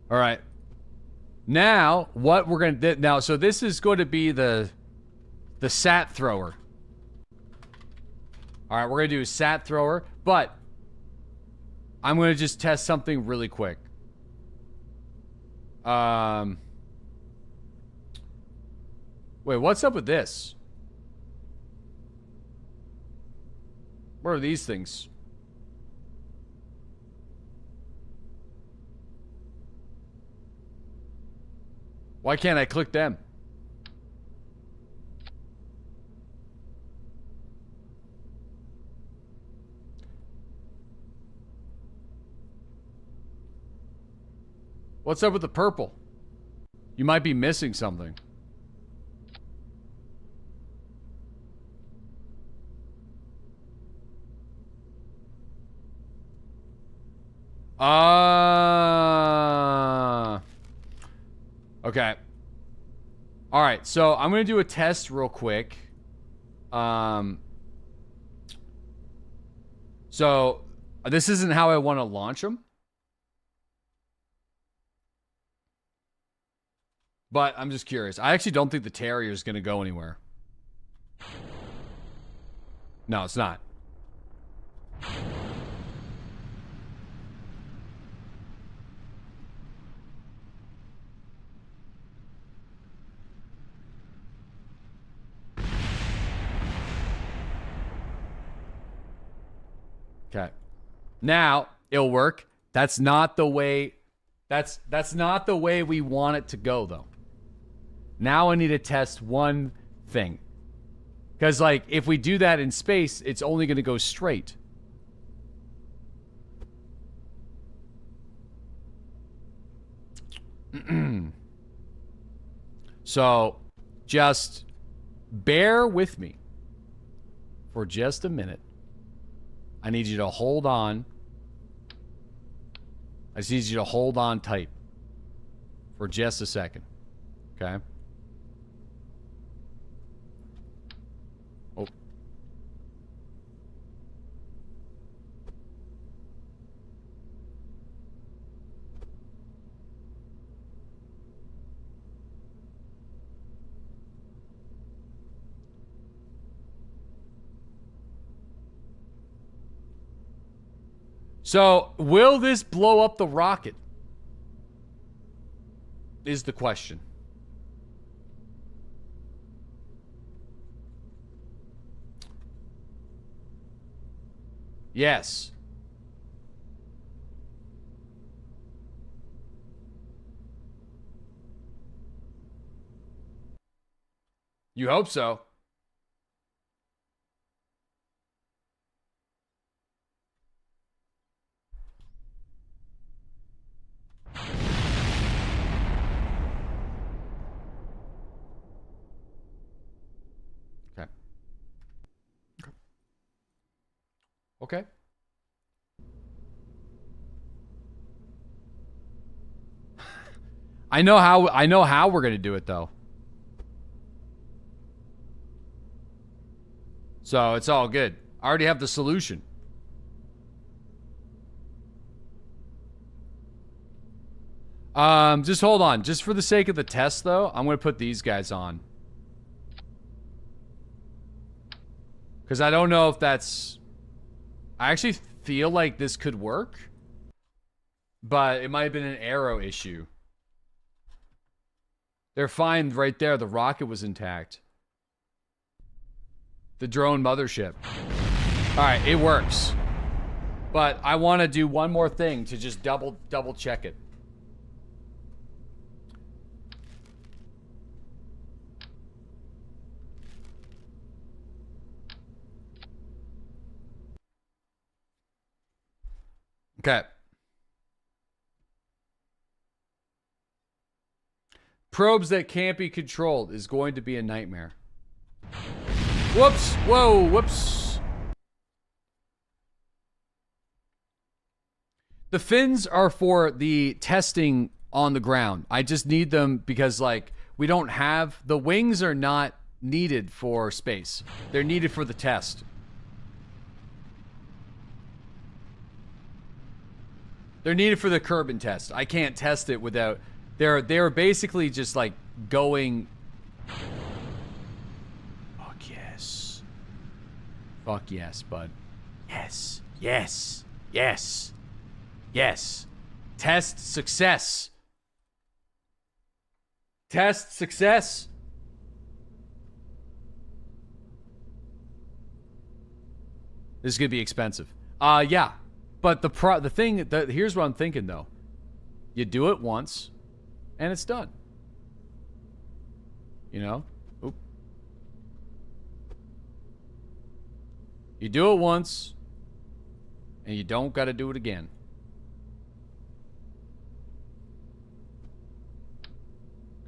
All right. Now, what we're going to... Now, so this is going to be the sat thrower. All right, we're going to do a sat thrower, but I'm going to just test something really quick. Wait, what's up with this? What are these things? Why can't I click them? What's up with the purple? You might be missing something. Okay. All right, so I'm going to do a test real quick. So this isn't how I want to launch them. But I'm just curious. I actually don't think the Terrier is going to go anywhere. No, it's not. Okay. Now, it'll work. That's not the way That's not the way we want it to go, though. Now I need to test one thing. Because, like, if we do that in space, it's only going to go straight. So, just bear with me for just a minute. I need you to hold on. I just need you to hold on tight for just a second. Okay? Oh. So, will this blow up the rocket? Is the question. Yes. You hope so. Okay. I know how we're going to do it though. So, it's all good. I already have the solution. Just hold on. Just for the sake of the test though, I'm going to put these guys on. Cuz I don't know if that's I actually feel like this could work, but it might have been an arrow issue. They're fine right there. The rocket was intact. The drone mothership. All right, it works. But I want to do one more thing to just double check it. Okay. Probes that can't be controlled is going to be a nightmare. Whoops. Whoa. Whoops. The fins are for the testing on the ground. I just need them because, like, we don't have... The wings are not needed for space. They're needed for the test. They're needed for the Kerbal test. I can't test it without... They're basically just like going... Fuck yes. Fuck yes, bud. Yes. Yes. Yes. Yes. Test success. Test success. This is gonna be expensive. Yeah. But the thing, here's what I'm thinking though. You do it once, and it's done. You know? Oop. You do it once, and you don't gotta do it again.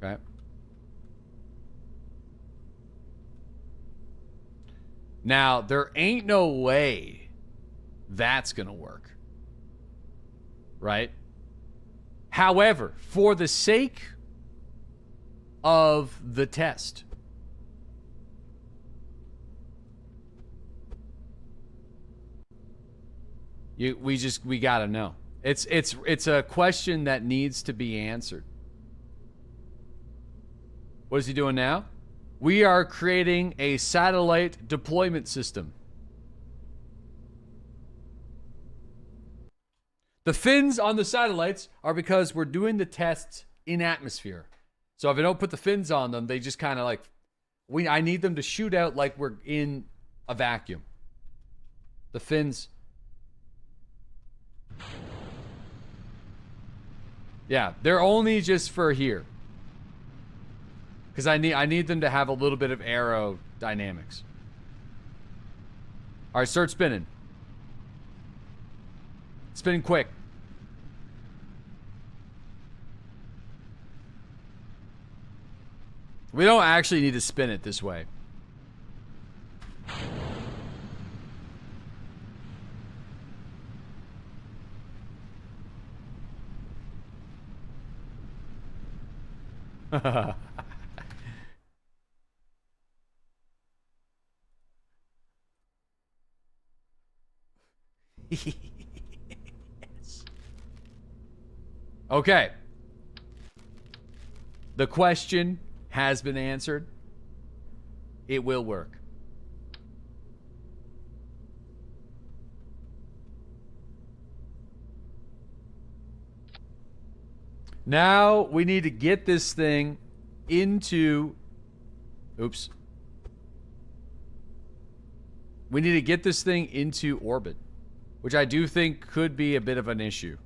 Okay. Now, there ain't no way that's gonna work. Right? However, for the sake of the test, we gotta know. It's a question that needs to be answered. What is he doing now? We are creating a satellite deployment system. The fins on the satellites are because we're doing the tests in atmosphere. So if I don't put the fins on them, they just kind of like... I need them to shoot out like we're in a vacuum. The fins... Yeah, they're only just for here. Because I need them to have a little bit of aerodynamics. All right, start spinning. Spin quick. We don't actually need to spin it this way. Yes. Okay. The question has been answered. It will work. Now we need to get this thing into... Oops. We need to get this thing into orbit, which I do think could be a bit of an issue.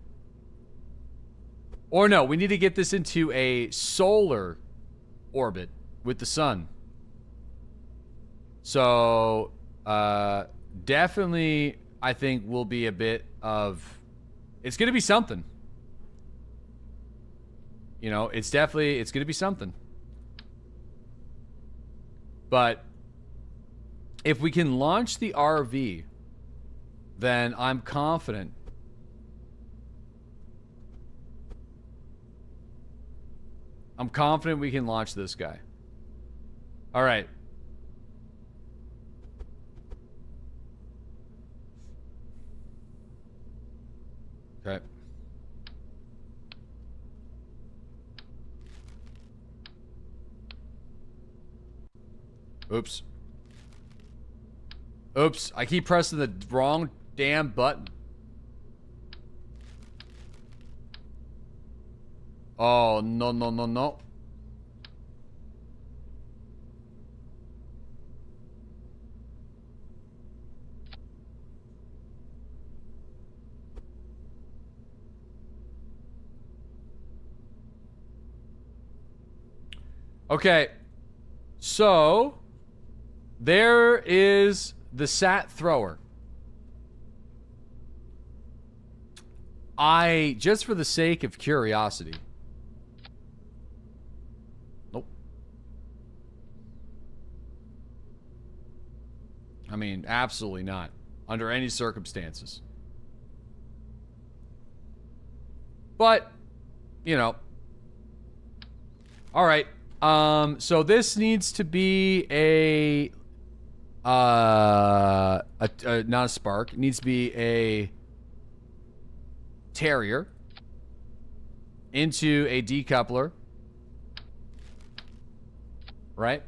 Or no, we need to get this into a solar orbit with the sun. So, definitely, I think will be a bit of... It's going to be something. You know, it's going to be something. But if we can launch the RV, then I'm confident. I'm confident we can launch this guy. All right. Okay. Oops. Oops, I keep pressing the wrong damn button. Oh, no, no, no, no. Okay. So, there is the sat thrower. Just for the sake of curiosity. Nope. I mean, absolutely not. Under any circumstances. But, you know. Alright. So this needs to be not a spark. It needs to be a Terrier into a decoupler. Right?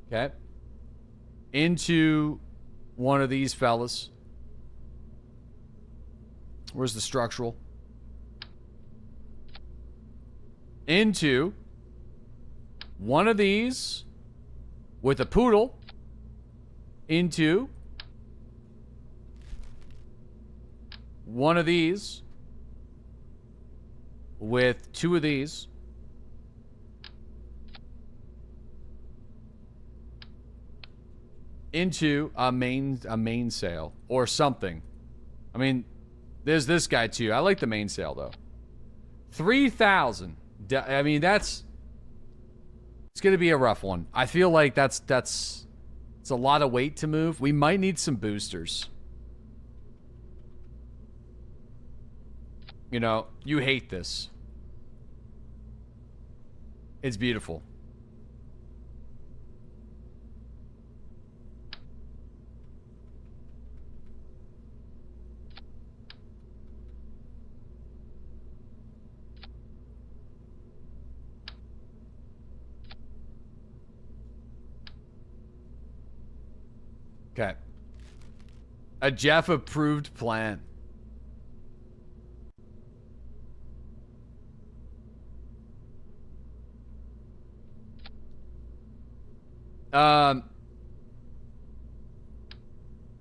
Okay. Into one of these fellas. Where's the structural? Into one of these with a poodle. Into one of these with two of these. Into a mainsail or something. I mean, there's this guy too. I like the mainsail though. 3,000. I mean, it's gonna be a rough one. I feel like it's a lot of weight to move. We might need some boosters. You know, you hate this. It's beautiful. Okay. A Jeff approved plan.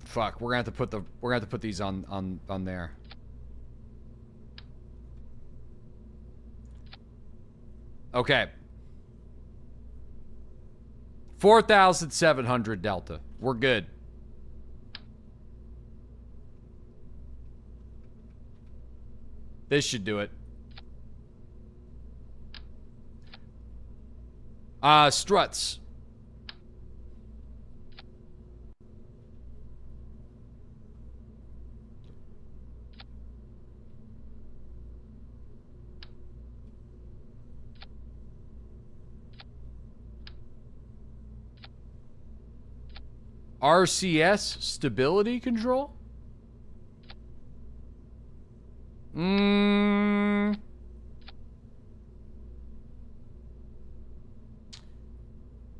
Fuck, we're gonna have to put these on there. Okay. 4,700 delta. We're good. This should do it. Struts. RCS stability control?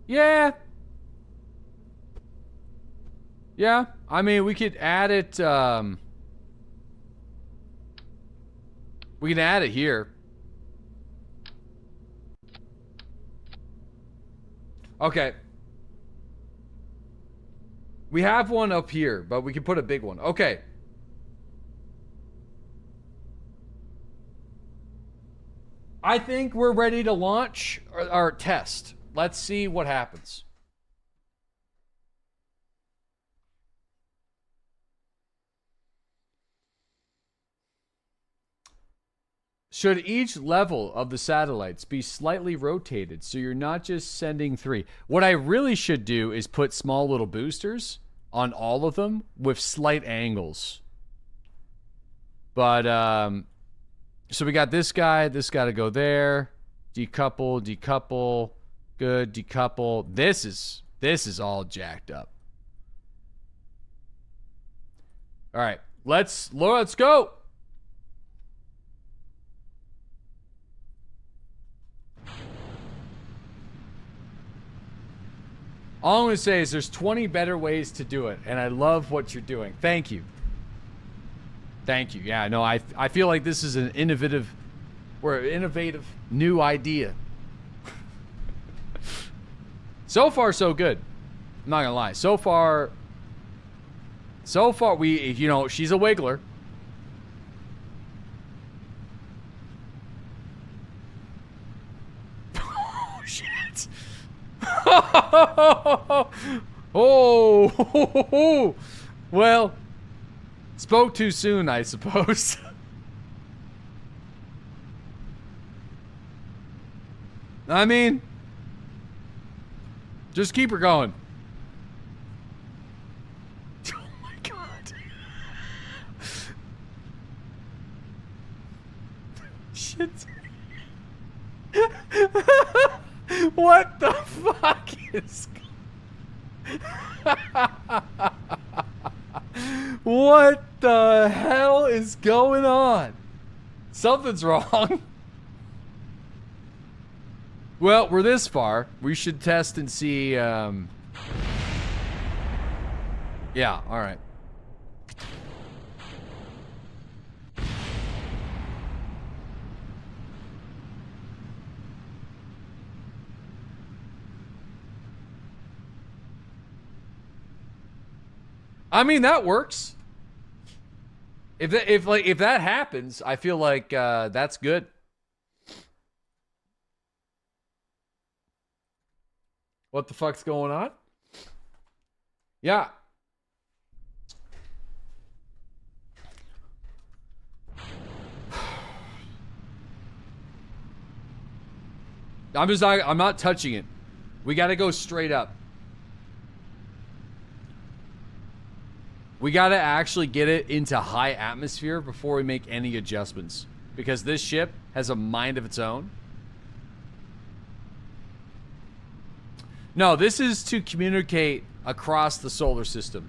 Yeah. Yeah. I mean, we could add it, we can add it here. Okay. We have one up here, but we can put a big one. Okay. I think we're ready to launch our test. Let's see what happens. Should each level of the satellites be slightly rotated so you're not just sending 3? What I really should do is put small little boosters on all of them with slight angles. But, so we got this guy to go there. Decouple, decouple. Good, decouple. This is all jacked up. All right, let's go. All I'm going to say is there's 20 better ways to do it, and I love what you're doing. Thank you. Thank you. Yeah, no, I feel like this is an innovative new idea. So far, so good. I'm not gonna lie. So far, we, you know, she's a wiggler. Oh, shit. Oh, well, spoke too soon, I suppose. I mean, just keep her going. Oh my god. Shit. What the fuck is... What the hell is going on? Something's wrong. Well, we're this far. We should test and see, yeah, alright. I mean, that works. If that happens, I feel like that's good. What the fuck's going on? Yeah. I'm not touching it. We got to go straight up. We got to actually get it into high atmosphere before we make any adjustments, because this ship has a mind of its own. No, this is to communicate across the solar system.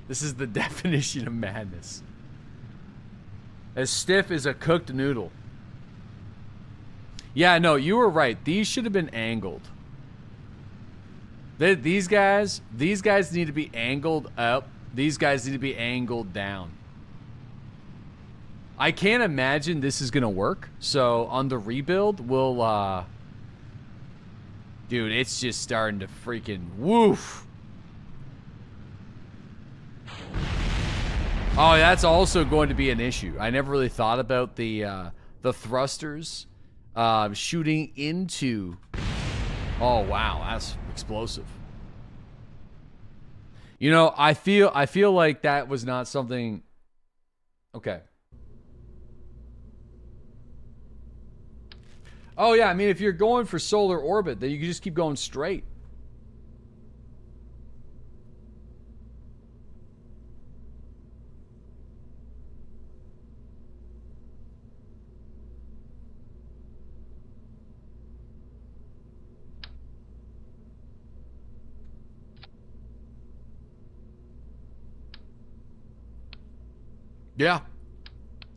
This is the definition of madness. As stiff as a cooked noodle. Yeah, no, you were right. These should have been angled. These guys need to be angled up. These guys need to be angled down. I can't imagine this is gonna work. So on the rebuild, we'll dude, it's just starting to freaking woof. Oh, that's also going to be an issue. I never really thought about the thrusters shooting into. Oh wow, that's explosive. You know, I feel like that was not something. Okay. Oh yeah, I mean, if you're going for solar orbit, then you can just keep going straight. Yeah.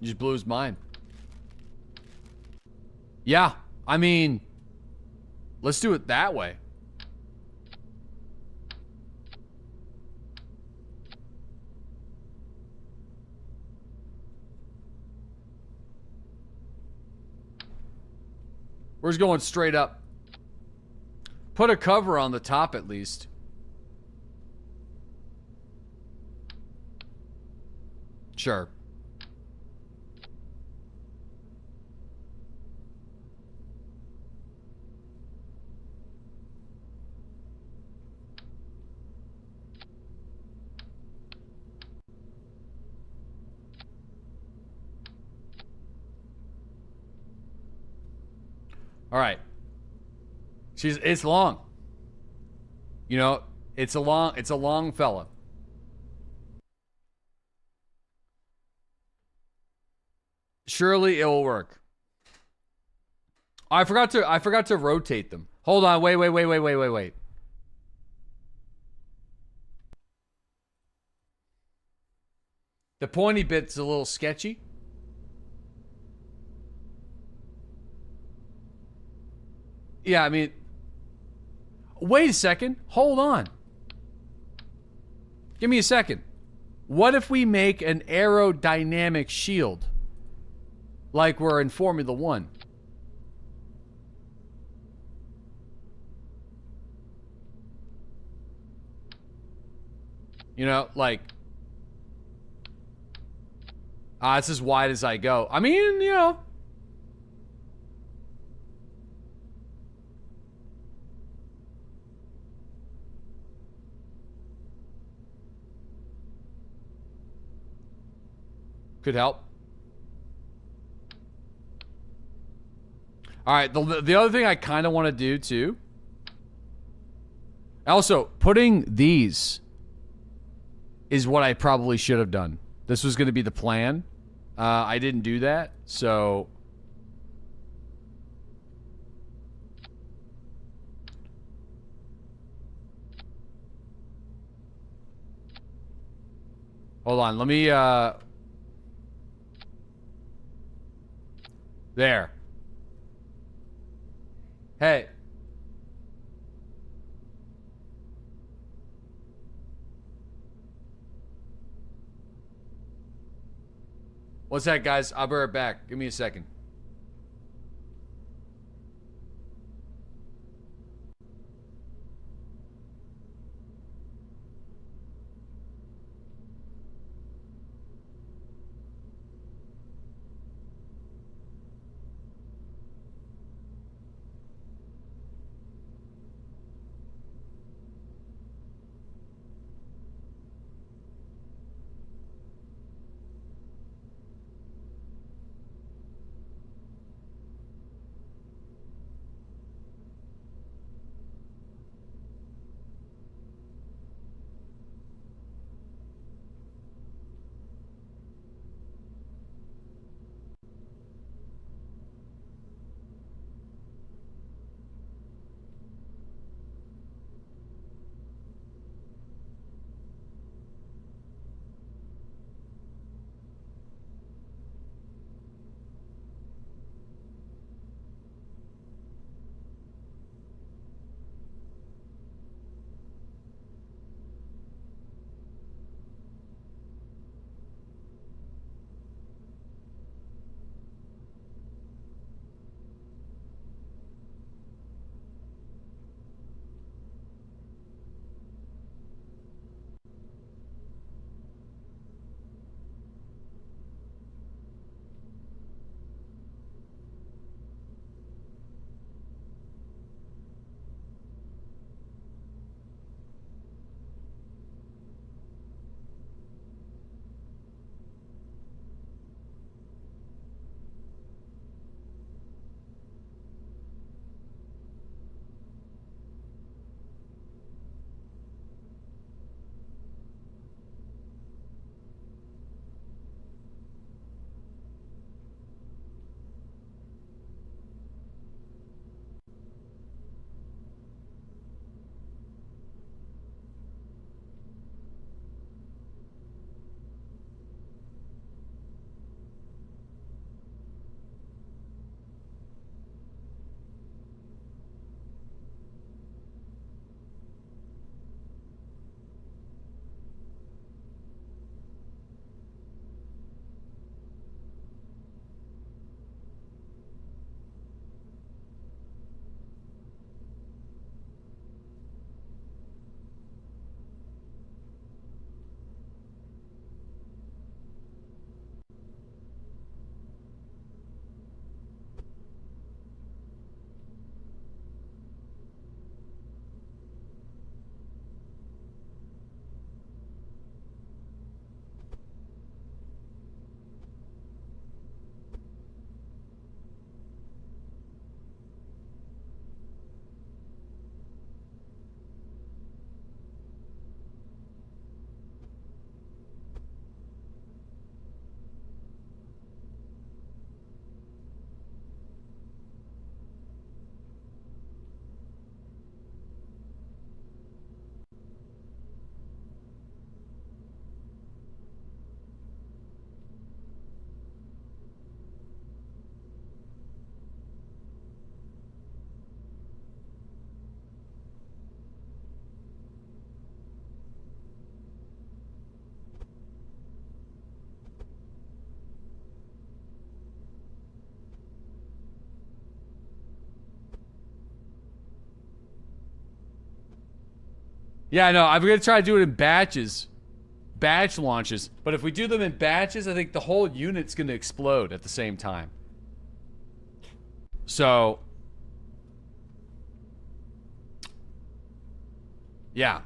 You just blew his mind. Yeah. I mean, let's do it that way. We're just going straight up. Put a cover on the top at least. Sure. All right. It's long. You know, it's a long fella. Surely it will work. I forgot to rotate them. Hold on, wait. The pointy bit's a little sketchy. Yeah, I mean, wait a second. Hold on. Give me a second. What if we make an aerodynamic shield? Like we're in Formula 1. You know, like... it's as wide as I go. I mean, you know... Could help. All right, the other thing I kind of want to do too. Also, putting these is what I probably should have done. This was going to be the plan. I didn't do that, so. Hold on, let me, there. Hey. What's that, guys? I'll be right back. Give me a second. Yeah, no, I'm gonna try to do it in batches. Batch launches. But if we do them in batches, I think the whole unit's gonna explode at the same time. So... yeah.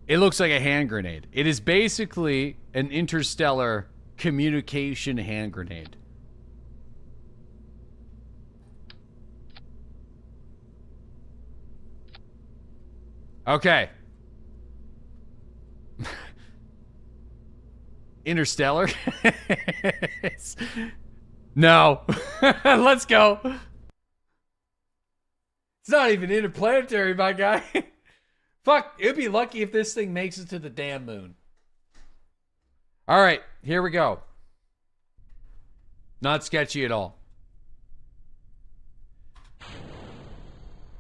It looks like a hand grenade. It is basically an interstellar communication hand grenade. Okay. Interstellar? No. Let's go. It's not even interplanetary, my guy. Fuck, it'd be lucky if this thing makes it to the damn moon. All right, here we go. Not sketchy at all.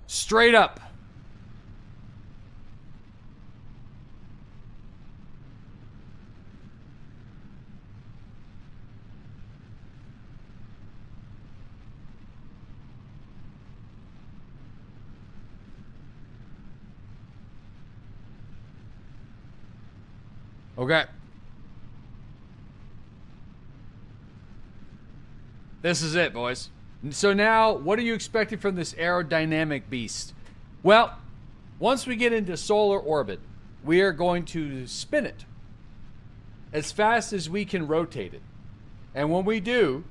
Straight up. Okay. This is it, boys. So now, what are you expecting from this aerodynamic beast? Well, once we get into solar orbit, we are going to spin it as fast as we can rotate it. And when we do,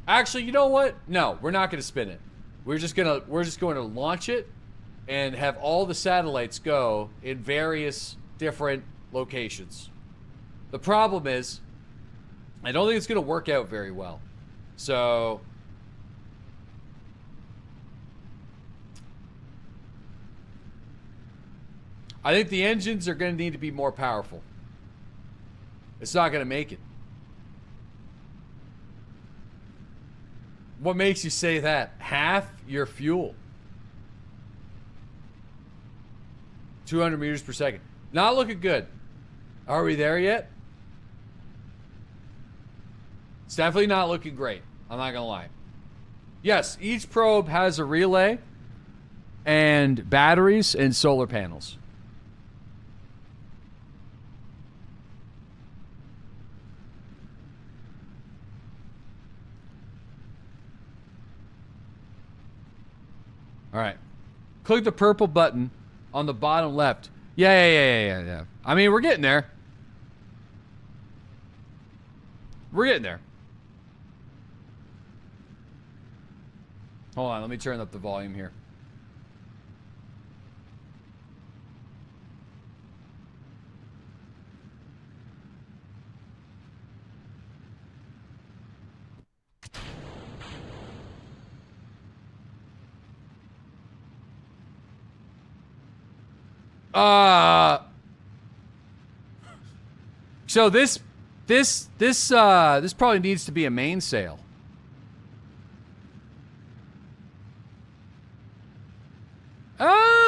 actually, you know what? No, we're not going to spin it. We're just going to launch it and have all the satellites go in various different locations. The problem is, I don't think it's going to work out very well. So, I think the engines are going to need to be more powerful. It's not going to make it. What makes you say that? Half your fuel. 200 meters per second. Not looking good. Are we there yet? It's definitely not looking great. I'm not gonna lie. Yes, each probe has a relay and batteries and solar panels. All right. Click the purple button on the bottom left. Yeah. I mean, we're getting there. We're getting there. Hold on, let me turn up the volume here. So this probably needs to be a mainsail.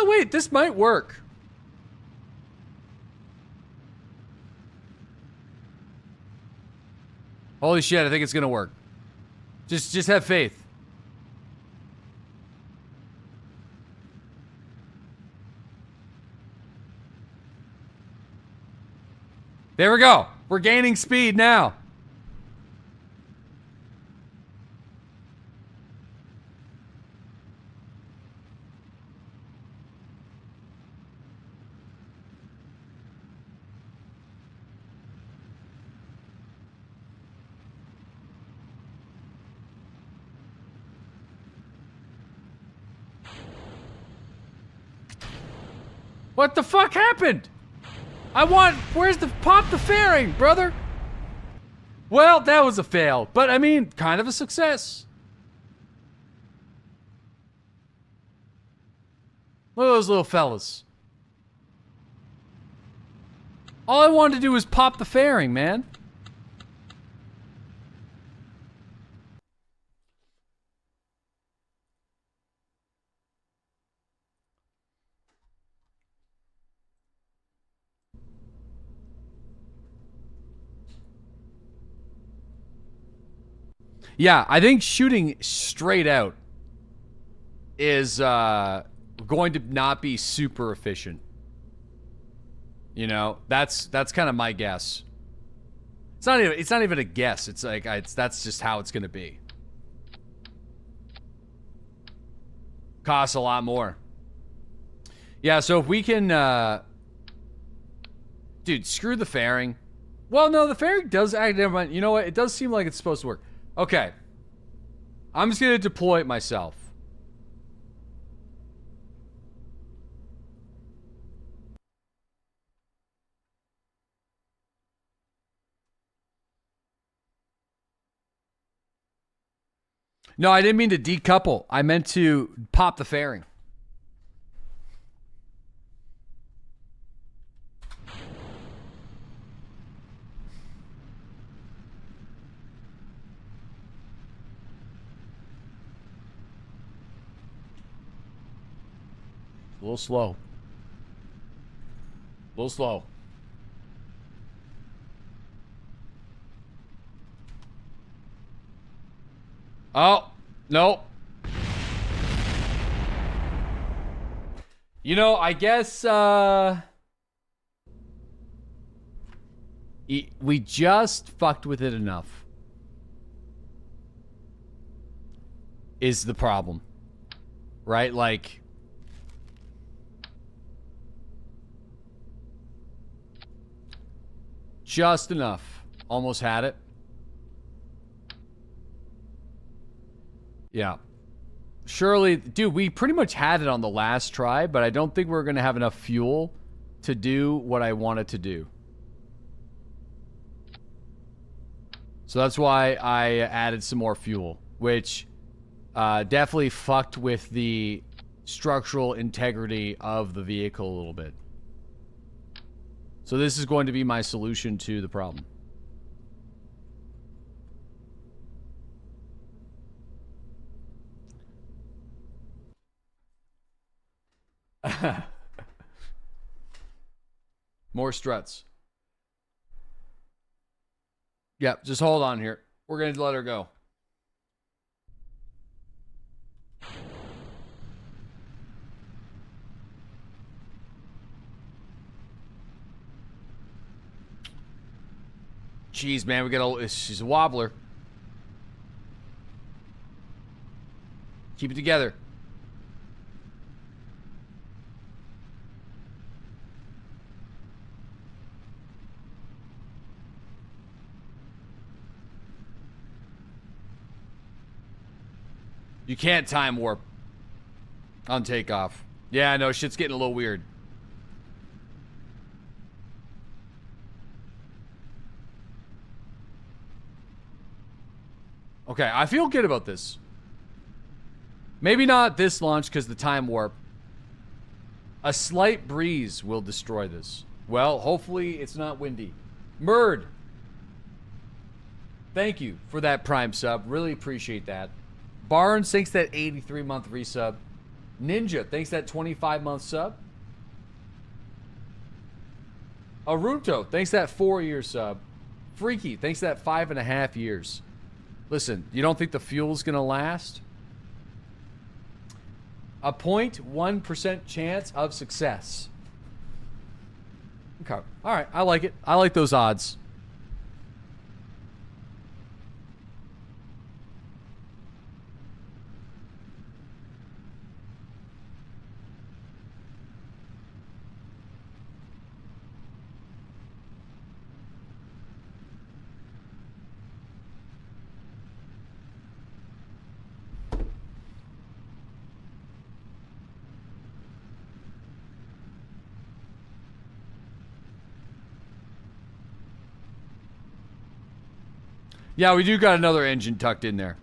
Wait, this might work. Holy shit, I think it's gonna work. Just have faith. There we go. We're gaining speed now. What the fuck happened? Where's the pop the fairing, brother? Well, that was a fail, but I mean, kind of a success. Look at those little fellas. All I wanted to do was pop the fairing, man. Yeah, I think shooting straight out is going to not be super efficient. You know, that's kind of my guess. It's not even a guess. It's like that's just how it's going to be. Costs a lot more. Yeah, so if we can dude, screw the fairing. Well, no, the fairing does act. Never mind. You know what? It does seem like it's supposed to work. Okay. I'm just going to deploy it myself. No, I didn't mean to decouple. I meant to pop the fairing. A little slow. A little slow. Oh, no. You know, I guess, we just fucked with it enough. Is the problem. Right? Like, just enough. Almost had it. Yeah. Surely, dude, we pretty much had it on the last try, but I don't think we're going to have enough fuel to do what I wanted to do. So that's why I added some more fuel, which definitely fucked with the structural integrity of the vehicle a little bit. So this is going to be my solution to the problem. More struts. Yep, just hold on here. We're going to let her go. Jeez, man, we got a... She's a wobbler. Keep it together. You can't time warp on takeoff. Yeah, no, shit's getting a little weird. Okay, I feel good about this. Maybe not this launch because the time warp. A slight breeze will destroy this. Well, hopefully it's not windy. Murd, thank you for that Prime sub. Really appreciate that. Barnes, thanks that 83-month resub. Ninja, thanks that 25-month sub. Arunto, thanks that 4-year sub. Freaky, thanks that 5.5 years. Listen, you don't think the fuel's gonna last? A 0.1% chance of success. Okay, all right, I like it. I like those odds. Yeah, we do got another engine tucked in there.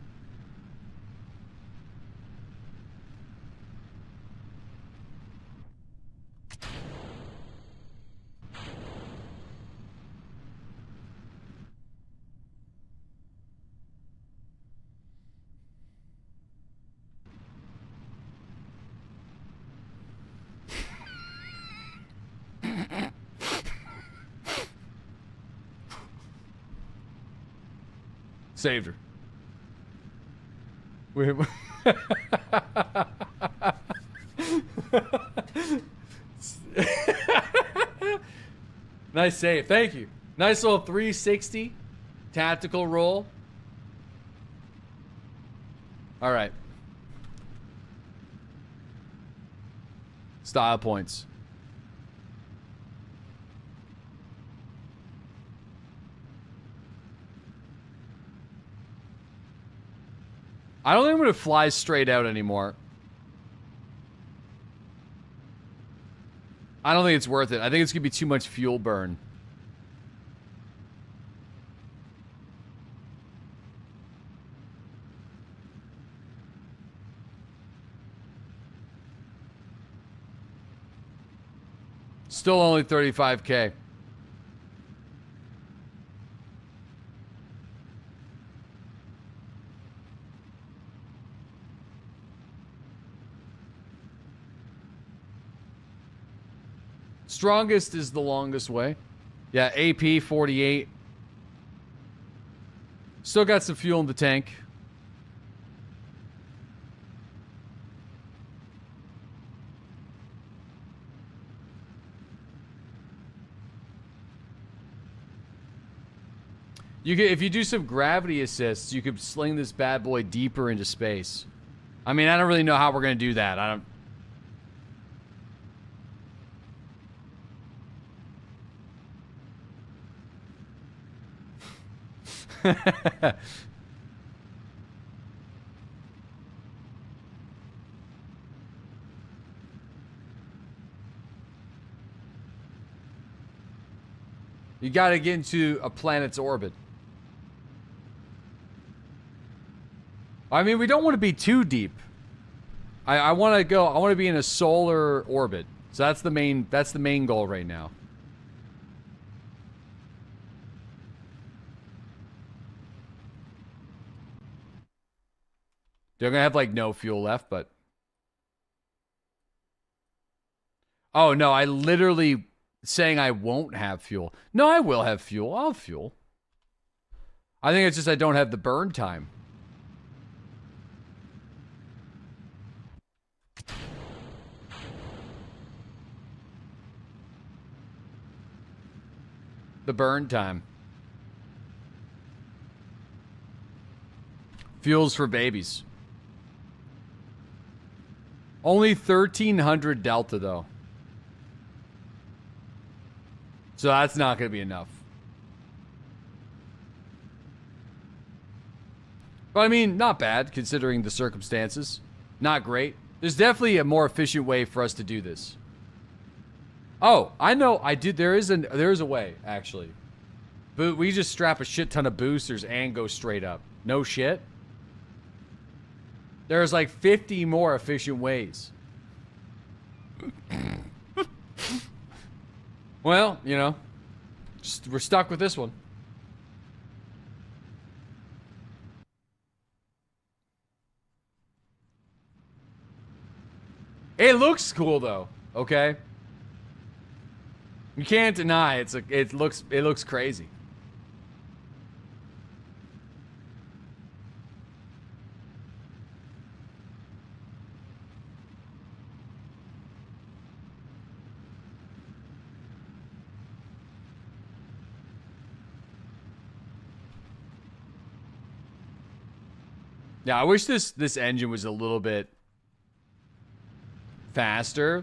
Saved her. Nice save. Thank you. Nice little 360 tactical roll. All right. Style points. I don't think I'm going to fly straight out anymore. I don't think it's worth it. I think it's going to be too much fuel burn. Still only 35K. Strongest is the longest way. Yeah, AP 48. Still got some fuel in the tank. You could, if you do some gravity assists, you could sling this bad boy deeper into space. I mean, I don't really know how we're gonna do that. I don't. You gotta get into a planet's orbit. I mean, we don't want to be too deep. I want to be in a solar orbit. So that's the main goal right now. They're gonna have like no fuel left, but oh no, I literally saying I won't have fuel. No, I will have fuel. I'll have fuel. I think it's just I don't have the burn time. The burn time. Fuels for babies. Only 1,300 delta, though. So that's not going to be enough. But I mean, not bad, considering the circumstances. Not great. There's definitely a more efficient way for us to do this. Oh, I know. There is a way, actually. But we just strap a shit ton of boosters and go straight up. No shit. There's like 50 more efficient ways. Well, you know, we're stuck with this one. It looks cool though, okay? You can't deny it looks crazy. Yeah, I wish this engine was a little bit faster.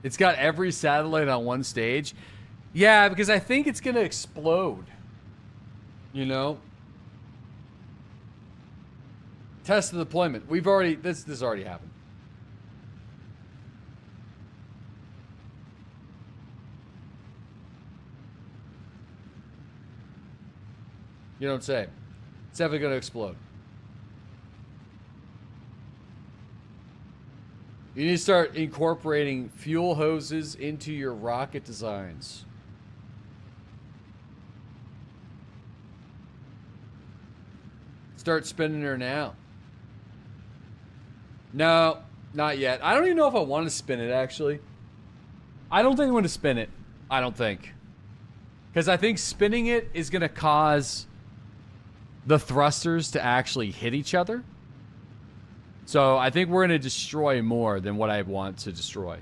It's got every satellite on one stage. Yeah, because I think it's gonna explode. You know? Test of deployment. We've already this already happened. You don't say. It's definitely going to explode. You need to start incorporating fuel hoses into your rocket designs. Start spinning her now. No, not yet. I don't even know if I want to spin it, actually. I don't think I'm going to spin it. I don't think. Because I think spinning it is going to cause the thrusters to actually hit each other. So I think we're going to destroy more than what I want to destroy.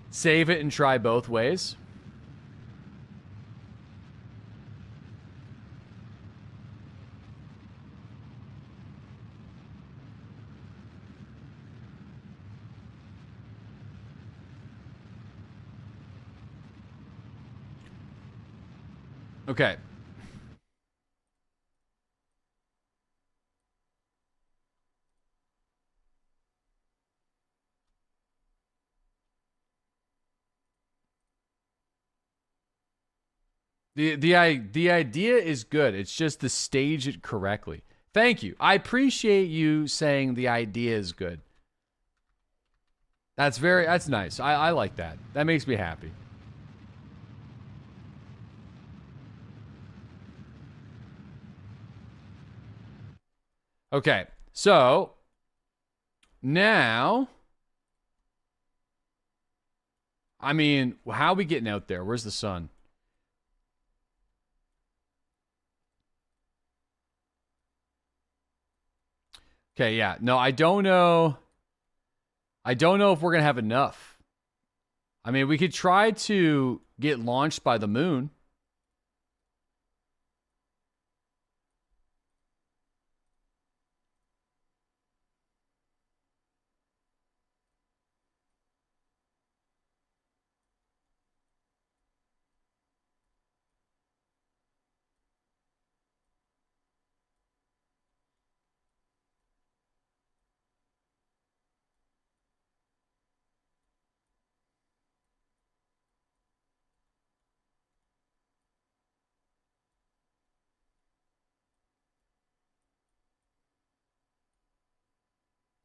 Save it and try both ways. Okay. The idea is good. It's just to stage it correctly. Thank you. I appreciate you saying the idea is good. That's nice. I like that. That makes me happy. Okay, so now, I mean, how are we getting out there? Where's the sun? Okay, yeah. No, I don't know. I don't know if we're going to have enough. I mean, we could try to get launched by the moon.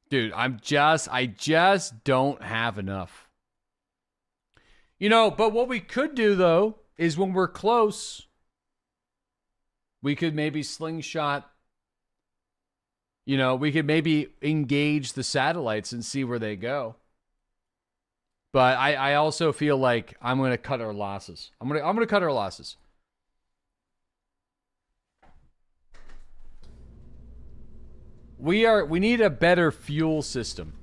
Dude, I just don't have enough. You know, but what we could do, though, is when we're close, we could maybe slingshot, you know, we could maybe engage the satellites and see where they go. But I also feel like I'm going to cut our losses. I'm going to cut our losses. We need a better fuel system.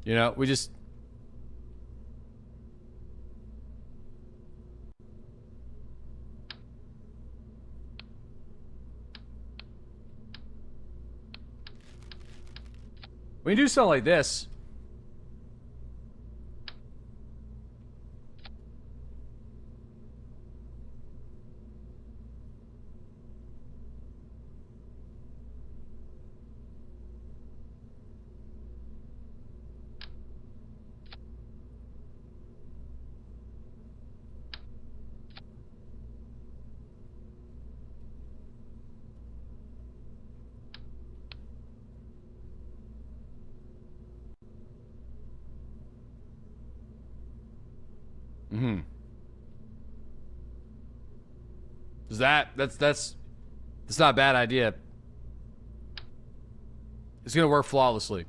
You know, we just... We can do something like this. Mm-hmm. That's not a bad idea. It's gonna work flawlessly.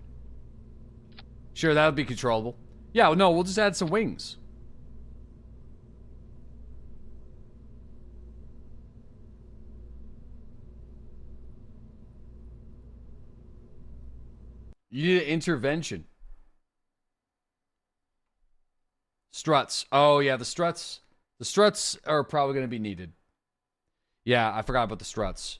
Sure, that would be controllable. Yeah, no, we'll just add some wings. You need an intervention. Struts. Oh, yeah, the struts. The struts are probably going to be needed. Yeah, I forgot about the struts.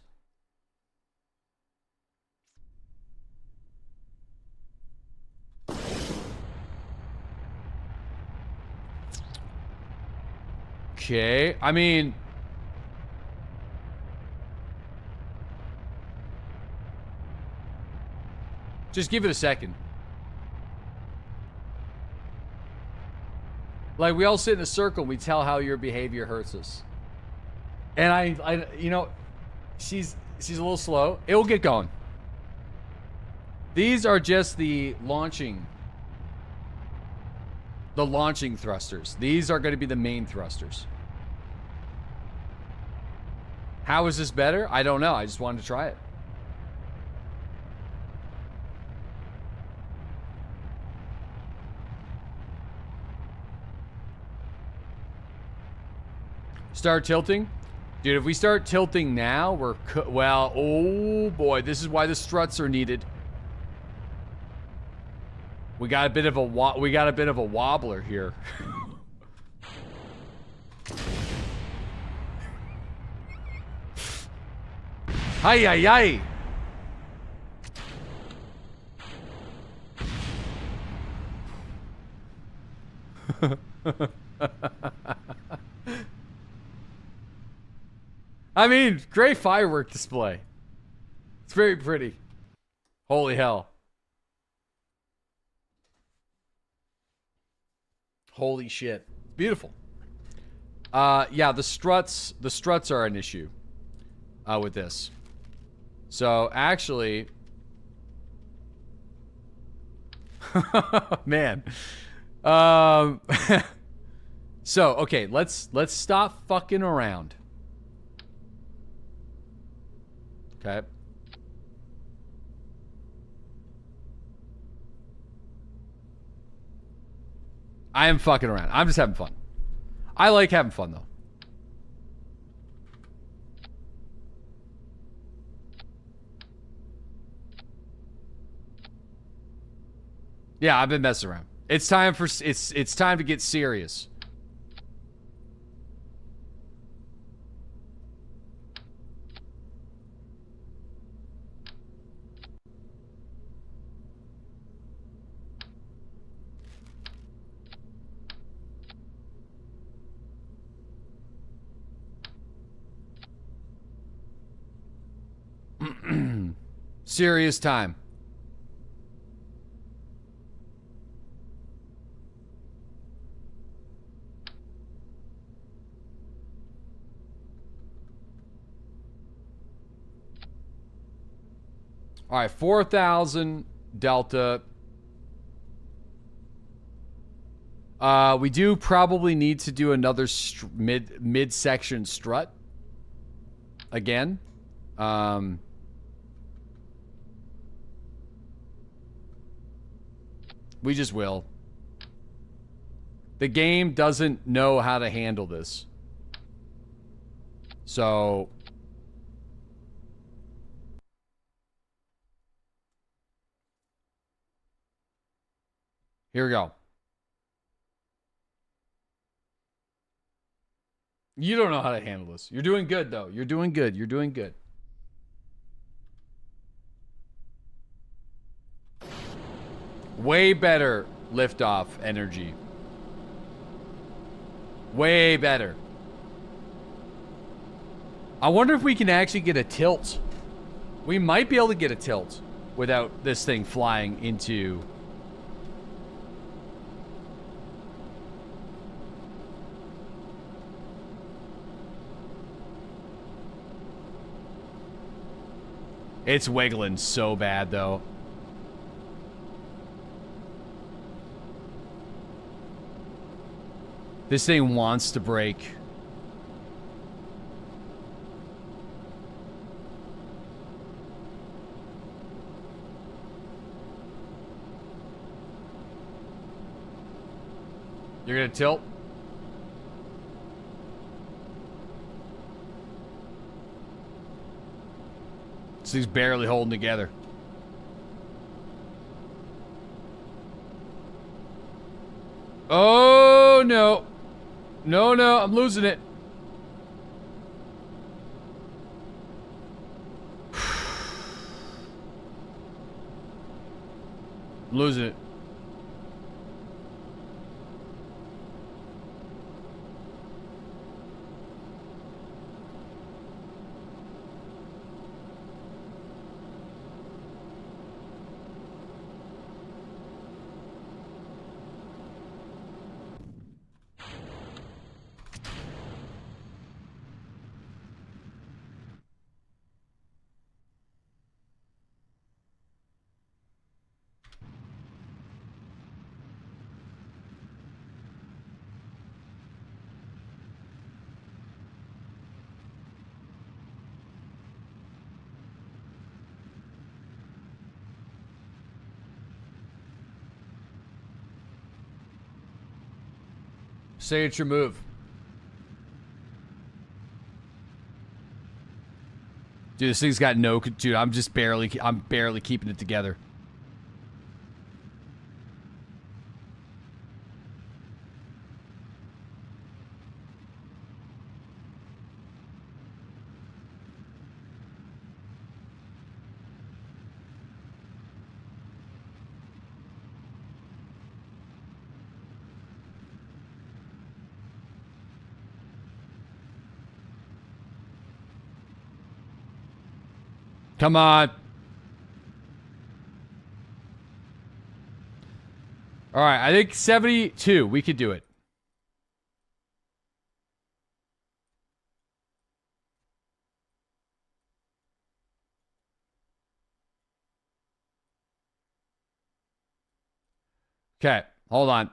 Okay, I mean... Just give it a second. Like, we all sit in a circle and we tell how your behavior hurts us. And I you know, she's a little slow. It will get going. These are just the launching thrusters. These are going to be the main thrusters. How is this better? I don't know. I just wanted to try it. Start tilting? Dude, if we start tilting now, we're well, oh boy, this is why the struts are needed. We got a bit of a wobbler here. Hi hi hi. I mean, great firework display. It's very pretty. Holy hell. Holy shit. Beautiful. Yeah, the struts are an issue with this. So, actually, man. So, okay, let's stop fucking around. Okay. I am fucking around. I'm just having fun. I like having fun, though. Yeah, I've been messing around. It's time for it's time to get serious. Serious time. All right, 4,000 delta. We do probably need to do another mid-section strut again. We just will. The game doesn't know how to handle this. So here we go. You don't know how to handle this. You're doing good, though. You're doing good. You're doing good. Way better liftoff energy. Way better. I wonder if we can actually get a tilt. We might be able to get a tilt without this thing flying into... It's wiggling so bad, though. This thing wants to break. You're gonna tilt? This thing's barely holding together. Oh, no. No, no, I'm losing it. I'm losing it. Say it's your move. Dude, this thing's got no... Dude, I'm barely keeping it together. Come on. All right, I think 72. We could do it. Okay, hold on.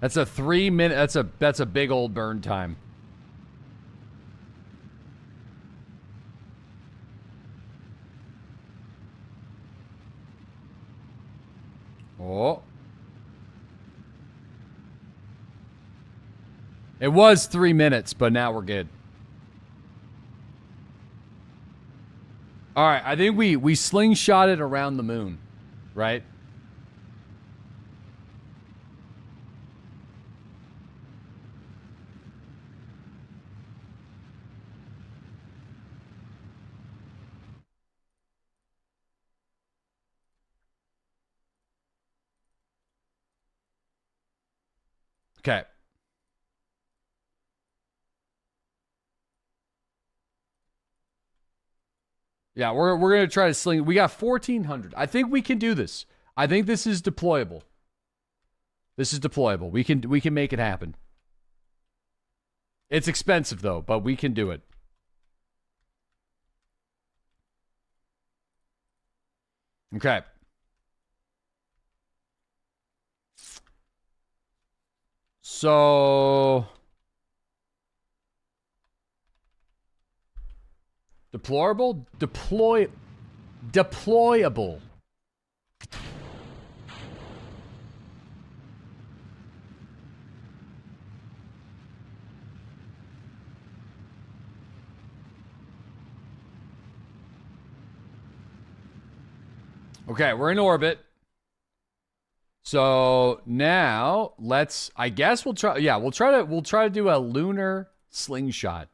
That's a 3 minute. That's a big old burn time. Oh. It was 3 minutes, but now we're good. All right, I think we slingshot it around the moon, right? Okay. Yeah, we're gonna try to sling. We got 1,400. I think we can do this. I think this is deployable. This is deployable. We can make it happen. It's expensive though, but we can do it. Okay. So deployable? Deployable. Okay, we're in orbit. So now I guess we'll try. Yeah, we'll try to do a lunar slingshot.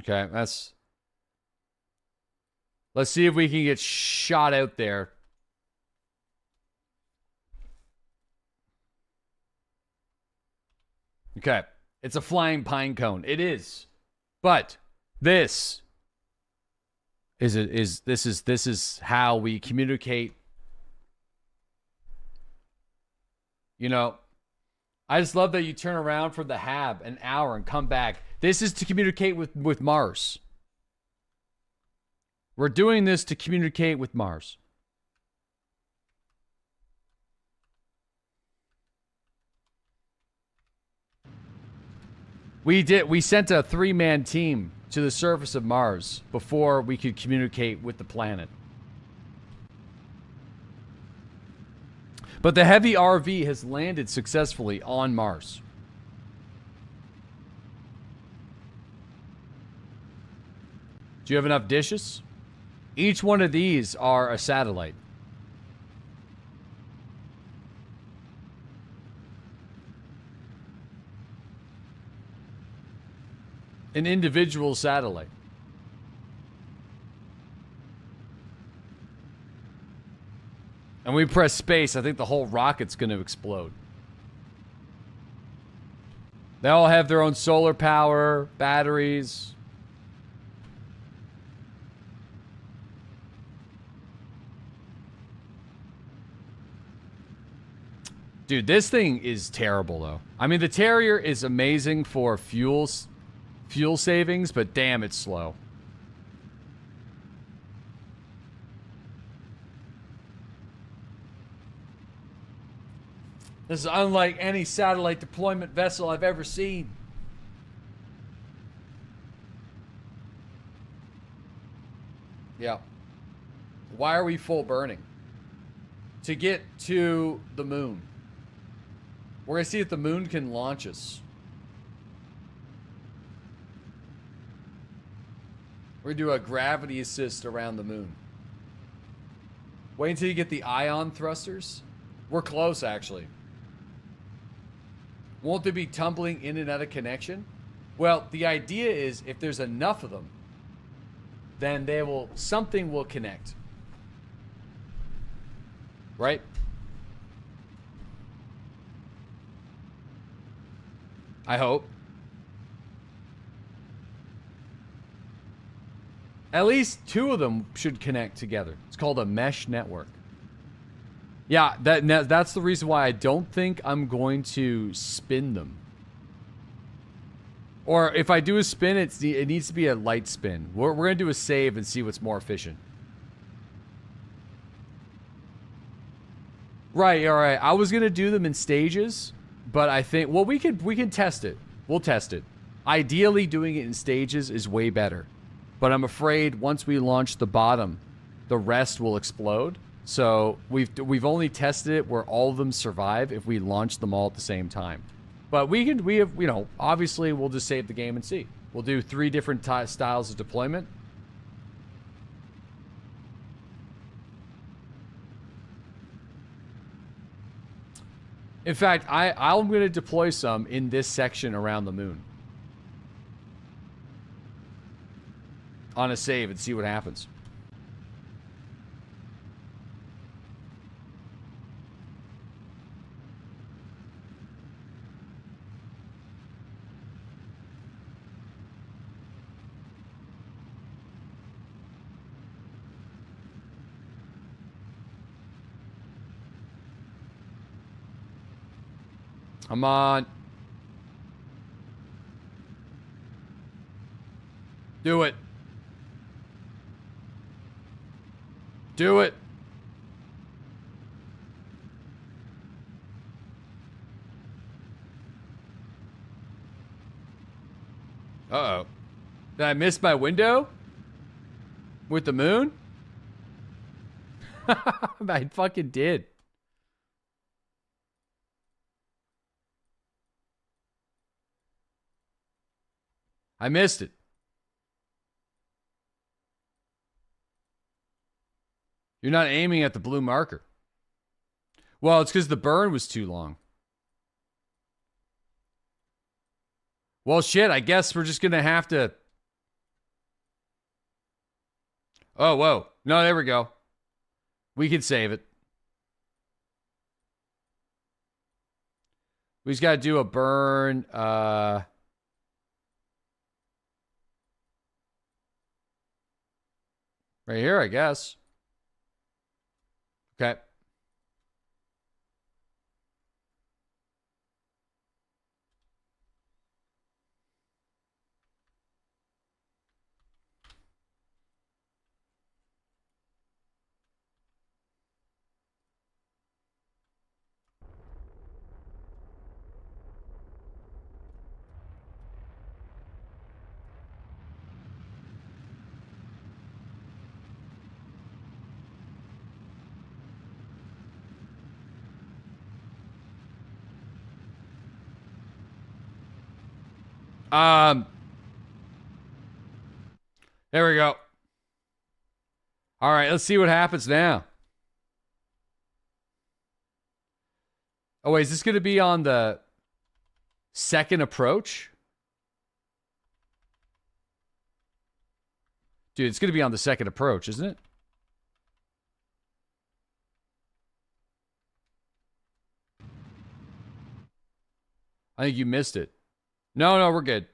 Okay, let's see if we can get shot out there. Okay, it's a flying pine cone. It is, but this is how we communicate. You know, I just love that you turn around from the hab an hour and come back. This is to communicate with Mars. We're doing this to communicate with Mars. We sent a 3-man team to the surface of Mars before we could communicate with the planet. But the heavy RV has landed successfully on Mars. Do you have enough dishes? Each one of these are a satellite. An individual satellite. And we press space, I think the whole rocket's going to explode. They all have their own solar power, batteries. Dude, this thing is terrible, though. I mean, the Terrier is amazing for fuel savings, but damn, it's slow. This is unlike any satellite deployment vessel I've ever seen. Yeah. Why are we full burning? To get to the moon. We're going to see if the moon can launch us. We're going to do a gravity assist around the moon. Wait until you get the ion thrusters. We're close, actually. Won't they be tumbling in and out of connection? Well, the idea is if there's enough of them, then they will, something will connect. Right? I hope. At least 2 of them should connect together. It's called a mesh network. Yeah, that's the reason why I don't think I'm going to spin them. Or if I do a spin, it needs to be a light spin. We're going to do a save and see what's more efficient. Right, all right. I was going to do them in stages, but I think, well, we can test it. We'll test it. Ideally, doing it in stages is way better. But I'm afraid once we launch the bottom, the rest will explode. So we've only tested it where all of them survive if we launch them all at the same time. But we have, you know, obviously we'll just save the game and see. We'll do 3 different styles of deployment. In fact, I'm going to deploy some in this section around the moon. On a save and see what happens. Come on. Do it. Do it. Uh-oh. Did I miss my window? With the moon? I fucking did. I missed it. You're not aiming at the blue marker. Well, it's because the burn was too long. Well, shit, I guess we're just going to have to... Oh, whoa. No, there we go. We can save it. We just got to do a burn. Right here, I guess. Okay. There we go. All right, let's see what happens now. Oh, wait, is this going to be on the second approach? Dude, it's going to be on the second approach, isn't it? I think you missed it. No, we're good.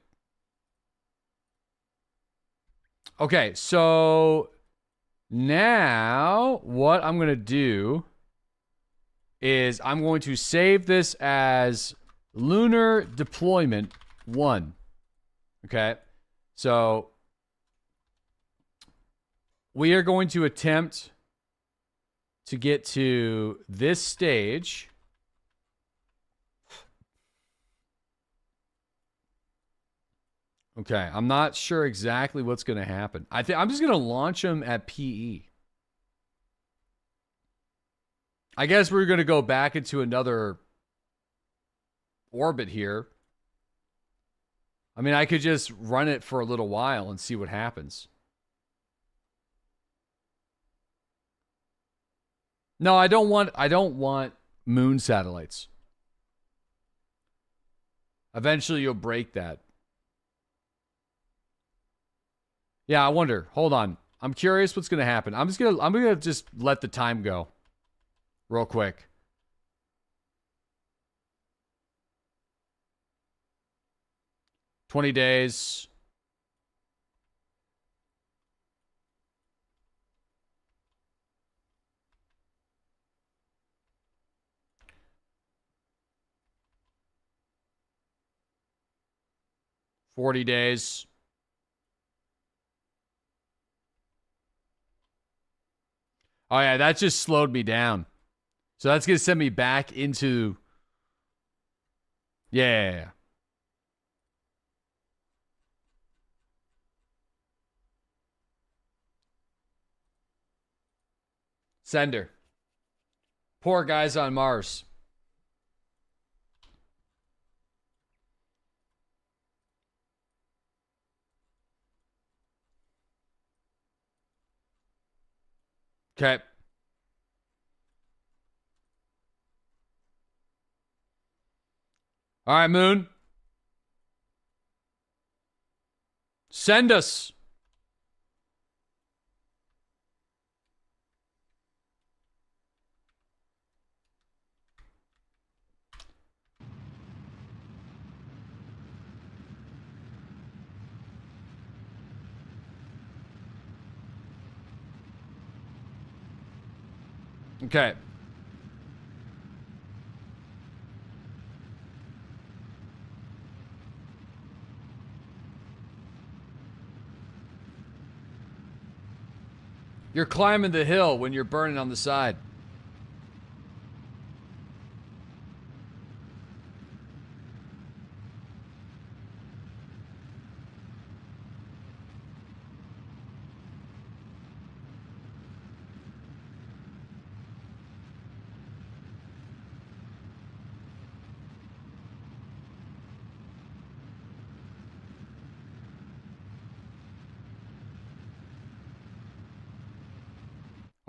Okay, so now what I'm going to do is I'm going to save this as Lunar Deployment 1. Okay, so we are going to attempt to get to this stage. Okay, I'm not sure exactly what's going to happen. I think I'm just going to launch them at PE. I guess we're going to go back into another orbit here. I mean, I could just run it for a little while and see what happens. No, I don't want moon satellites. Eventually you'll break that. Yeah, I wonder. Hold on. I'm curious what's going to happen. I'm going to just let the time go real quick. $20 days. $40 days. Oh yeah, that just slowed me down. So that's going to send me back into... Yeah. Sender. Poor guys on Mars. Okay. All right, Moon. Send us. Okay. You're climbing the hill when you're burning on the side.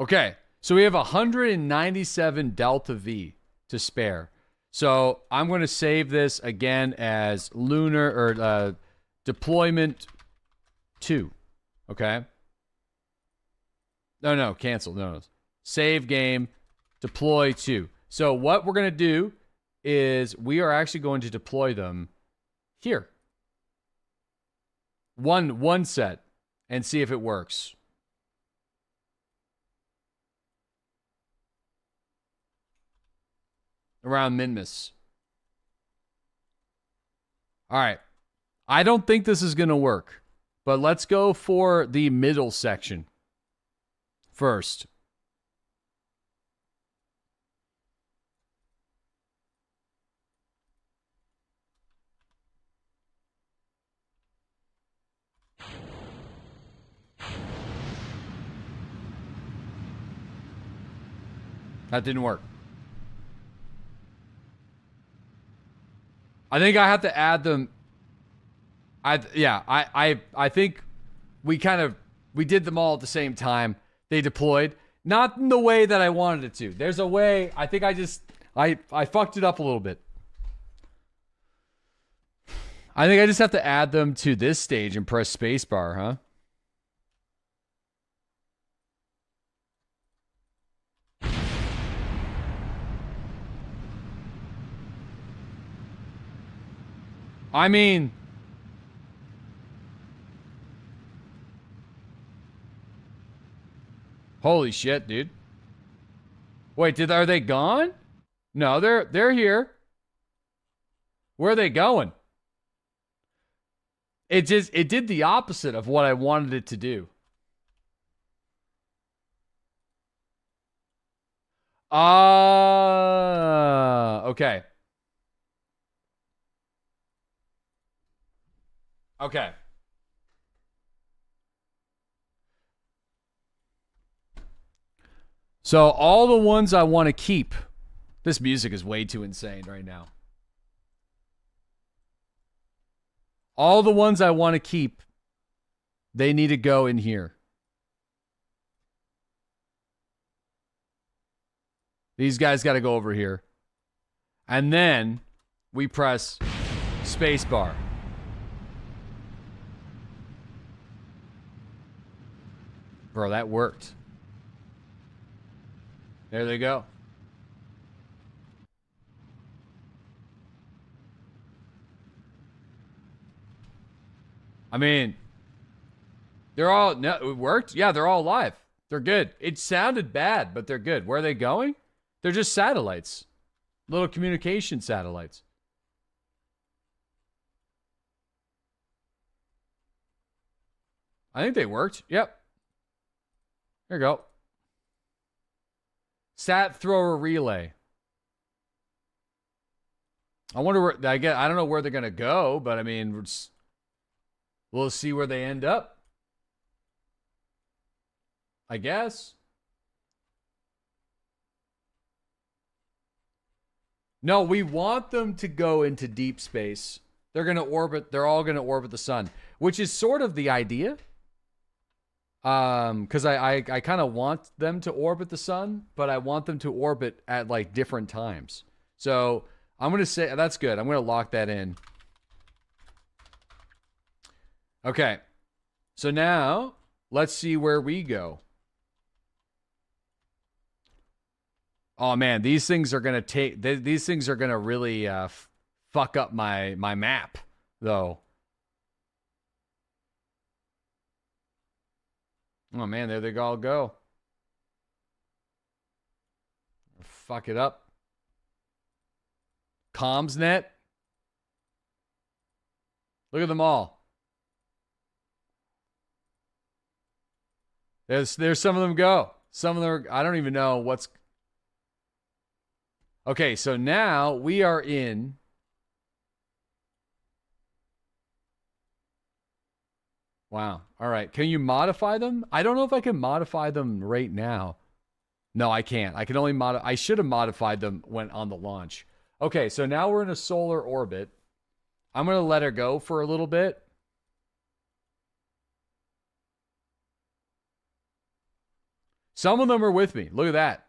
Okay, so we have 197 Delta V to spare. So I'm going to save this again as Lunar or deployment 2. Okay. No, cancel. No. Save game, deploy 2. So what we're going to do is we are actually going to deploy them here. One set and see if it works. Around Minmus. All right. I don't think this is going to work, but let's go for the middle section first. That didn't work. I think I have to add them. I think we did them all at the same time. They deployed, not in the way that I wanted it to. There's a way. I think I fucked it up a little bit. I think I just have to add them to this stage and press spacebar, huh? I mean, holy shit, dude. Wait, are they gone? No, they're here. Where are they going? It did the opposite of what I wanted it to do. Okay. Okay. So all the ones I want to keep. This music is way too insane right now. All the ones I want to keep, they need to go in here. These guys got to go over here. And then we press spacebar. Bro, that worked. There they go. I mean, they're all, no, it worked. Yeah, they're all alive. They're good. It sounded bad, but they're good. Where are they going? They're just satellites. Little communication satellites. I think they worked. Yep. There you go. Sat thrower relay. I wonder where, I don't know where they're going to go, but I mean, we'll see where they end up. I guess. No, we want them to go into deep space. They're going to orbit, they're all going to orbit the sun, which is sort of the idea. Because I kind of want them to orbit the sun, but I want them to orbit at like different times. So I'm going to say, that's good. I'm going to lock that in. Okay. So now let's see where we go. Oh man, these things are going to take, these things are going to really fuck up my map though. Oh man, there they all go. Fuck it up. Commsnet. Look at them all. There's some of them go. Some of them are, I don't even know what's. Okay, so now we are in. Wow. All right. Can you modify them? I don't know if I can modify them right now. No, I can't. I can only I should have modified them when on the launch. Okay, so now we're in a solar orbit. I'm going to let her go for a little bit. Some of them are with me. Look at that.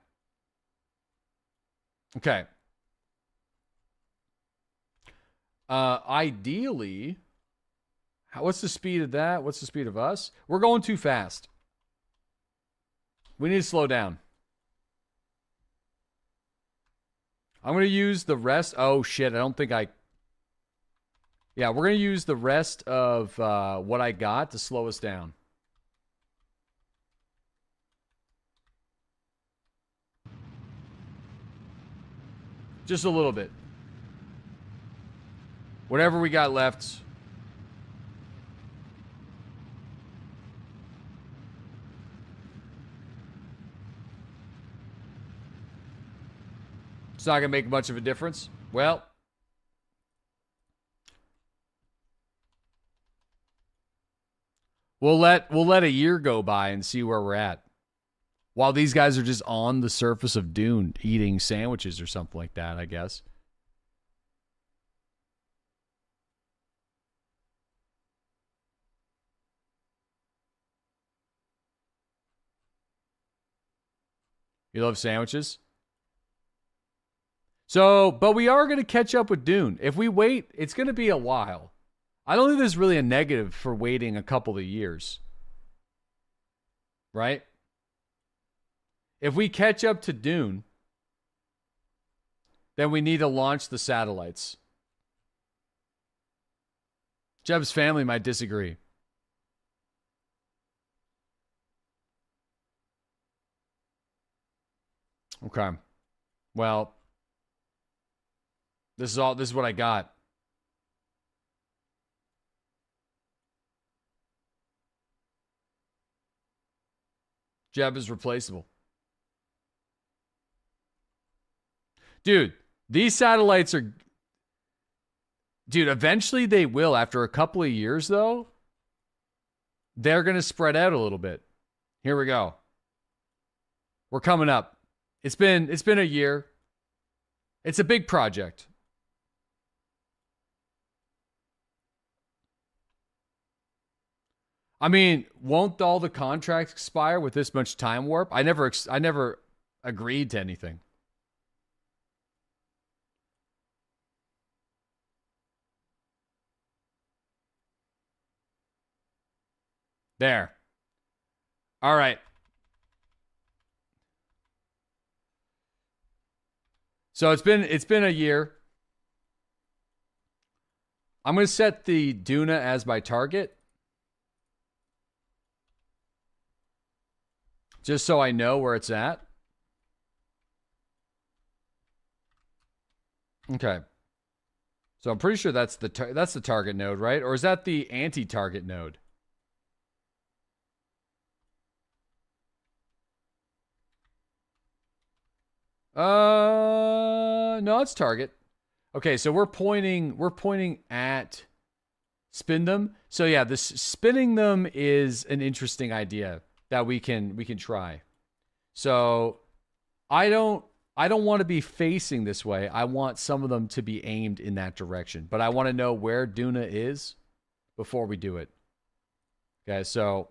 Okay. Ideally, what's the speed of that? What's the speed of us? We're going too fast. We need to slow down. I'm going to use the rest. Oh, shit. I don't think I... Yeah, we're going to use the rest of what I got to slow us down. Just a little bit. Whatever we got left. It's not going to make much of a difference. Well, we'll let a year go by and see where we're at. While these guys are just on the surface of Dune eating sandwiches or something like that, I guess. You love sandwiches? So, but we are going to catch up with Dune. If we wait, it's going to be a while. I don't think there's really a negative for waiting a couple of years. Right? If we catch up to Dune, then we need to launch the satellites. Jeb's family might disagree. Okay. Well, this is what I got. Jeb is replaceable. Dude, these satellites are... Dude, eventually they will. After a couple of years, though, they're going to spread out a little bit. Here we go. We're coming up. It's been a year. It's a big project. I mean, won't all the contracts expire with this much time warp? I never agreed to anything. There. All right. So it's been a year. I'm going to set the Duna as my target. Just so I know where it's at. Okay. So I'm pretty sure that's the target node, right? Or is that the anti-target node? No, it's target. Okay, so we're pointing at spin them. So yeah, this spinning them is an interesting idea that we can try. So I don't want to be facing this way. I want some of them to be aimed in that direction, but I want to know where Duna is before we do it. Okay, so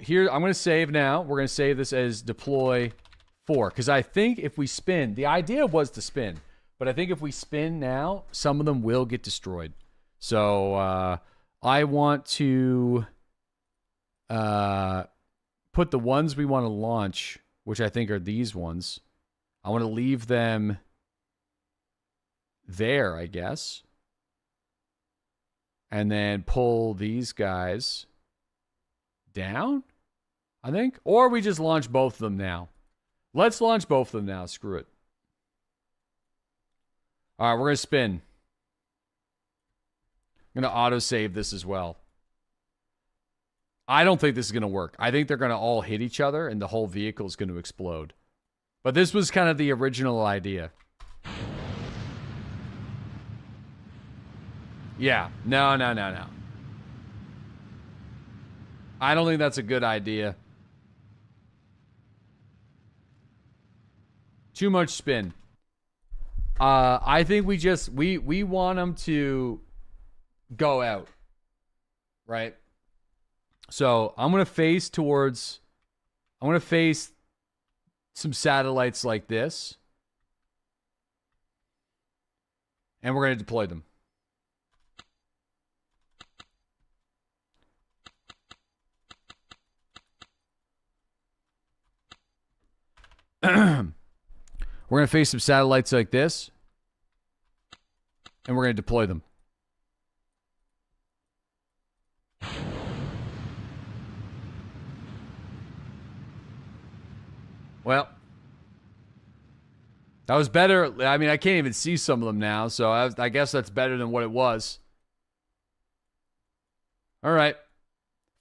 here I'm going to save now. We're going to save this as deploy 4 because I think if we spin, the idea was to spin, but I think if we spin now, some of them will get destroyed. So I want to put the ones we want to launch, which I think are these ones. I want to leave them there, I guess. And then pull these guys down, I think. Or we just launch both of them now. Let's launch both of them now. Screw it. All right, we're going to spin. I'm going to auto-save this as well. I don't think this is going to work. I think they're going to all hit each other and the whole vehicle is going to explode. But this was kind of the original idea. Yeah. No. I don't think that's a good idea. Too much spin. I think we want them to go out. Right? So I'm going to face some satellites like this. And we're going to deploy them. We're going to face some satellites like this. And we're going to deploy them. Well, that was better. I mean, I can't even see some of them now, so I guess that's better than what it was. All right.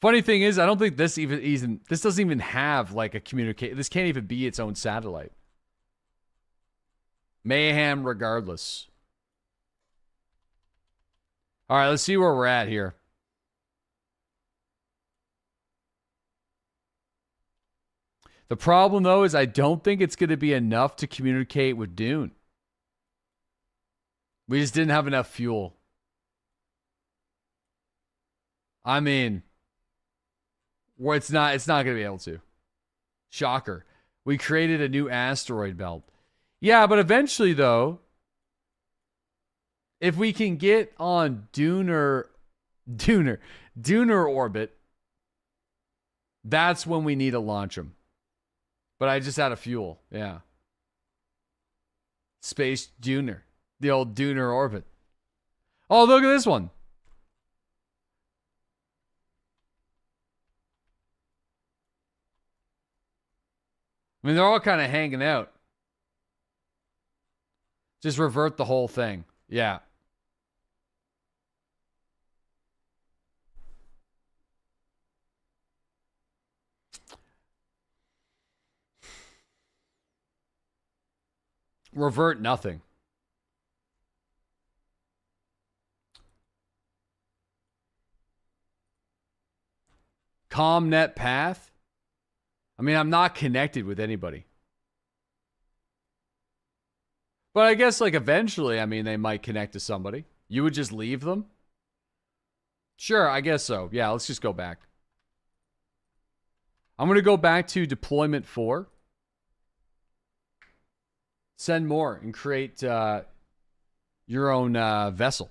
Funny thing is, I don't think this doesn't even have like a communicate. This can't even be its own satellite. Mayhem regardless. All right, let's see where we're at here. The problem, though, is I don't think it's going to be enough to communicate with Dune. We just didn't have enough fuel. I mean, it's not going to be able to. Shocker. We created a new asteroid belt. Yeah, but eventually, though, if we can get on Dunar orbit, that's when we need to launch them. But I just had a fuel. Yeah. Space Dunar. The old Dunar orbit. Oh, look at this one. I mean, they're all kind of hanging out. Just revert the whole thing. Yeah. Revert nothing. ComNet path? I mean, I'm not connected with anybody. But I guess, like, eventually, I mean, they might connect to somebody. You would just leave them? Sure, I guess so. Yeah, let's just go back. I'm going to go back to deployment 4. Send more and create your own vessel.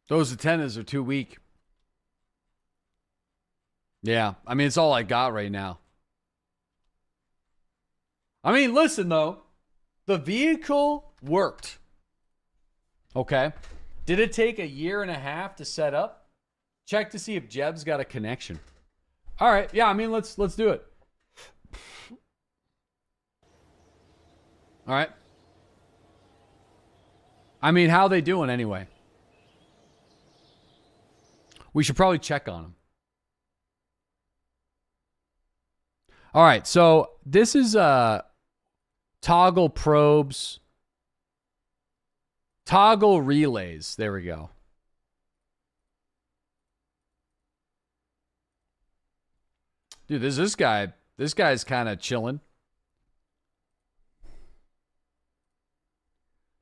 Those antennas are too weak. Yeah, I mean, it's all I got right now. I mean, listen, though. The vehicle worked. Okay. Did it take a year and a half to set up? Check to see if Jeb's got a connection. All right. Yeah, I mean, let's do it. All right. I mean, how are they doing anyway? We should probably check on them. All right, so this is toggle probes, toggle relays. There we go. Dude, this guy. This guy's kind of chilling.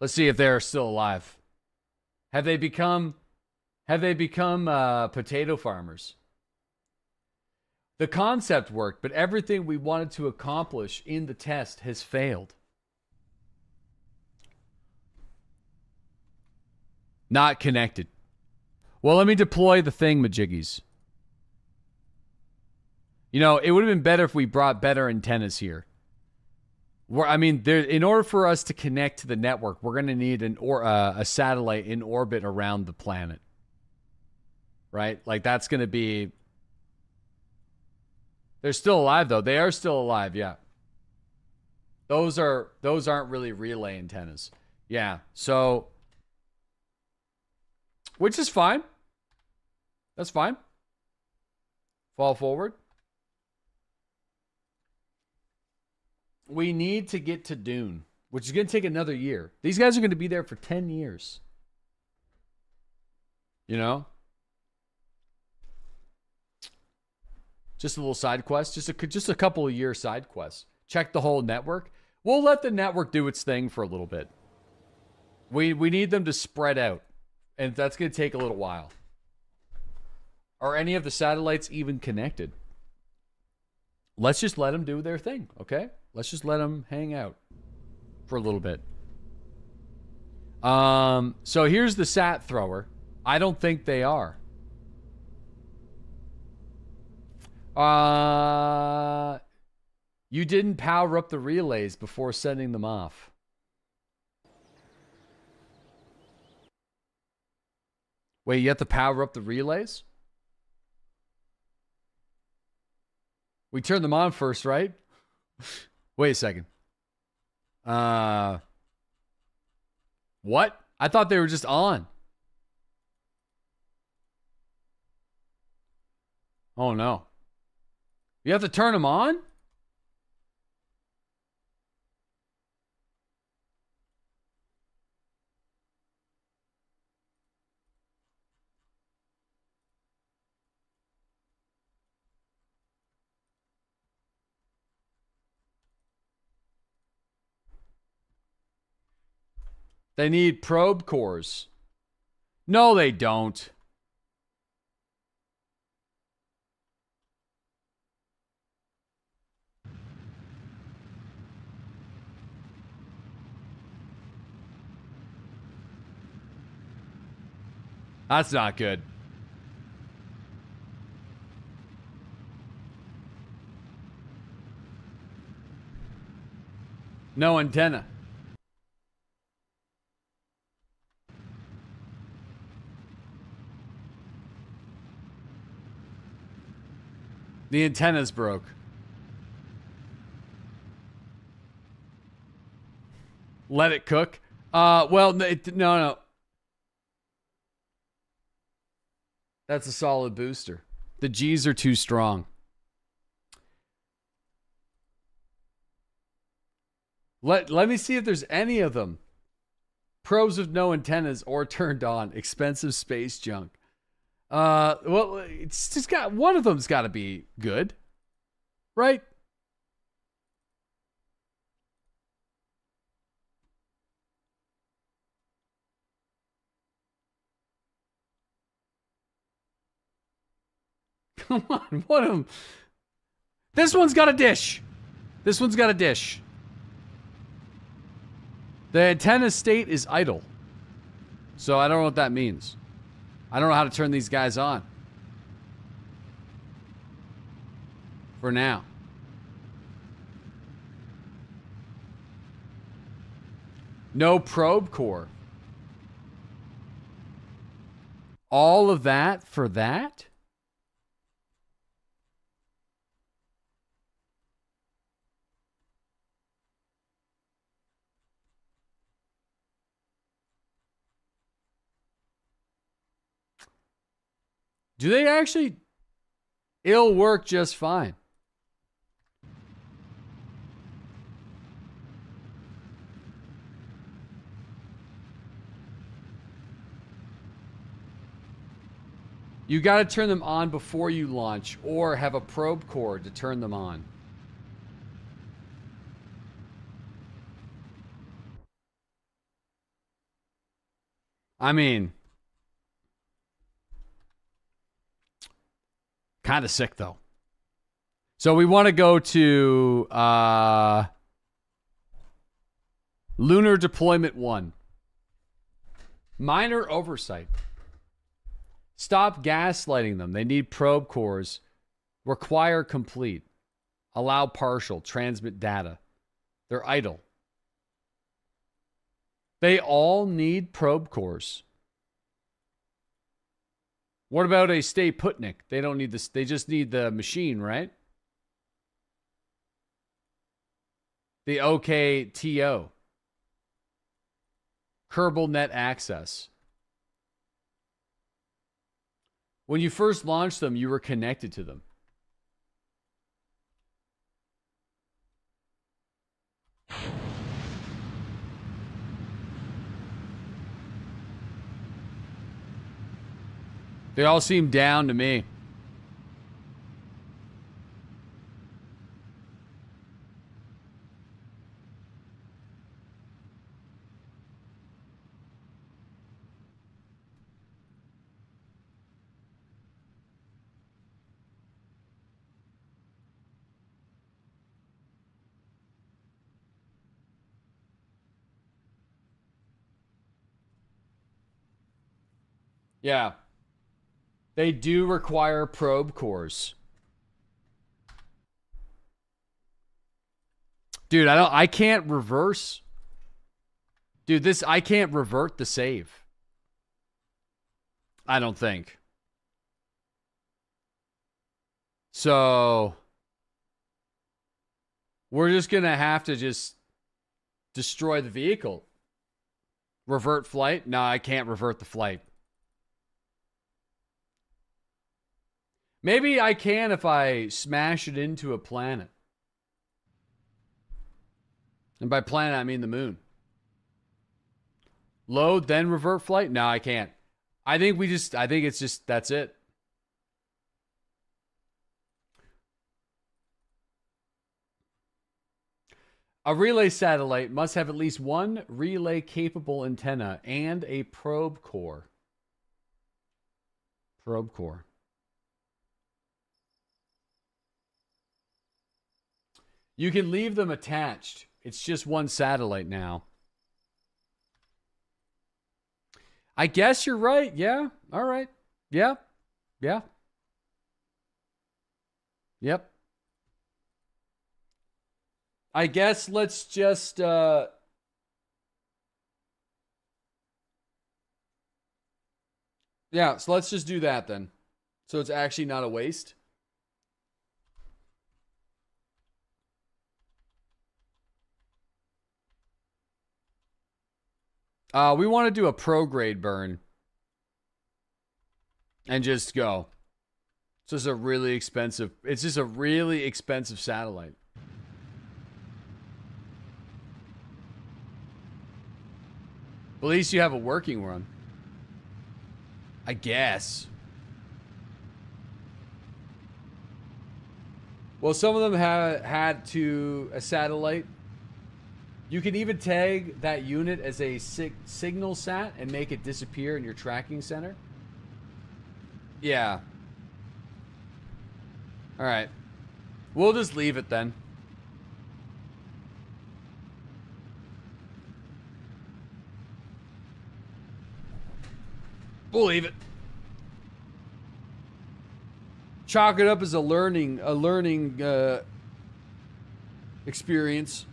Let's see if they're still alive. Have they become potato farmers? The concept worked, but everything we wanted to accomplish in the test has failed. Not connected. Well, let me deploy the thingamajiggies. You know, it would have been better if we brought better antennas here. I mean, in order for us to connect to the network, we're going to need a satellite in orbit around the planet. Right? Like, that's going to be... They're still alive, though. They are still alive, yeah. Those aren't really relay antennas. Yeah, so... Which is fine. That's fine. Fall forward. We need to get to Dune, which is going to take another year. These guys are going to be there for 10 years. You know? Just a little side quest. Just a couple of year side quests. Check the whole network. We'll let the network do its thing for a little bit. We need them to spread out. And that's going to take a little while. Are any of the satellites even connected? Let's just let them do their thing, okay? Let's just let them hang out for a little bit. So here's the sat thrower. I don't think they are. You didn't power up the relays before sending them off. Wait, you have to power up the relays? We turned them on first, right? Wait a second. What? I thought they were just on. Oh, no. You have to turn them on? They need probe cores. No, they don't. That's not good. No antenna. The antenna's broke. Let it cook. Well, no. That's a solid booster. The G's are too strong. Let me see if there's any of them. Probes with no antennas or turned on. Expensive space junk. Well, it's just got one of them's got to be good, right? Come on, one of them. This one's got a dish. This one's got a dish. The antenna state is idle. So I don't know what that means. I don't know how to turn these guys on. For now. No probe core. All of that for that? Do they actually? It'll work just fine. You got to turn them on before you launch or have a probe core to turn them on. I mean, kind of sick though. So we want to go to Lunar Deployment 1. Minor oversight. Stop gaslighting them. They need probe cores. Require complete. Allow partial. Transmit data. They're idle. They all need probe cores. What about a stay putnik? They don't need this. They just need the machine, right? The OKTO. Kerbal net access. When you first launched them, you were connected to them. They all seem down to me. Yeah. They do require probe cores. Dude, I can't reverse. Dude, I can't revert the save. I don't think. So we're just going to have to just destroy the vehicle. Revert flight? No, I can't revert the flight. Maybe I can if I smash it into a planet. And by planet, I mean the moon. Load, then revert flight? No, I can't. I think it's just, that's it. A relay satellite must have at least one relay-capable antenna and a probe core. Probe core. You can leave them attached. It's just one satellite now. I guess you're right. Yeah. All right. Yeah. Yeah. Yep. I guess let's just yeah, so let's just do that then. So it's actually not a waste. We want to do a prograde burn. And just go. So it's a really expensive. It's just a really expensive satellite. But at least you have a working one. I guess. Well, some of them had to a satellite. You can even tag that unit as a signal sat and make it disappear in your tracking center. Yeah. All right. We'll just leave it then. We'll leave it. Chalk it up as a learning experience.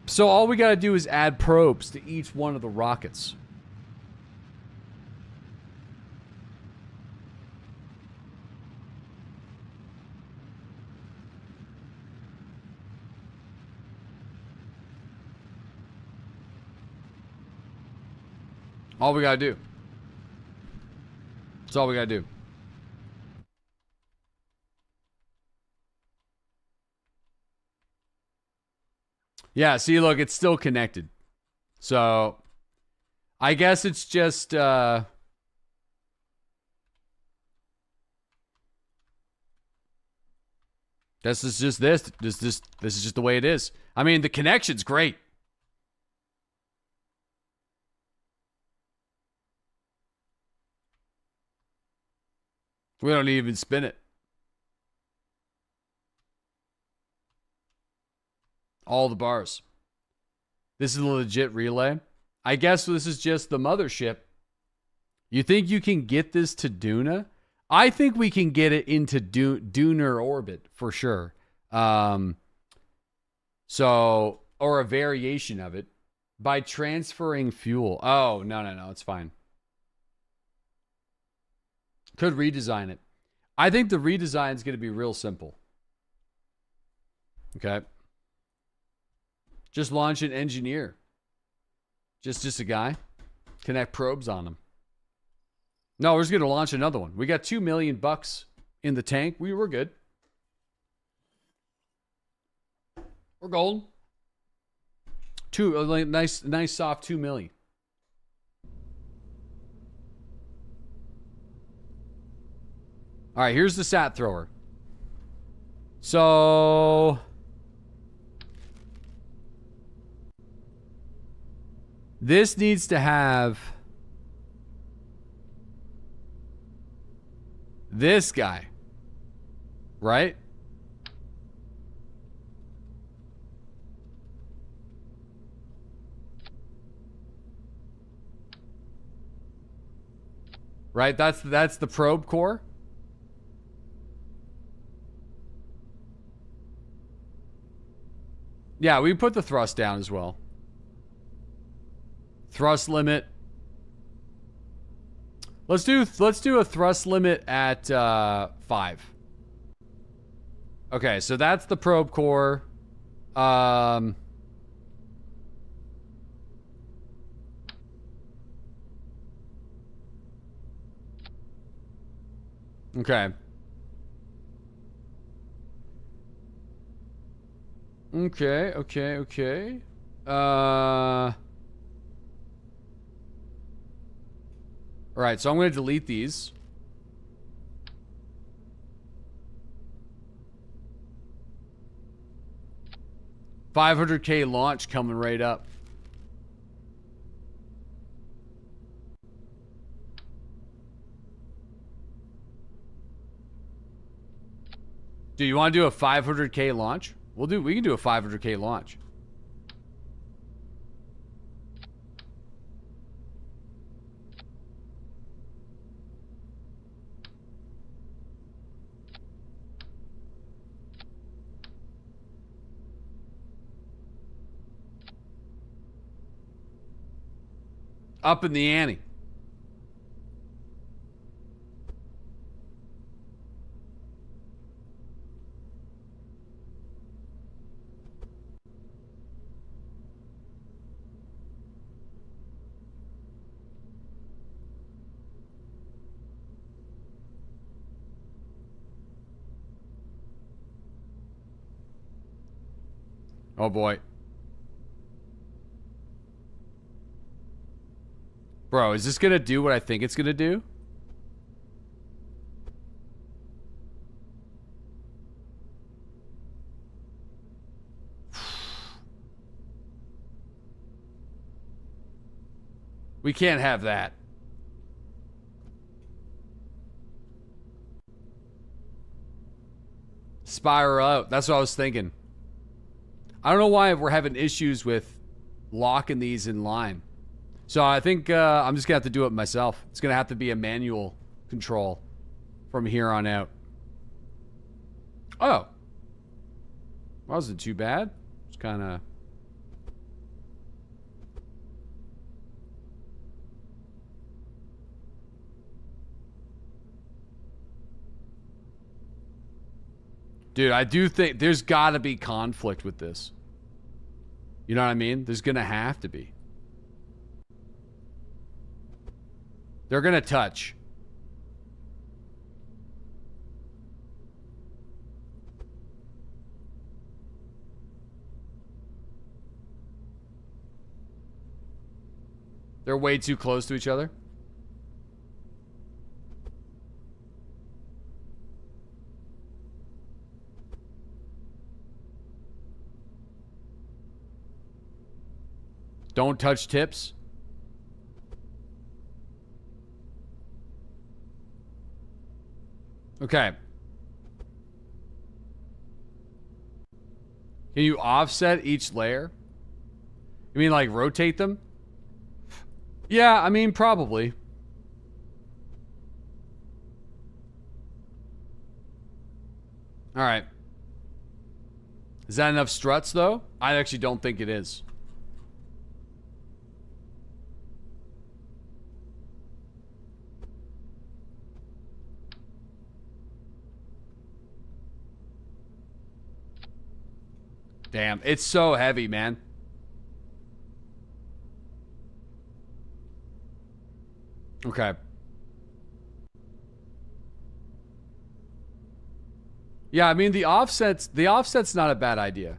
So all we gotta do is add probes to each one of the rockets. All we gotta do. That's all we gotta do. Yeah, see, look, it's still connected. So, I guess it's just, this is just this. This is just the way it is. I mean, the connection's great. We don't even spin it. All the bars. This is a legit relay. I guess this is just the mothership. You think you can get this to Duna? I think we can get it into Dunar orbit for sure. So, or a variation of it by transferring fuel. Oh, no, it's fine. Could redesign it. I think the redesign is going to be real simple. Okay. Just launch an engineer. Just a guy. Connect probes on him. No, we're just going to launch another one. We got $2 million in the tank. We were good. We're golden. Nice soft 2 million. All right, here's the sat thrower. So this needs to have this guy, right? Right, that's the probe core. Yeah, we put the thrust down as well. Thrust limit. Let's do a thrust limit at 5. Okay, so that's the probe core. Okay. Okay. All right, so I'm going to delete these. $500K launch coming right up. Do you want to do a 500K launch? We can do a 500K launch. Up in the ante. Oh boy. Bro, is this gonna do what I think it's gonna do? We can't have that. Spiral out. That's what I was thinking. I don't know why we're having issues with locking these in line. So I think I'm just going to have to do it myself. It's going to have to be a manual control from here on out. Oh. Wasn't too bad. It's kind of... Dude, I do think there's got to be conflict with this. You know what I mean? There's going to have to be. They're going to touch. They're way too close to each other. Don't touch tips. Okay. Can you offset each layer? You mean like rotate them? Yeah, I mean probably. All right. Is that enough struts though? I actually don't think it is. Damn, it's so heavy, man. Okay. Yeah, I mean the offset's not a bad idea.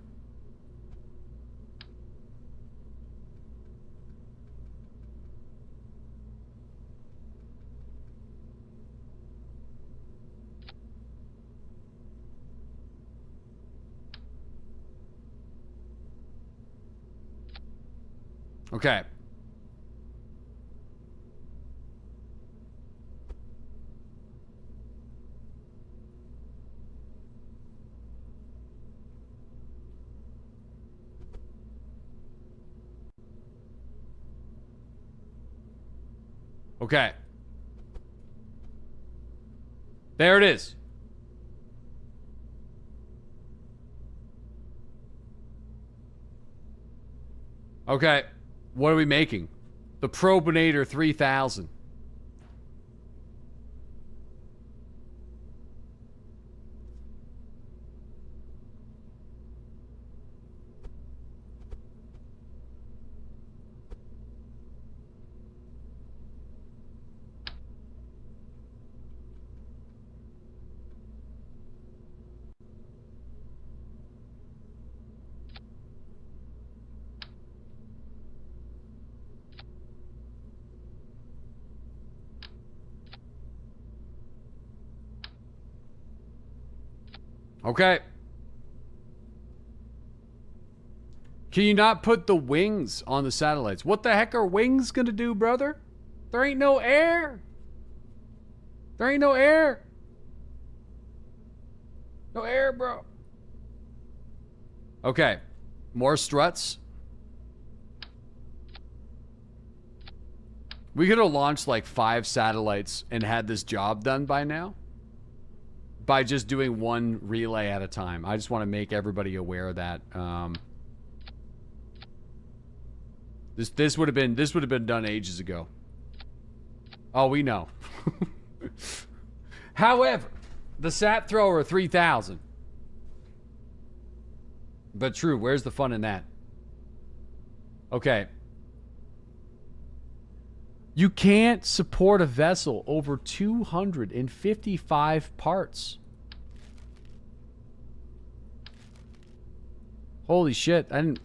Okay. Okay. There it is. Okay. What are we making? The Probinator 3000. Okay. Can you not put the wings on the satellites? What the heck are wings gonna do, brother? There ain't no air. There ain't no air. No air, bro. Okay. More struts. We could have launched like 5 satellites and had this job done by now. By just doing one relay at a time. I just want to make everybody aware of that. This would have been done ages ago. Oh, we know. However, the Sat Thrower 3000. But true, where's the fun in that? Okay. You can't support a vessel over 255 parts. Holy shit. I didn't...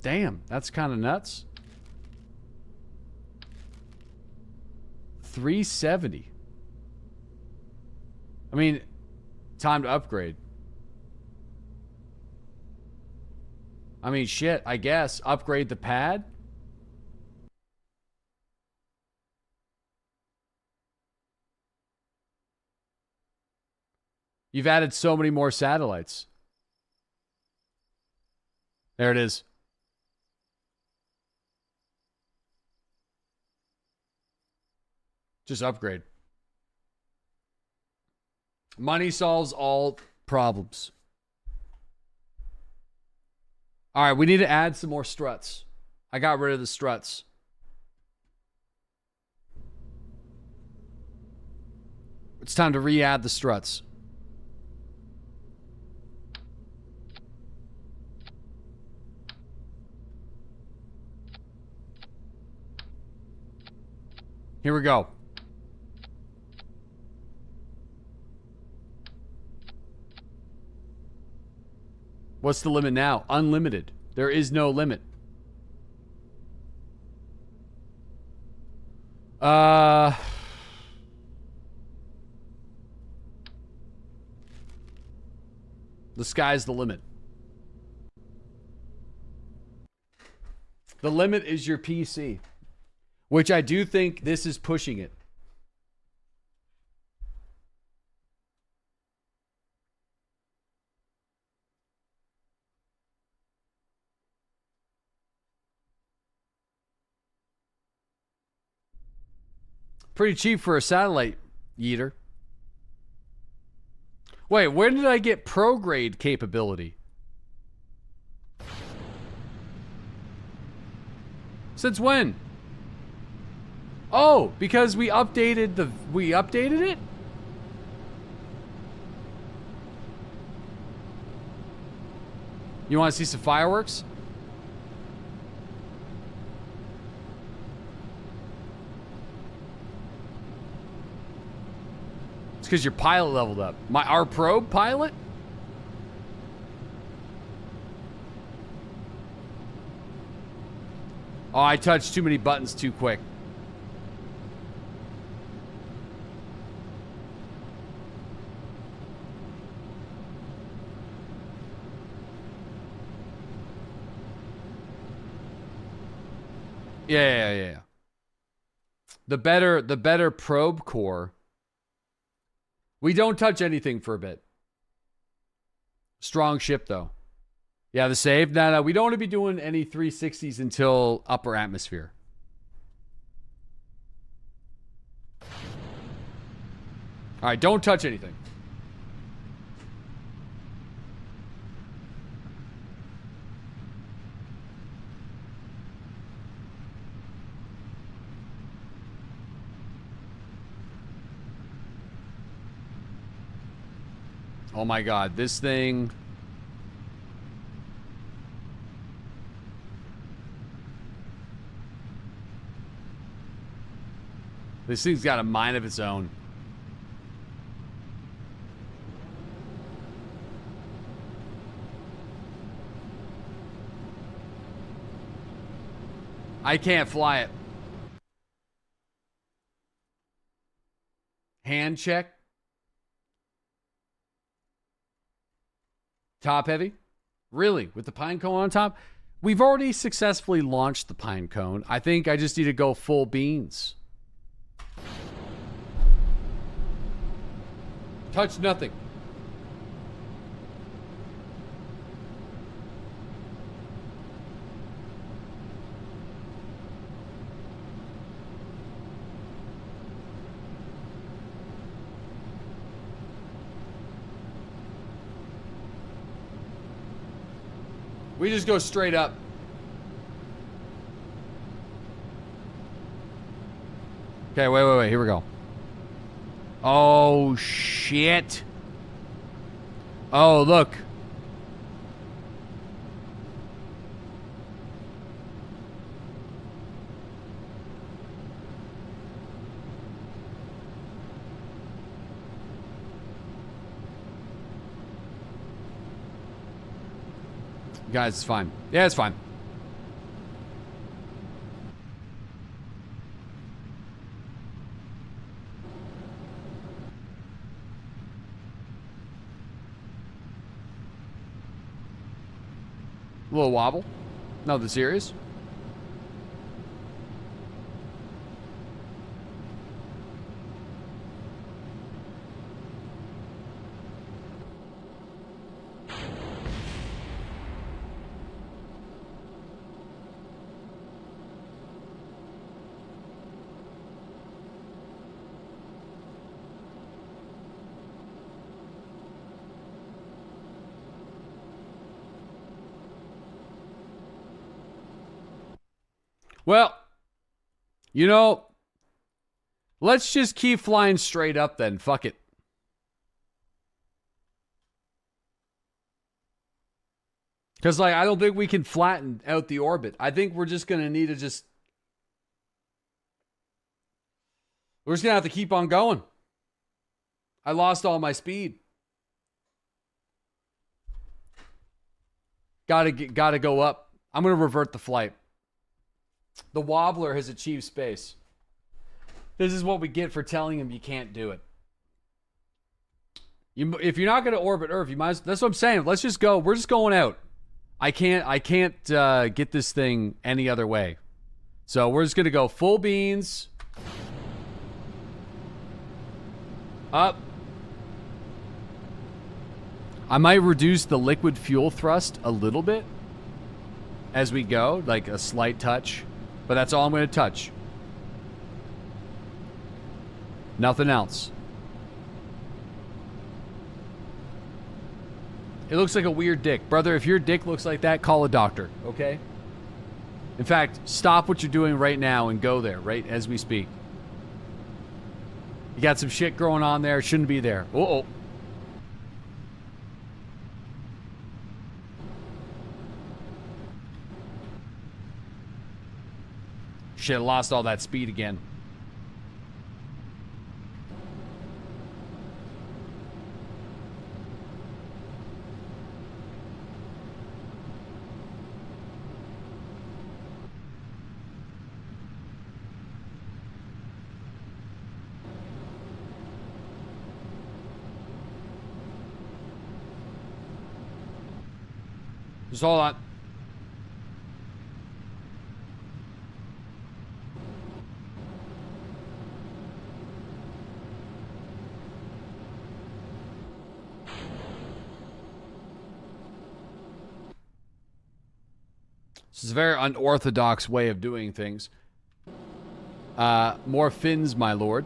Damn, that's kind of nuts. 370. I mean, time to upgrade. I mean, shit, I guess. Upgrade the pad? You've added so many more satellites. There it is. Just upgrade. Money solves all problems. All right, we need to add some more struts. I got rid of the struts. It's time to re-add the struts. Here we go. What's the limit now? Unlimited. There is no limit. The sky's the limit. The limit is your PC, which I do think this is pushing it. Pretty cheap for a satellite, Yeeter. Wait, when did I get prograde capability? Since when? Oh, because we updated it? You want to see some fireworks? It's because your pilot leveled up. Our probe pilot? Oh, I touched too many buttons too quick. Yeah. The better probe core. We don't touch anything for a bit. Strong ship, though. Yeah, the save. No, we don't want to be doing any 360s until upper atmosphere. All right, don't touch anything. Oh my God, this thing. This thing's got a mind of its own. I can't fly it. Hand check. Top heavy? Really? With the pine cone on top? We've already successfully launched the pine cone. I think I just need to go full beans. Touch nothing. We just go straight up. Okay, wait. Here we go. Oh, shit. Oh, look. Guys, it's fine. Yeah, it's fine. A little wobble. Nothing serious. Well, you know, let's just keep flying straight up then. Fuck it. Because, like, I don't think we can flatten out the orbit. I think we're just going to need to just... We're just going to have to keep on going. I lost all my speed. Gotta go up. I'm going to revert the flight. The wobbler has achieved space. This is what we get for telling him you can't do it. If you're not going to orbit Earth, you might. That's what I'm saying. Let's just go. We're just going out. I can't get this thing any other way. So we're just going to go full beans. Up. I might reduce the liquid fuel thrust a little bit as we go, like a slight touch. But that's all I'm going to touch. Nothing else. It looks like a weird dick. Brother, if your dick looks like that, call a doctor, okay? In fact, stop what you're doing right now and go there, right as we speak. You got some shit growing on there. Shouldn't be there. Uh-oh. Shit, I lost all that speed again. Just hold on. This is a very unorthodox way of doing things. More fins, my lord.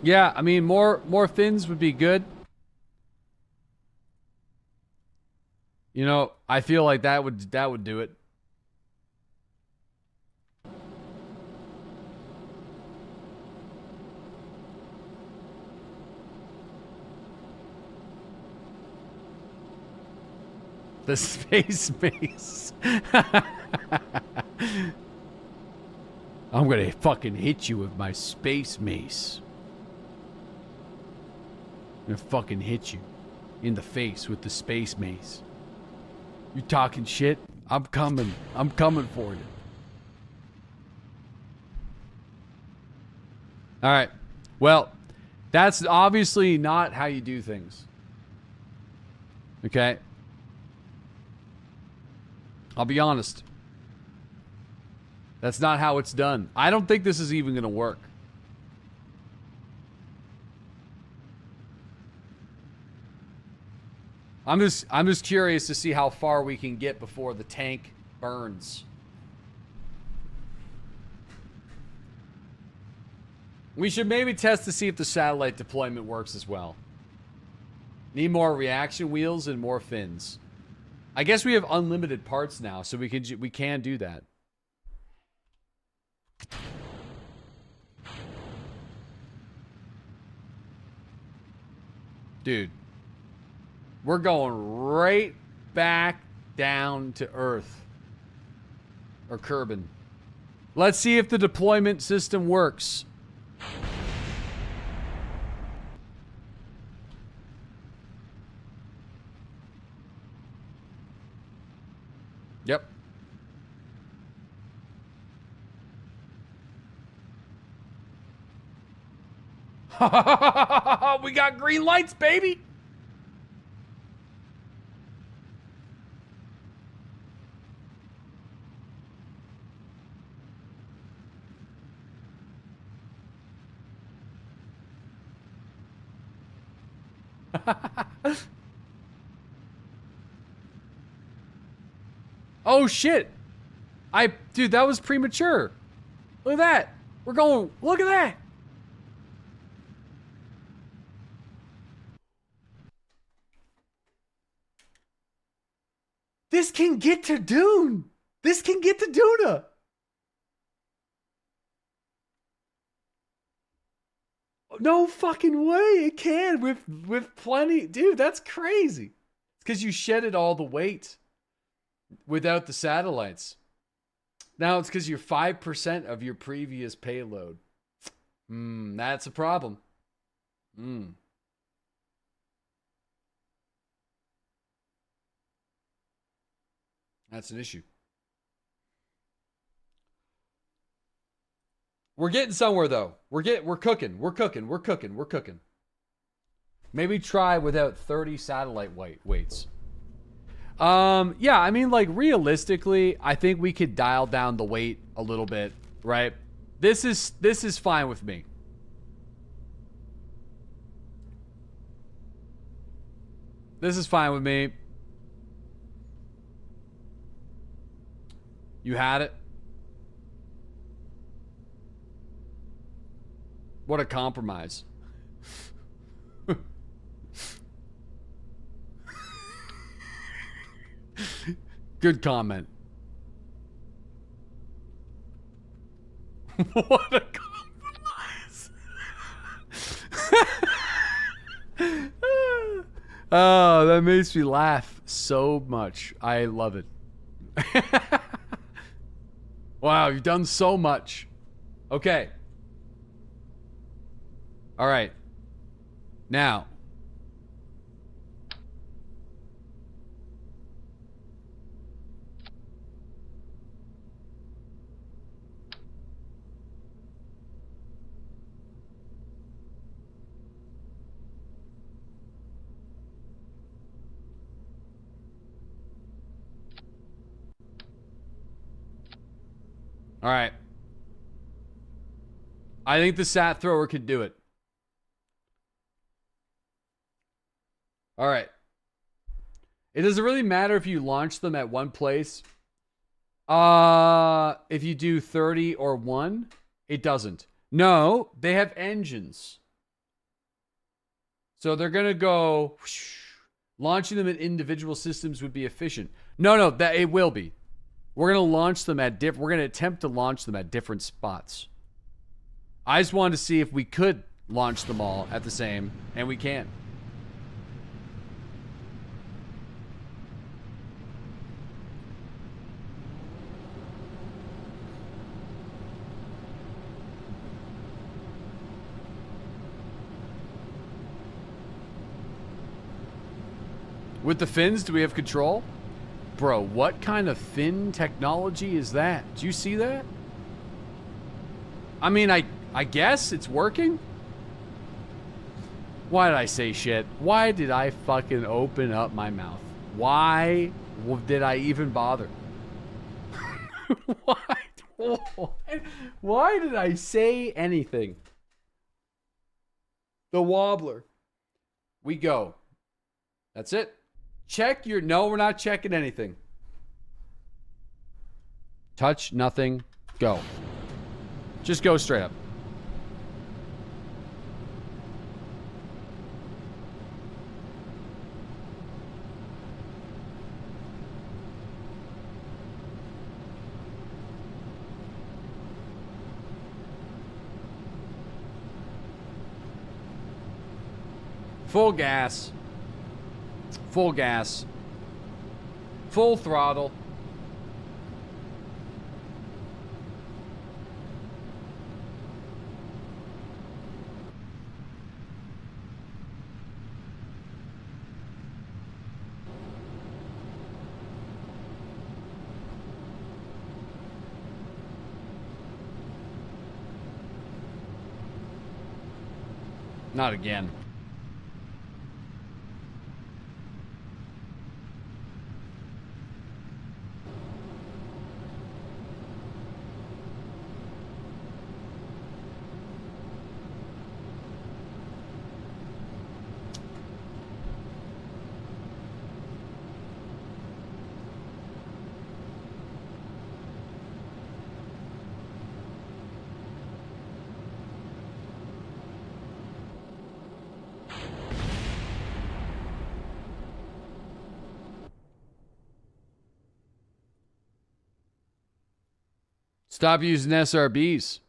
Yeah, I mean, more fins would be good. You know, I feel like that would do it. The space mace. I'm gonna fucking hit you with my space mace. I'm gonna fucking hit you in the face with the space mace. You talking shit? I'm coming. I'm coming for you. All right. Well, that's obviously not how you do things. Okay? I'll be honest. That's not how it's done. I don't think this is even going to work. I'm just curious to see how far we can get before the tank burns. We should maybe test to see if the satellite deployment works as well. Need more reaction wheels and more fins. I guess we have unlimited parts now, so we can do that. Dude. We're going right back down to Earth. Or Kerbal. Let's see if the deployment system works. Yep. We got green lights, baby. Oh shit. Dude, that was premature. Look at that. We're going, look at that. This can get to Dune. This can get to Duna. No fucking way it can with plenty. Dude, that's crazy. It's because you shedded all the weight without the satellites. Now it's because you're 5% of your previous payload. That's a problem. That's an issue. We're getting somewhere though. We're cooking. We're cooking. Maybe try without 30 satellite weights. Yeah, I mean, like, realistically, I think we could dial down the weight a little bit, right? This is fine with me. This is fine with me. You had it. What a compromise. Good comment. What a compromise. Oh, that makes me laugh so much. I love it. Wow, you've done so much. Okay. All right. Now. All right. I think the sat thrower could do it. All right. It doesn't really matter if you launch them at one place. If you do 30 or 1, it doesn't. No, they have engines. So they're going to go... Launching them at individual systems would be efficient. No, that it will be. We're going to launch them at we're going to attempt to launch them at different spots. I just wanted to see if we could launch them all at the same, and we can. With the fins, do we have control? Bro, what kind of fin technology is that? Do you see that? I mean, I guess it's working? Why did I say shit? Why did I fucking open up my mouth? Why did I even bother? Why did I say anything? The wobbler. We go. That's it. Check your... No, we're not checking anything. Touch, nothing, go. Just go straight up. Full gas. Full gas. Full throttle. Not again. Stop using SRBs.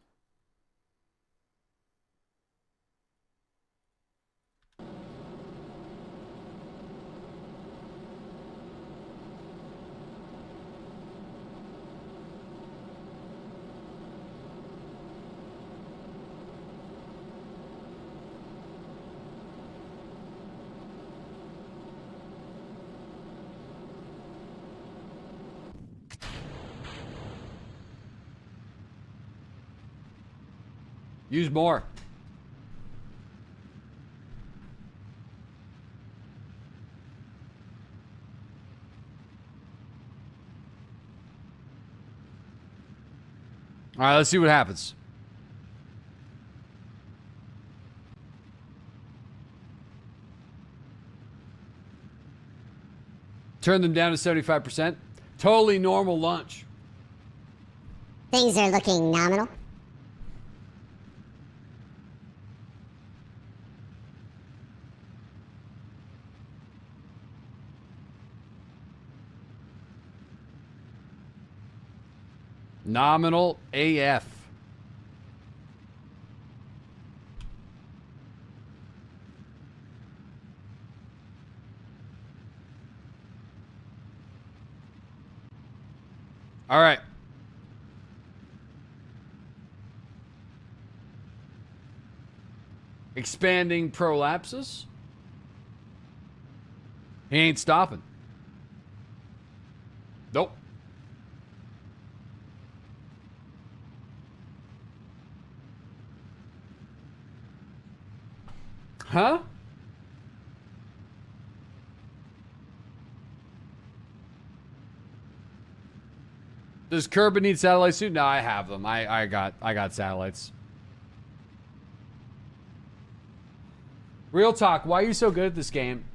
Use more. All right, let's see what happens. Turn them down to 75%. Totally normal launch. Things are looking nominal. Nominal AF. All right. Expanding prolapses. He ain't stopping. Nope. Huh? Does Kerbal need satellites too? No, I have them. I got satellites. Real talk, why are you so good at this game?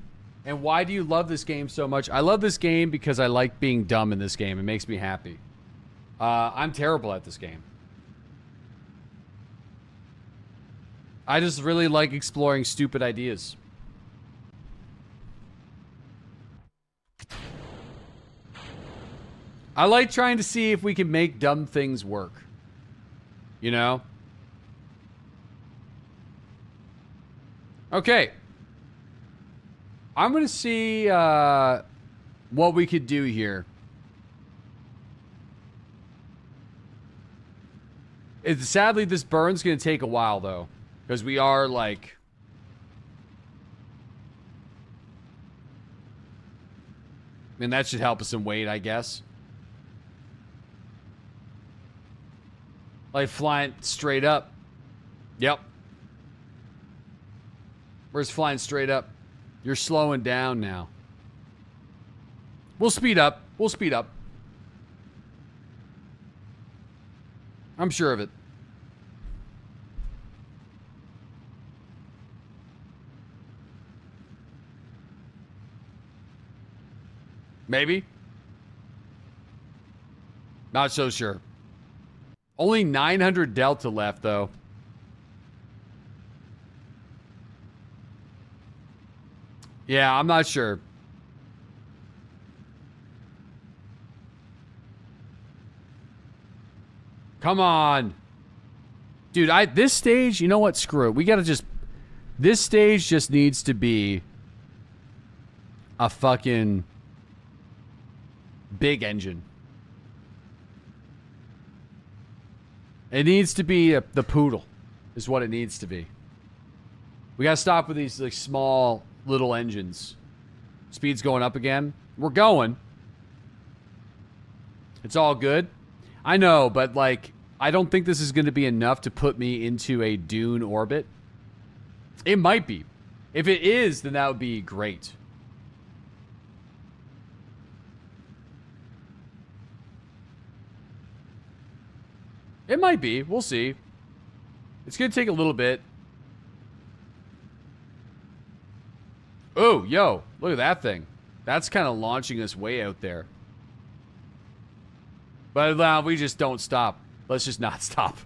And why do you love this game so much? I love this game because I like being dumb in this game. It makes me happy. I'm terrible at this game. I just really like exploring stupid ideas. I like trying to see if we can make dumb things work. You know? Okay. I'm going to see what we could do here. Sadly, this burn's going to take a while, though. Because we are, like... I mean, that should help us in weight, I guess. Like, flying straight up. Yep. Where's flying straight up? You're slowing down now. We'll speed up. We'll speed up. I'm sure of it. Maybe. Not so sure. Only 900 delta left, though. Yeah, I'm not sure. Come on. Dude, this stage, you know what? Screw it. We gotta just... This stage just needs to be a fucking big engine. It needs to be the poodle, is what it needs to be. We gotta stop with these like small little engines. Speed's going up again. We're going. It's all good. I know, but like, I don't think this is going to be enough to put me into a Dune orbit. It might be. If it is, then that would be great. It might be. We'll see. It's going to take a little bit. Oh, yo. Look at that thing. That's kind of launching us way out there. But we just don't stop. Let's just not stop.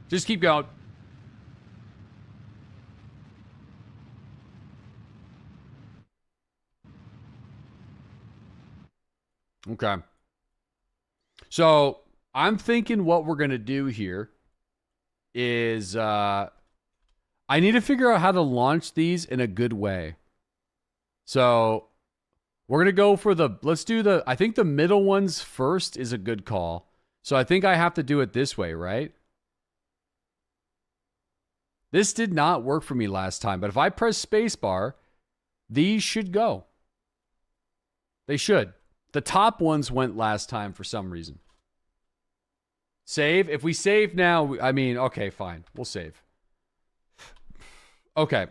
Just keep going. Okay. So, I'm thinking what we're going to do here is I need to figure out how to launch these in a good way. So, we're going to go for I think the middle ones first is a good call. So, I think I have to do it this way, right? This did not work for me last time, but if I press spacebar, these should go. They should. The top ones went last time for some reason. Save. If we save now, I mean, okay, fine. We'll save. Okay.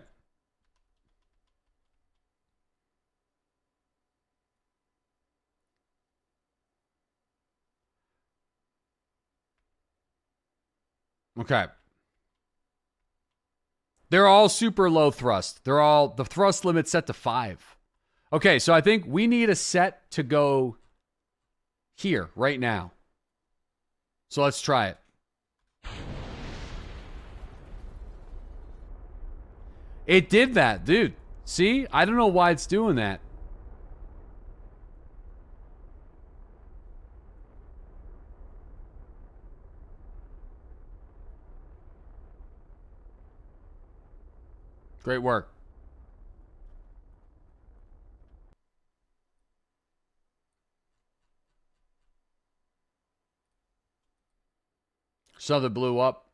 Okay. They're all super low thrust. The thrust limit set to 5. Okay, so I think we need a set to go here, right now. So let's try it. It did that, dude. See? I don't know why it's doing that. Great work. Something blew up.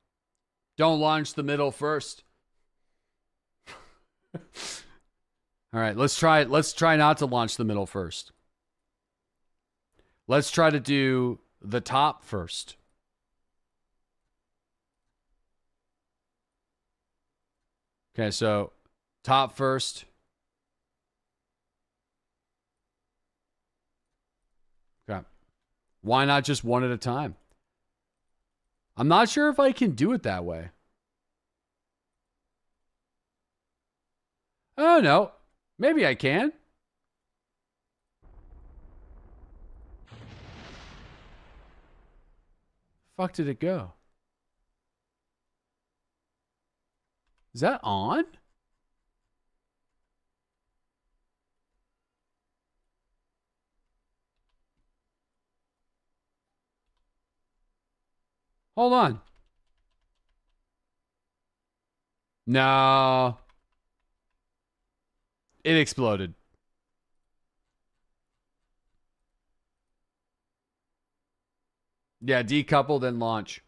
Don't launch the middle first. All right, let's try not to launch the middle first. Let's try to do the top first. Okay, so top first. Okay. Why not just one at a time? I'm not sure if I can do it that way. Oh, no. Maybe I can. Fuck did it go? Is that on? Hold on. No. It exploded. Yeah, decouple, then launch.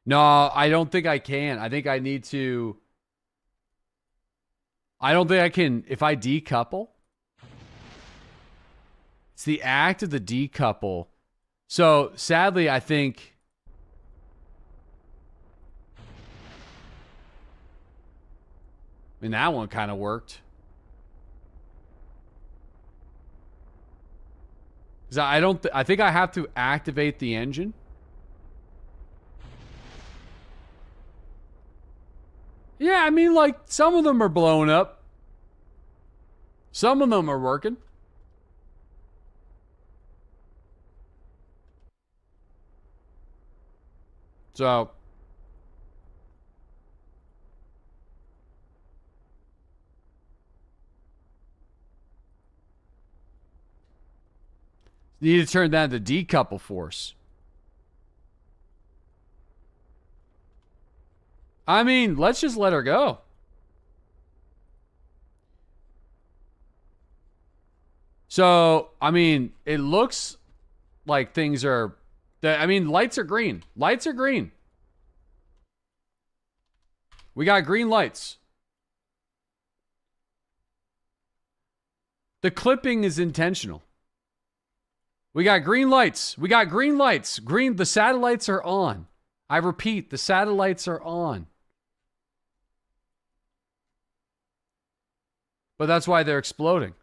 No, I don't think I can. I think I need to... I don't think I can... If I decouple... It's the act of the decouple. So, sadly, I think... I mean, that one kind of worked. I think I have to activate the engine. Yeah, I mean, like, some of them are blowing up. Some of them are working. So... You need to turn that into decouple force. I mean, let's just let her go. So, I mean, it looks like things are... I mean, lights are green. Lights are green. We got green lights. The clipping is intentional. We got green lights. We got green lights. The satellites are on. I repeat, the satellites are on. But that's why they're exploding.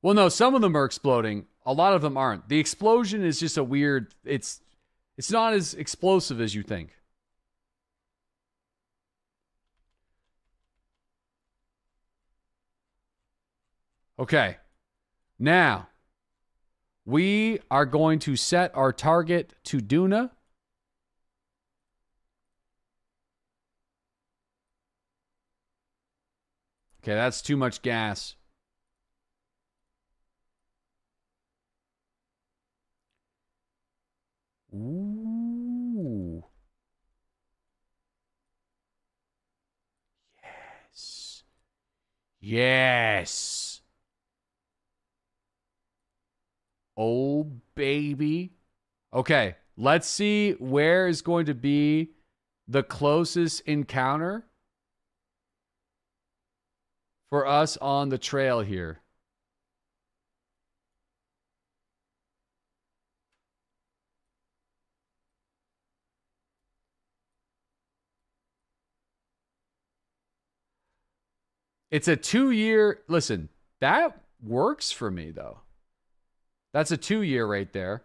Well, no, some of them are exploding. A lot of them aren't. The explosion is just a weird... It's not as explosive as you think. Okay. Now, we are going to set our target to Duna. Okay, that's too much gas. Ooh. Yes. Yes. Oh, baby. Okay, let's see where is going to be the closest encounter for us on the trail here. It's a 2-year... Listen, that works for me, though. That's a 2-year right there.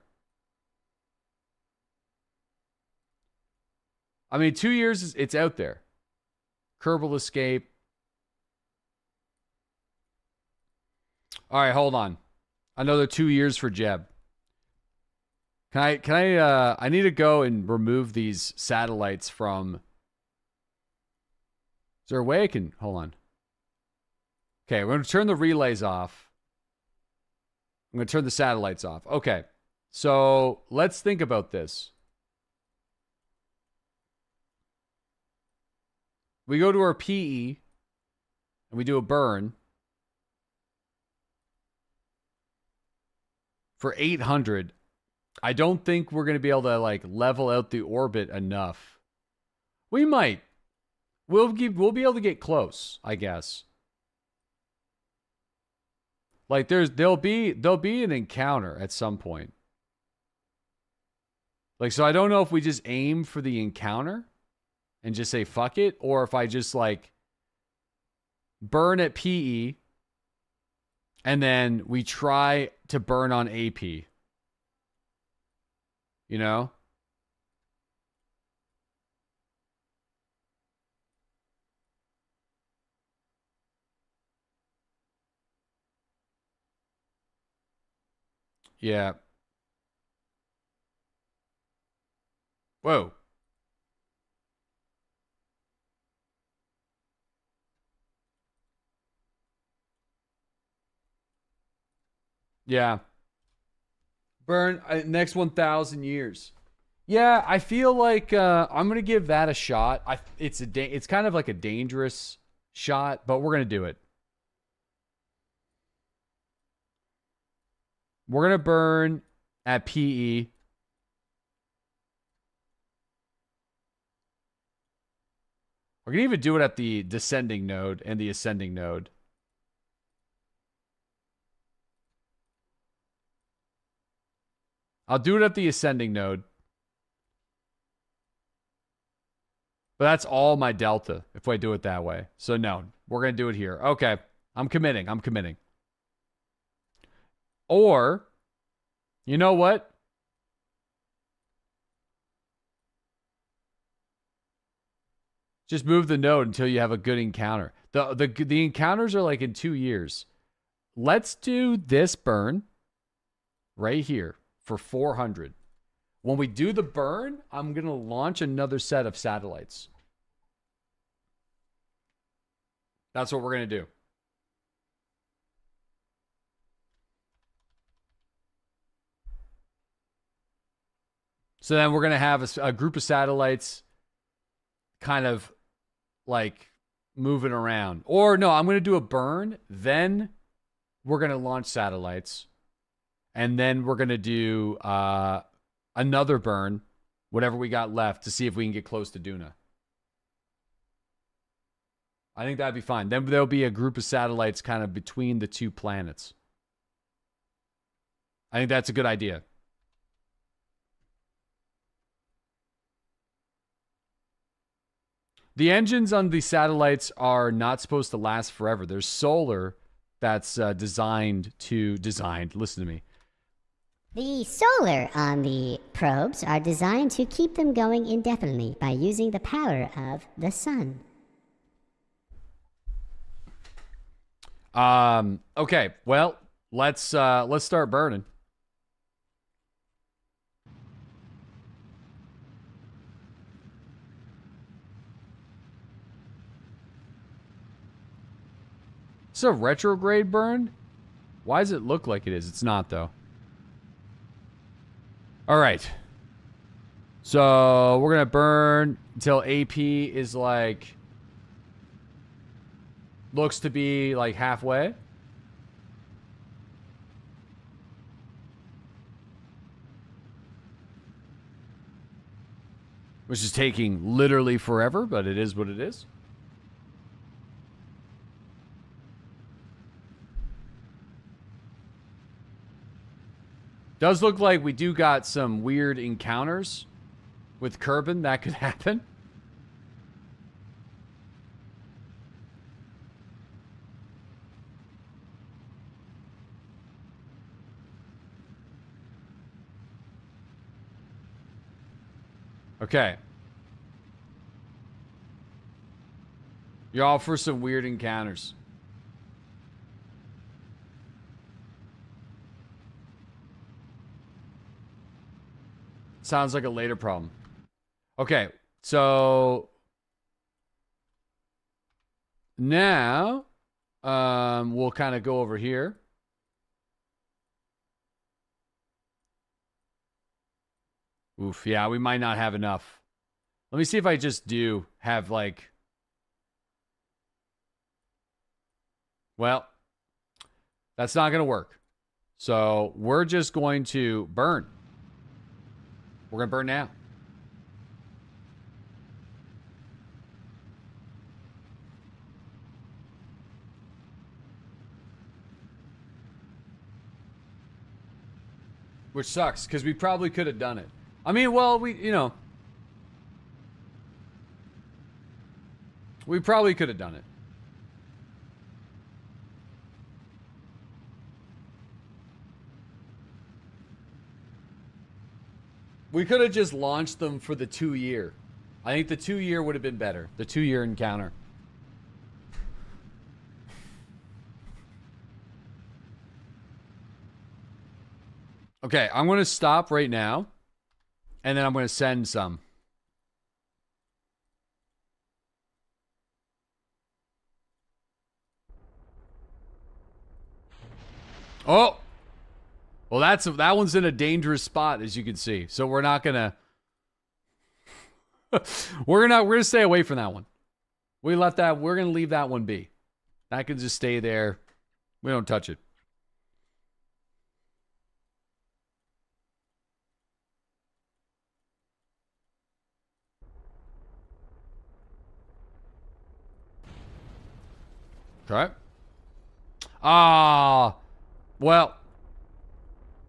I mean, 2 years, it's out there. Kerbal escape. All right, hold on. Another 2 years for Jeb. I need to go and remove these satellites from... Is there a way I can... Hold on. Okay, we're going to turn the relays off. I'm going to turn the satellites off. Okay, so let's think about this. We go to our PE, and we do a burn for 800. I don't think we're going to be able to, like, level out the orbit enough. We might. We'll be able to get close, I guess. Like there'll be an encounter at some point. Like, so I don't know if we just aim for the encounter and just say fuck it, or if I just like burn at PE and then we try to burn on AP. You know? Yeah. Whoa. Yeah. Burn next 1,000 years. Yeah, I feel like I'm gonna give that a shot. It's kind of like a dangerous shot, but we're gonna do it. We're gonna burn at PE. We're gonna even do it at the descending node and the ascending node. I'll do it at the ascending node. But that's all my delta if I do it that way. So no, we're going to do it here. Okay, I'm committing. Or, you know what? Just move the node until you have a good encounter. The encounters are like in 2 years. Let's do this burn right here for 400. When we do the burn, I'm going to launch another set of satellites. That's what we're going to do. So then we're going to have a group of satellites kind of like moving around. Or no, I'm going to do a burn. Then we're going to launch satellites. And then we're going to do another burn, whatever we got left, to see if we can get close to Duna. I think that'd be fine. Then there'll be a group of satellites kind of between the two planets. I think that's a good idea. The engines on the satellites are not supposed to last forever. There's solar that's designed, listen to me. The solar on the probes are designed to keep them going indefinitely by using the power of the sun. Okay, well, let's start burning. It's a retrograde burn? Why does it look like it is? It's not, though. All right. So we're going to burn until AP is like... looks to be like halfway. Which is taking literally forever, but it is what it is. Does look like we do got some weird encounters with Kerbal that could happen. Okay. You're all for some weird encounters. Sounds like a later problem. Okay, so now we'll kind of go over here. Oof, yeah, we might not have enough. Let me see if I just do have like... Well, that's not going to work. So we're just going to burn. We're going to burn now. Which sucks, because we probably could have done it. I mean, well, we probably could have done it. We could have just launched them for the 2-year. I think the 2-year would have been better. The 2-year encounter. Okay, I'm going to stop right now. And then I'm going to send some. Oh! Well, that one's in a dangerous spot, as you can see. So we're not gonna we're gonna stay away from that one. We're gonna leave that one be. That can just stay there. We don't touch it. Okay. Well.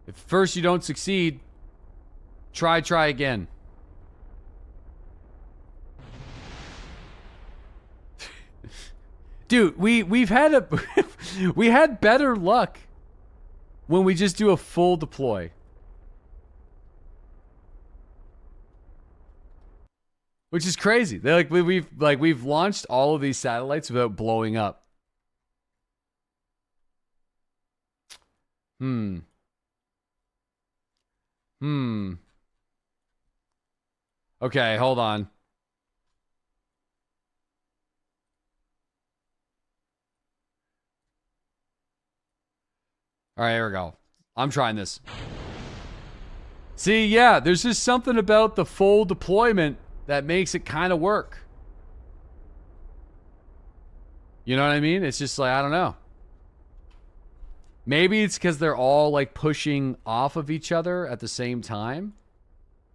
If first you don't succeed, try again. Dude, we've had we had better luck when we just do a full deploy. Which is crazy. They're we've launched all of these satellites without blowing up. Okay, hold on. All right, here we go. I'm trying this. See, yeah, there's just something about the full deployment that makes it kind of work. You know what I mean? It's just like, I don't know. Maybe it's because they're all like pushing off of each other at the same time.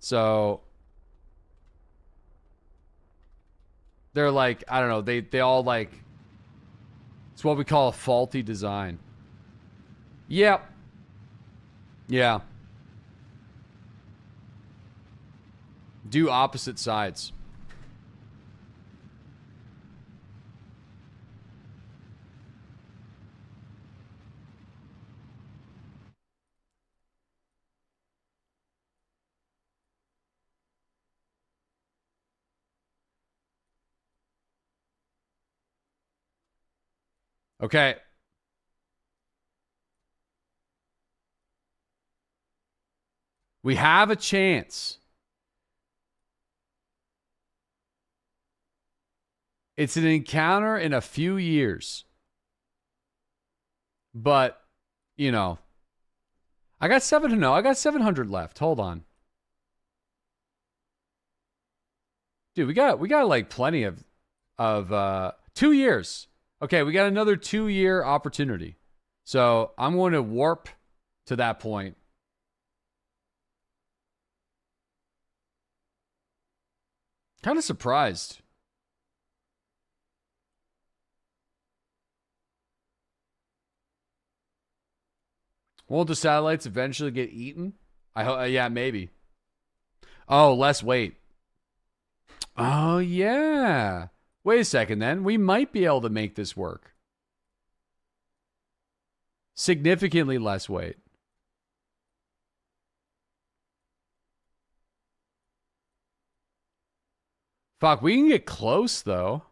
So they're like, I don't know, they all like, it's what we call a faulty design. Yep. Yeah. Do opposite sides. Okay. We have a chance. It's an encounter in a few years. But, you know, I got 700 left. Hold on. Dude, we got like plenty of 2 years. Okay, we got another 2-year opportunity. So, I'm going to warp to that point. Kind of surprised. Won't the satellites eventually get eaten? Yeah, maybe. Oh, less weight. Oh, yeah. Wait a second then. We might be able to make this work. Significantly less weight. Fuck, we can get close though.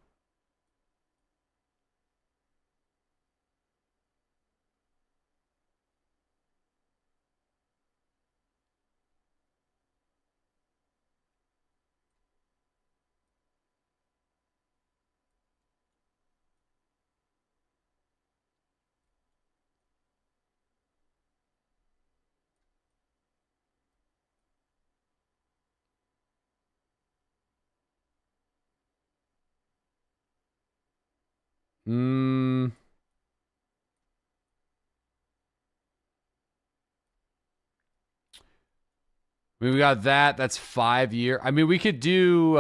I mean, we got that. That's 5 year. I mean, we could do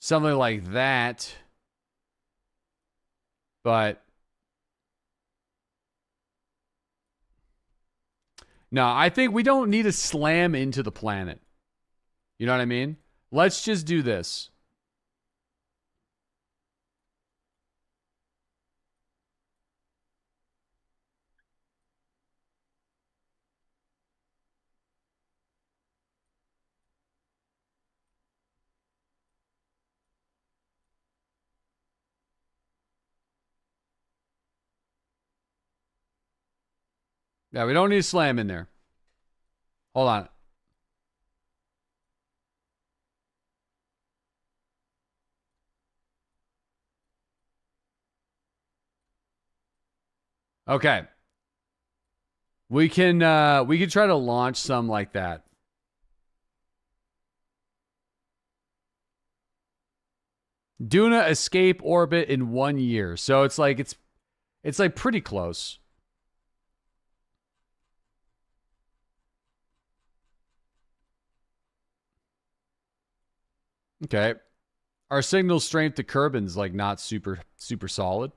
something like that. But no, I think we don't need to slam into the planet. You know what I mean? Let's just do this. Yeah, we don't need to slam in there. Hold on. Okay. We can try to launch some like that. Duna escape orbit in 1 year. So it's like pretty close. Okay. Our signal strength to Kerbin's like not super solid.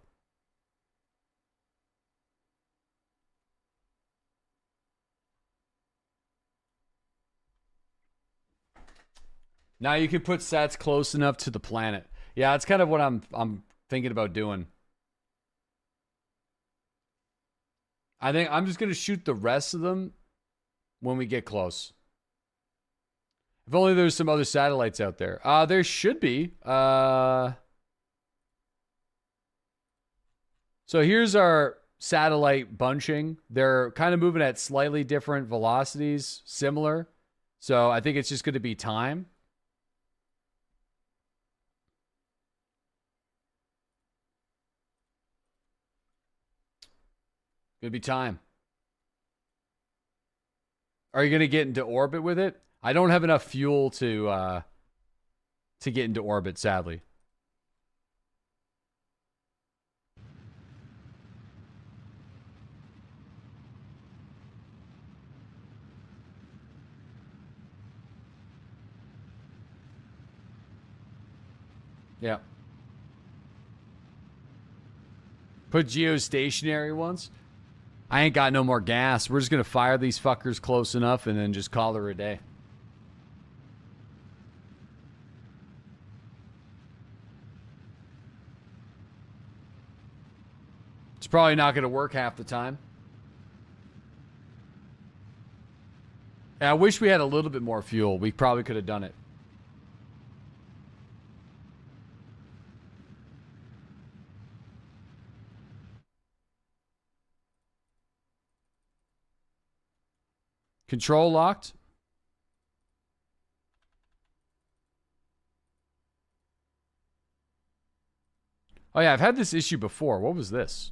Now you can put sats close enough to the planet. Yeah, that's kind of what I'm thinking about doing. I think I'm just going to shoot the rest of them when we get close. If only there's some other satellites out there. There should be. So here's our satellite bunching. They're kind of moving at slightly different velocities, similar. So I think it's just going to be time. Gonna be time. Are you gonna get into orbit with it? I don't have enough fuel to get into orbit, sadly. Yeah. Put geostationary ones. I ain't got no more gas. We're just going to fire these fuckers close enough and then just call her a day. It's probably not going to work half the time. I wish we had a little bit more fuel. We probably could have done it. Control locked. Oh yeah, I've had this issue before. What was this?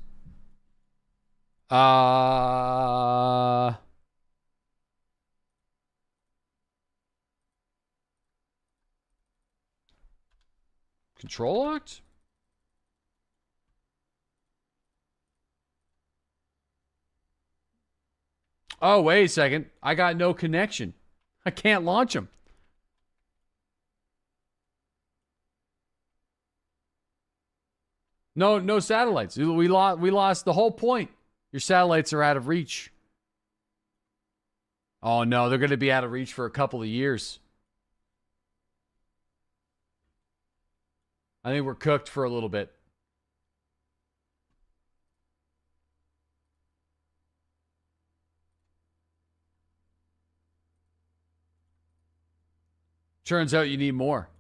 Control locked? Oh, wait a second. I got no connection. I can't launch them. No satellites. We lost the whole point. Your satellites are out of reach. Oh no, they're going to be out of reach for a couple of years. I think we're cooked for a little bit. Turns out you need more.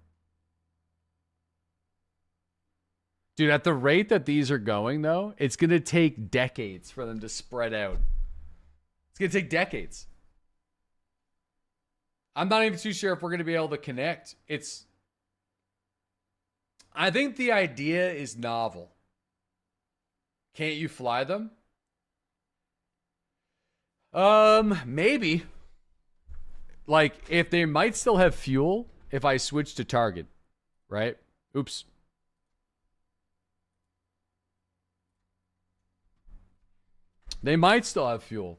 Dude, at the rate that these are going, though, it's going to take decades for them to spread out. It's going to take decades. I'm not even too sure if we're going to be able to connect. I think the idea is novel. Can't you fly them? Maybe. Like, if they might still have fuel if I switch to target, right? Oops. They might still have fuel.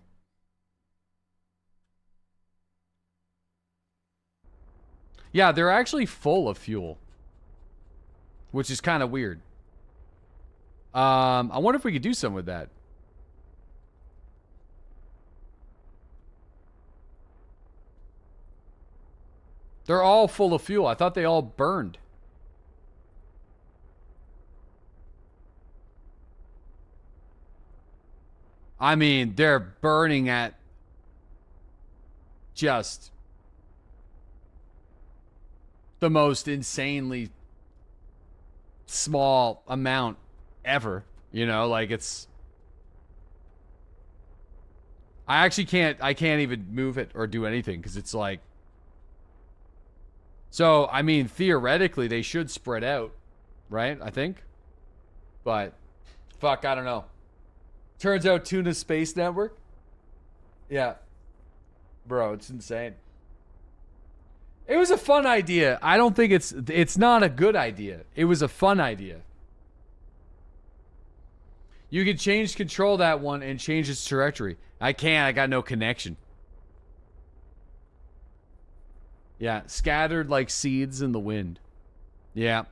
Yeah, they're actually full of fuel, which is kind of weird. I wonder if we could do something with that. They're all full of fuel. I thought they all burned. I mean, they're burning at just the most insanely small amount ever. You know, like it's... I can't even move it or do anything because it's like... So, I mean, theoretically, they should spread out, right? I think. But, fuck, I don't know. Turns out Tuna Space Network. Yeah. Bro, it's insane. It was a fun idea. I don't think it's not a good idea. It was a fun idea. You can change control that one and change its trajectory. I can't. I got no connection. Yeah, scattered like seeds in the wind. Yeah.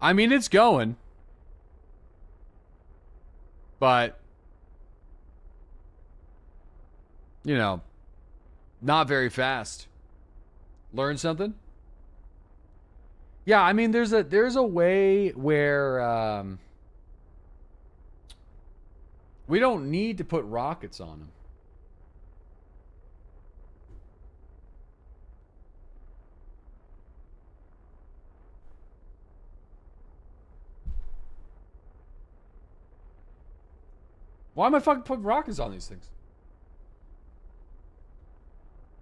I mean, it's going. But, you know, not very fast. Learn something? Yeah, I mean, there's a way where we don't need to put rockets on them. Why am I fucking putting rockets on these things?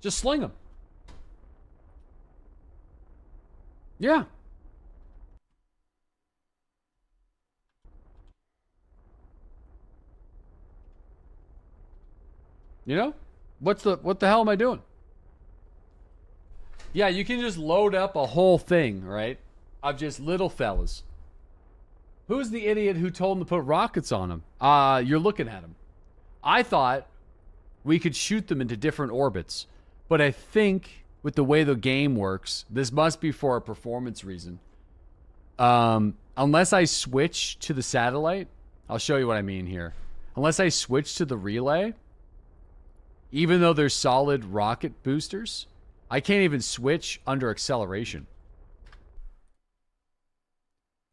Just sling them. Yeah. You know? What the hell am I doing? Yeah, you can just load up a whole thing, right? Of just little fellas. Who's the idiot who told him to put rockets on him? You're looking at him. I thought we could shoot them into different orbits. But I think with the way the game works, this must be for a performance reason. Unless I switch to the satellite, I'll show you what I mean here. Unless I switch to the relay, even though there's solid rocket boosters, I can't even switch under acceleration.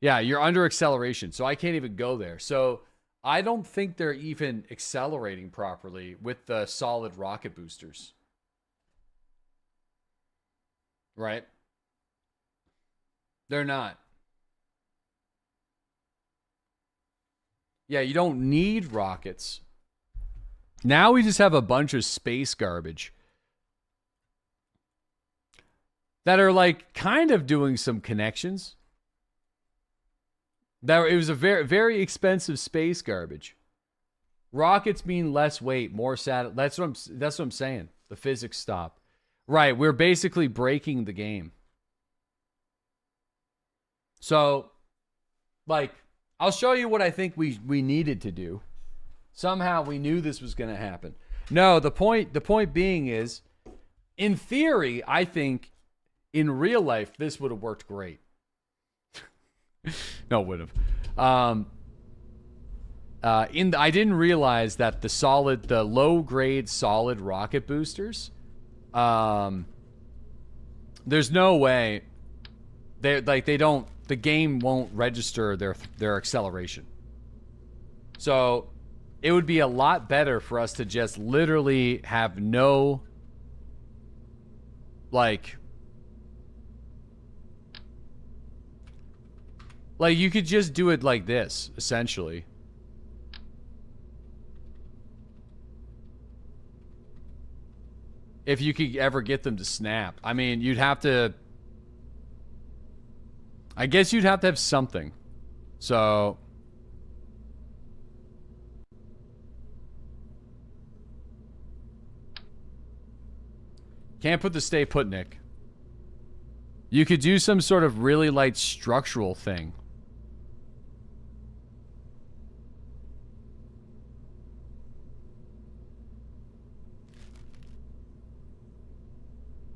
Yeah, you're under acceleration, so I can't even go there. So I don't think they're even accelerating properly with the solid rocket boosters. Right? They're not. Yeah, you don't need rockets Now we just have a bunch of space garbage that are like kind of doing some connections. That it was a very, very expensive space garbage. Rockets mean less weight, more that's what I'm saying. The physics stop. Right, we're basically breaking the game. So, like, I'll show you what I think we needed to do. Somehow we knew this was going to happen. No, the point being is, in theory, I think in real life this would have worked great. No, it would have. I didn't realize that the low grade solid rocket boosters, there's no way the game won't register their acceleration. So it would be a lot better for us to just literally have no, like you could just do it like this, essentially. If you could ever get them to snap. I mean, you'd have to... I guess you'd have to have something. So... Can't put the stay put, Nick. You could do some sort of really light structural thing.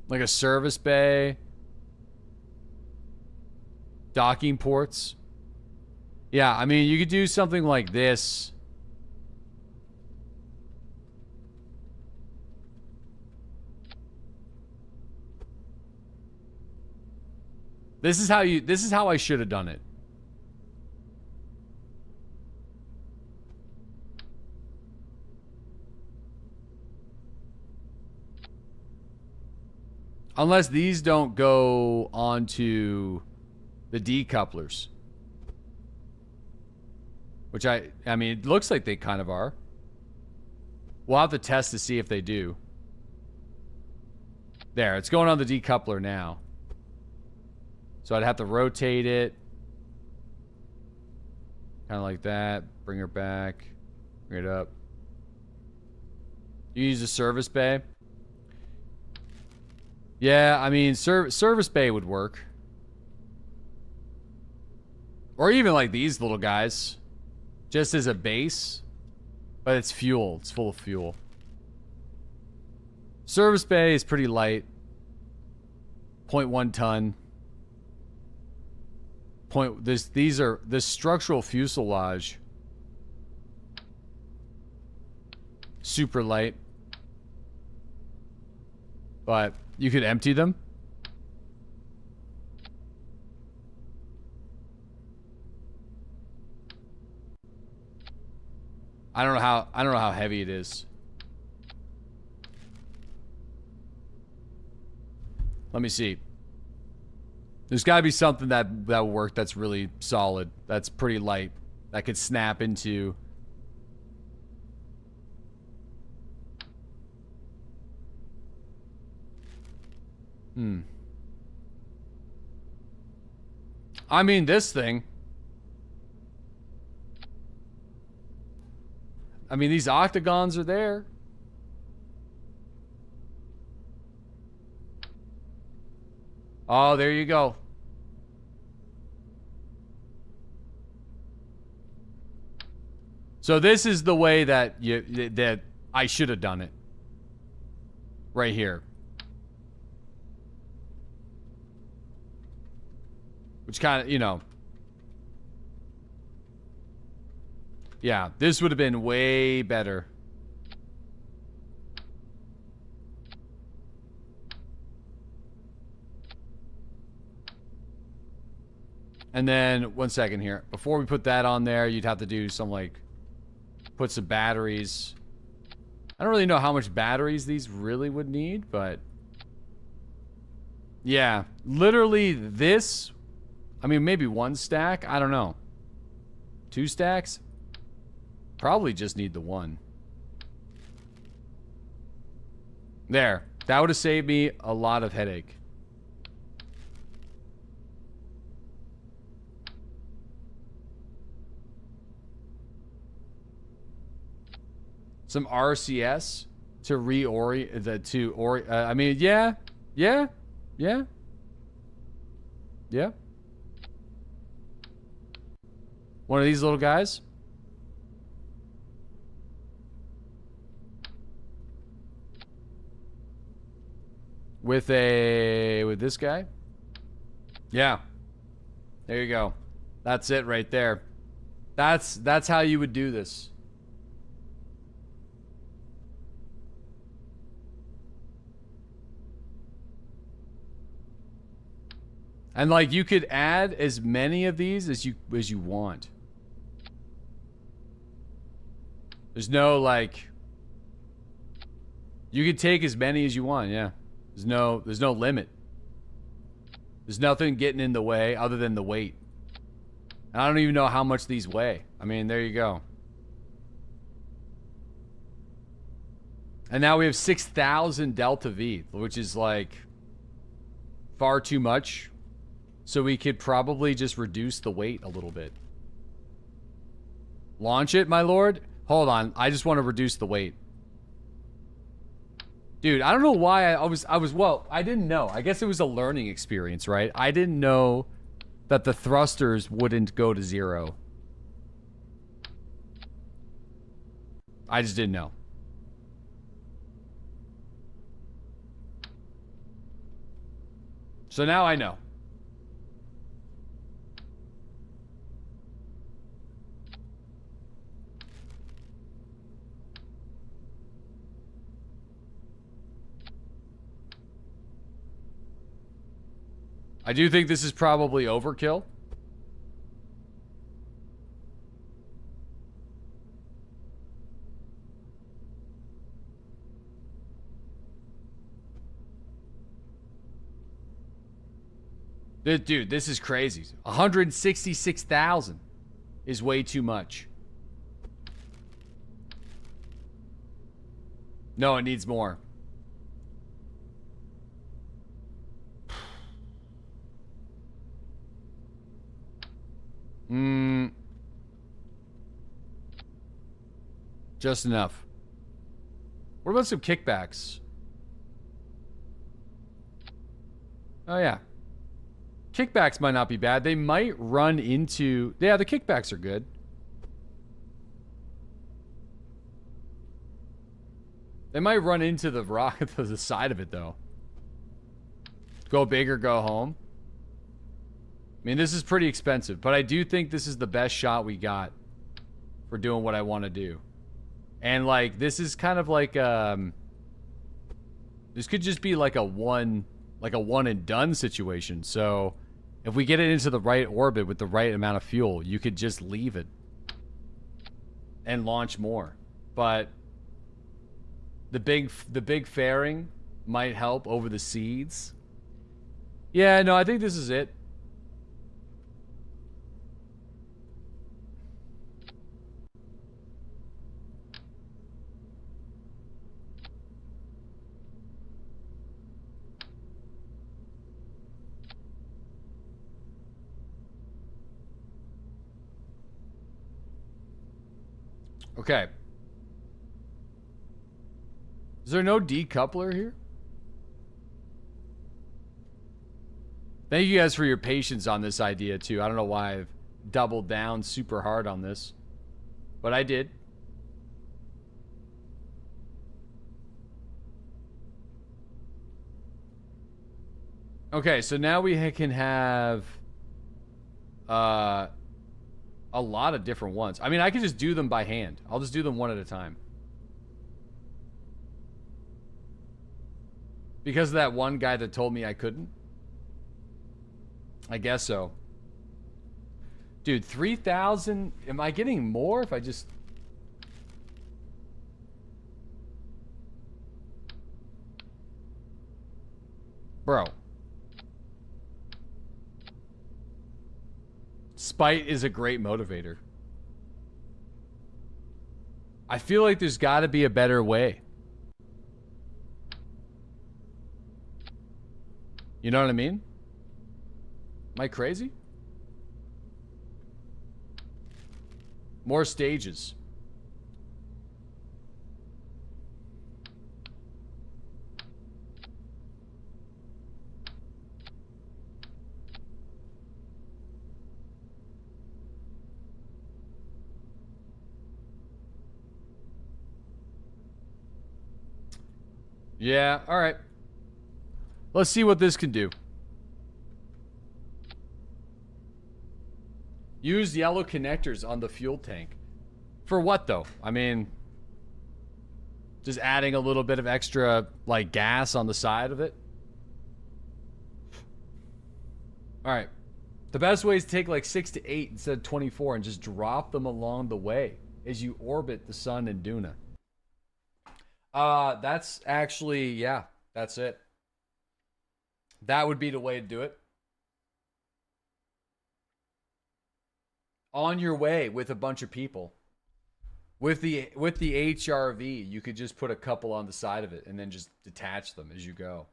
Like a service bay. Docking ports. Yeah, I mean, you could do something like this. This is how I should have done it. Unless these don't go onto the decouplers. Which I mean, it looks like they kind of are. We'll have to test to see if they do. There, it's going on the decoupler now. So I'd have to rotate it. Kind of like that. Bring her back. Bring it up. You use a service bay. Yeah, I mean, service bay would work. Or even like these little guys. Just as a base. But it's fuel. It's full of fuel. Service bay is pretty light. 0.1 ton. This structural fuselage. Super light. But you could empty them. I don't know how heavy it is. Let me see. There's got to be something that will work that's really solid. That's pretty light. That could snap into... I mean, this thing. I mean, these octagons are there. Oh, there you go. So this is the way that I should have done it. Right here. Which kind of, you know. Yeah, this would have been way better. And then, one second here. Before we put that on there, you'd have to do some, like, put some batteries. I don't really know how much batteries these really would need, but... yeah, literally this... I mean, maybe one stack? I don't know. 2 stacks? Probably just need the one. There. That would have saved me a lot of headache. Some RCS to reorient, I mean, yeah. One of these little guys. With this guy. Yeah. There you go. That's it right there. That's how you would do this. And like you could add as many of these as you want. There's no like you could take as many as you want, yeah. There's no limit. There's nothing getting in the way other than the weight. And I don't even know how much these weigh. I mean, there you go. And now we have 6,000 Delta V, which is like far too much. So we could probably just reduce the weight a little bit. Launch it, my lord? Hold on, I just want to reduce the weight. Dude, I don't know why well, I didn't know. I guess it was a learning experience, right? I didn't know that the thrusters wouldn't go to 0. I just didn't know. So now I know. I do think this is probably overkill. Dude, this is crazy. 166,000 is way too much. No, it needs more. Just enough. What about some kickbacks? Oh, yeah. Kickbacks might not be bad. They might run into... Yeah, the kickbacks are good. They might run into the rock to the side of it, though. Go big or go home. I mean, this is pretty expensive, but I do think this is the best shot we got for doing what I want to do. And, like, this is kind of like, this could just be like a one and done situation. So, if we get it into the right orbit with the right amount of fuel, you could just leave it and launch more. But the big fairing might help over the seeds. Yeah, no, I think this is it. Okay. Is there no decoupler here? Thank you guys for your patience on this idea, too. I don't know why I've doubled down super hard on this, but I did. Okay, so now we can have a lot of different ones. I mean, I can just do them by hand. I'll just do them one at a time. Because of that one guy that told me I couldn't? I guess so. Dude, 3,000... Am I getting more if I just... Bro. Spite is a great motivator. I feel like there's got to be a better way. You know what I mean? Am I crazy? More stages. Yeah, all right. Let's see what this can do. Use yellow connectors on the fuel tank. For what, though? I mean, just adding a little bit of extra, like, gas on the side of it. All right. The best way is to take, like, 6 to 8 instead of 24 and just drop them along the way as you orbit the sun and Duna. That's actually, yeah, that's it. That would be the way to do it. On your way with a bunch of people. With the HRV, you could just put a couple on the side of it and then just detach them as you go.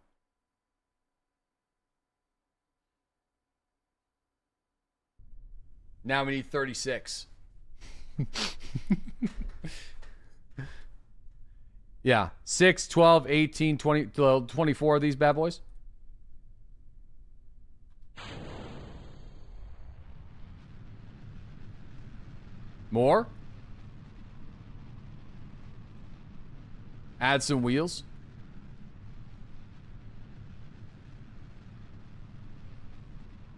Now we need 36. Yeah, 6, 12, 18, 20, 24 of these bad boys. More? Add some wheels.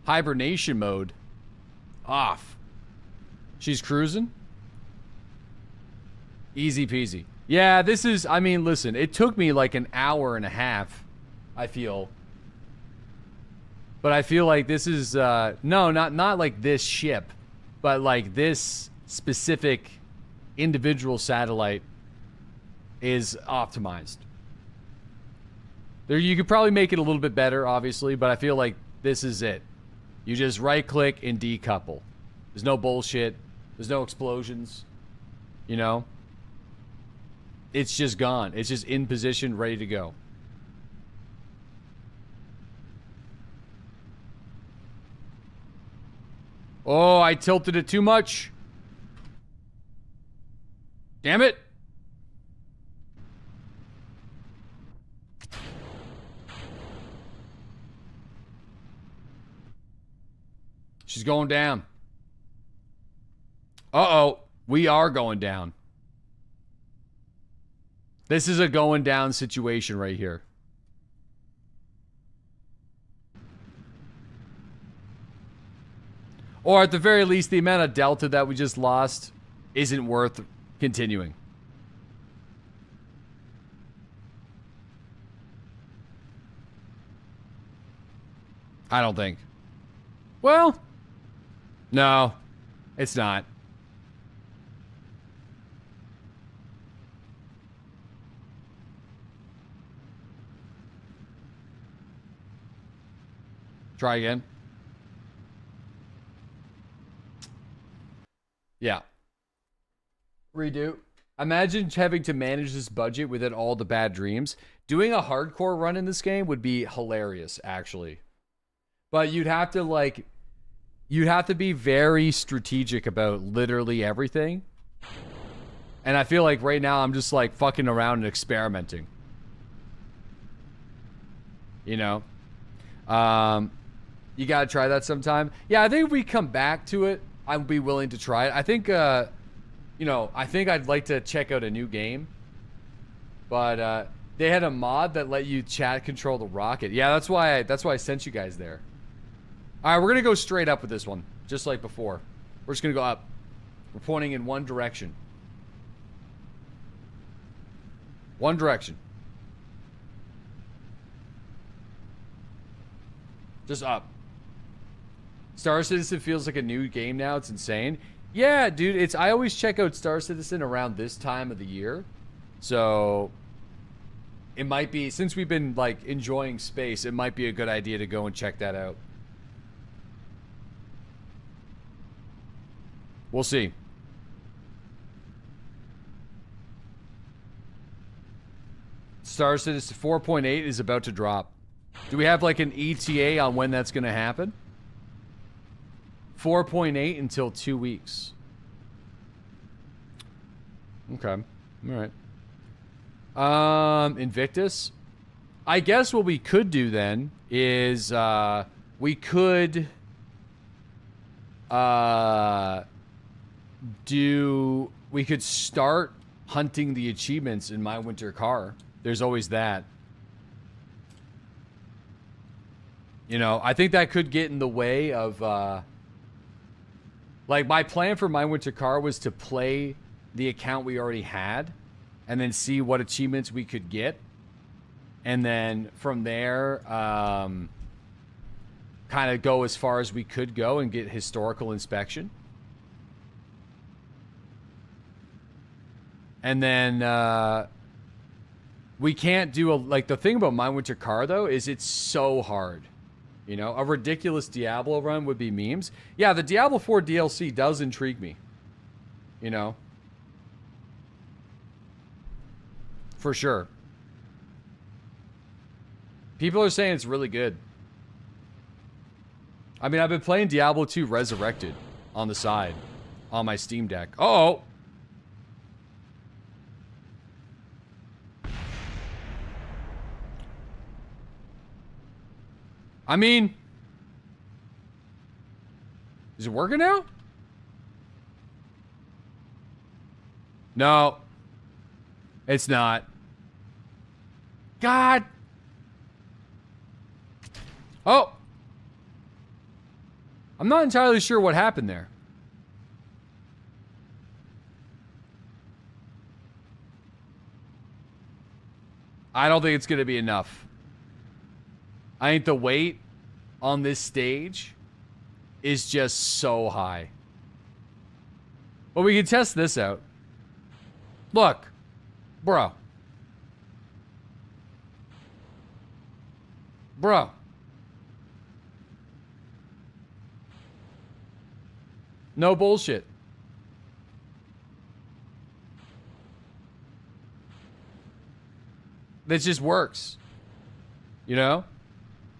Hibernation mode. Off. She's cruising. Easy peasy. Yeah, this is, I mean, listen, it took me like an hour and a half, I feel. But I feel like this is, no, not like this ship, but like this specific individual satellite is optimized. There, you could probably make it a little bit better, obviously, but I feel like this is it. You just right-click and decouple. There's no bullshit. There's no explosions. You know? It's just gone. It's just in position, ready to go. Oh, I tilted it too much. Damn it. She's going down. Uh-oh. We are going down. This is a going down situation right here. Or at the very least, the amount of delta that we just lost isn't worth continuing. I don't think. Well, no, it's not. Try again. Yeah. Redo. Imagine having to manage this budget within all the bad dreams. Doing a hardcore run in this game would be hilarious, actually. But you'd have to be very strategic about literally everything. And I feel like right now I'm just like fucking around and experimenting. You know? You gotta try that sometime. Yeah, I think if we come back to it, I'd be willing to try it. I think, you know, I think I'd like to check out a new game. But they had a mod that let you chat control the rocket. Yeah, that's why I sent you guys there. All right, we're gonna go straight up with this one, just like before. We're just gonna go up. We're pointing in one direction. One direction. Just up. Star Citizen feels like a new game now. It's insane. Yeah, dude, I always check out Star Citizen around this time of the year. So it might be, since we've been like enjoying space, it might be a good idea to go and check that out. We'll see. Star Citizen 4.8 is about to drop. Do we have like an ETA on when that's going to happen? 4.8 until 2 weeks. Okay. All right. Invictus. I guess what we could do then is we could start hunting the achievements in My Winter Car. There's always that. You know, I think that could get in the way of like my plan for My Winter Car was to play the account we already had and then see what achievements we could get. And then from there, kind of go as far as we could go and get historical inspection. And then we can't do like the thing about My Winter Car though is it's so hard. You know, a ridiculous Diablo run would be memes. Yeah, the Diablo 4 DLC does intrigue me. You know, for sure. People are saying it's really good. I mean, I've been playing Diablo 2 Resurrected on the side on my Steam Deck. Oh! I mean, is it working now? No. It's not. God. Oh. I'm not entirely sure what happened there. I don't think it's going to be enough. I think the weight on this stage is just so high. Well, we can test this out. Look. Bro. Bro. No bullshit. This just works. You know?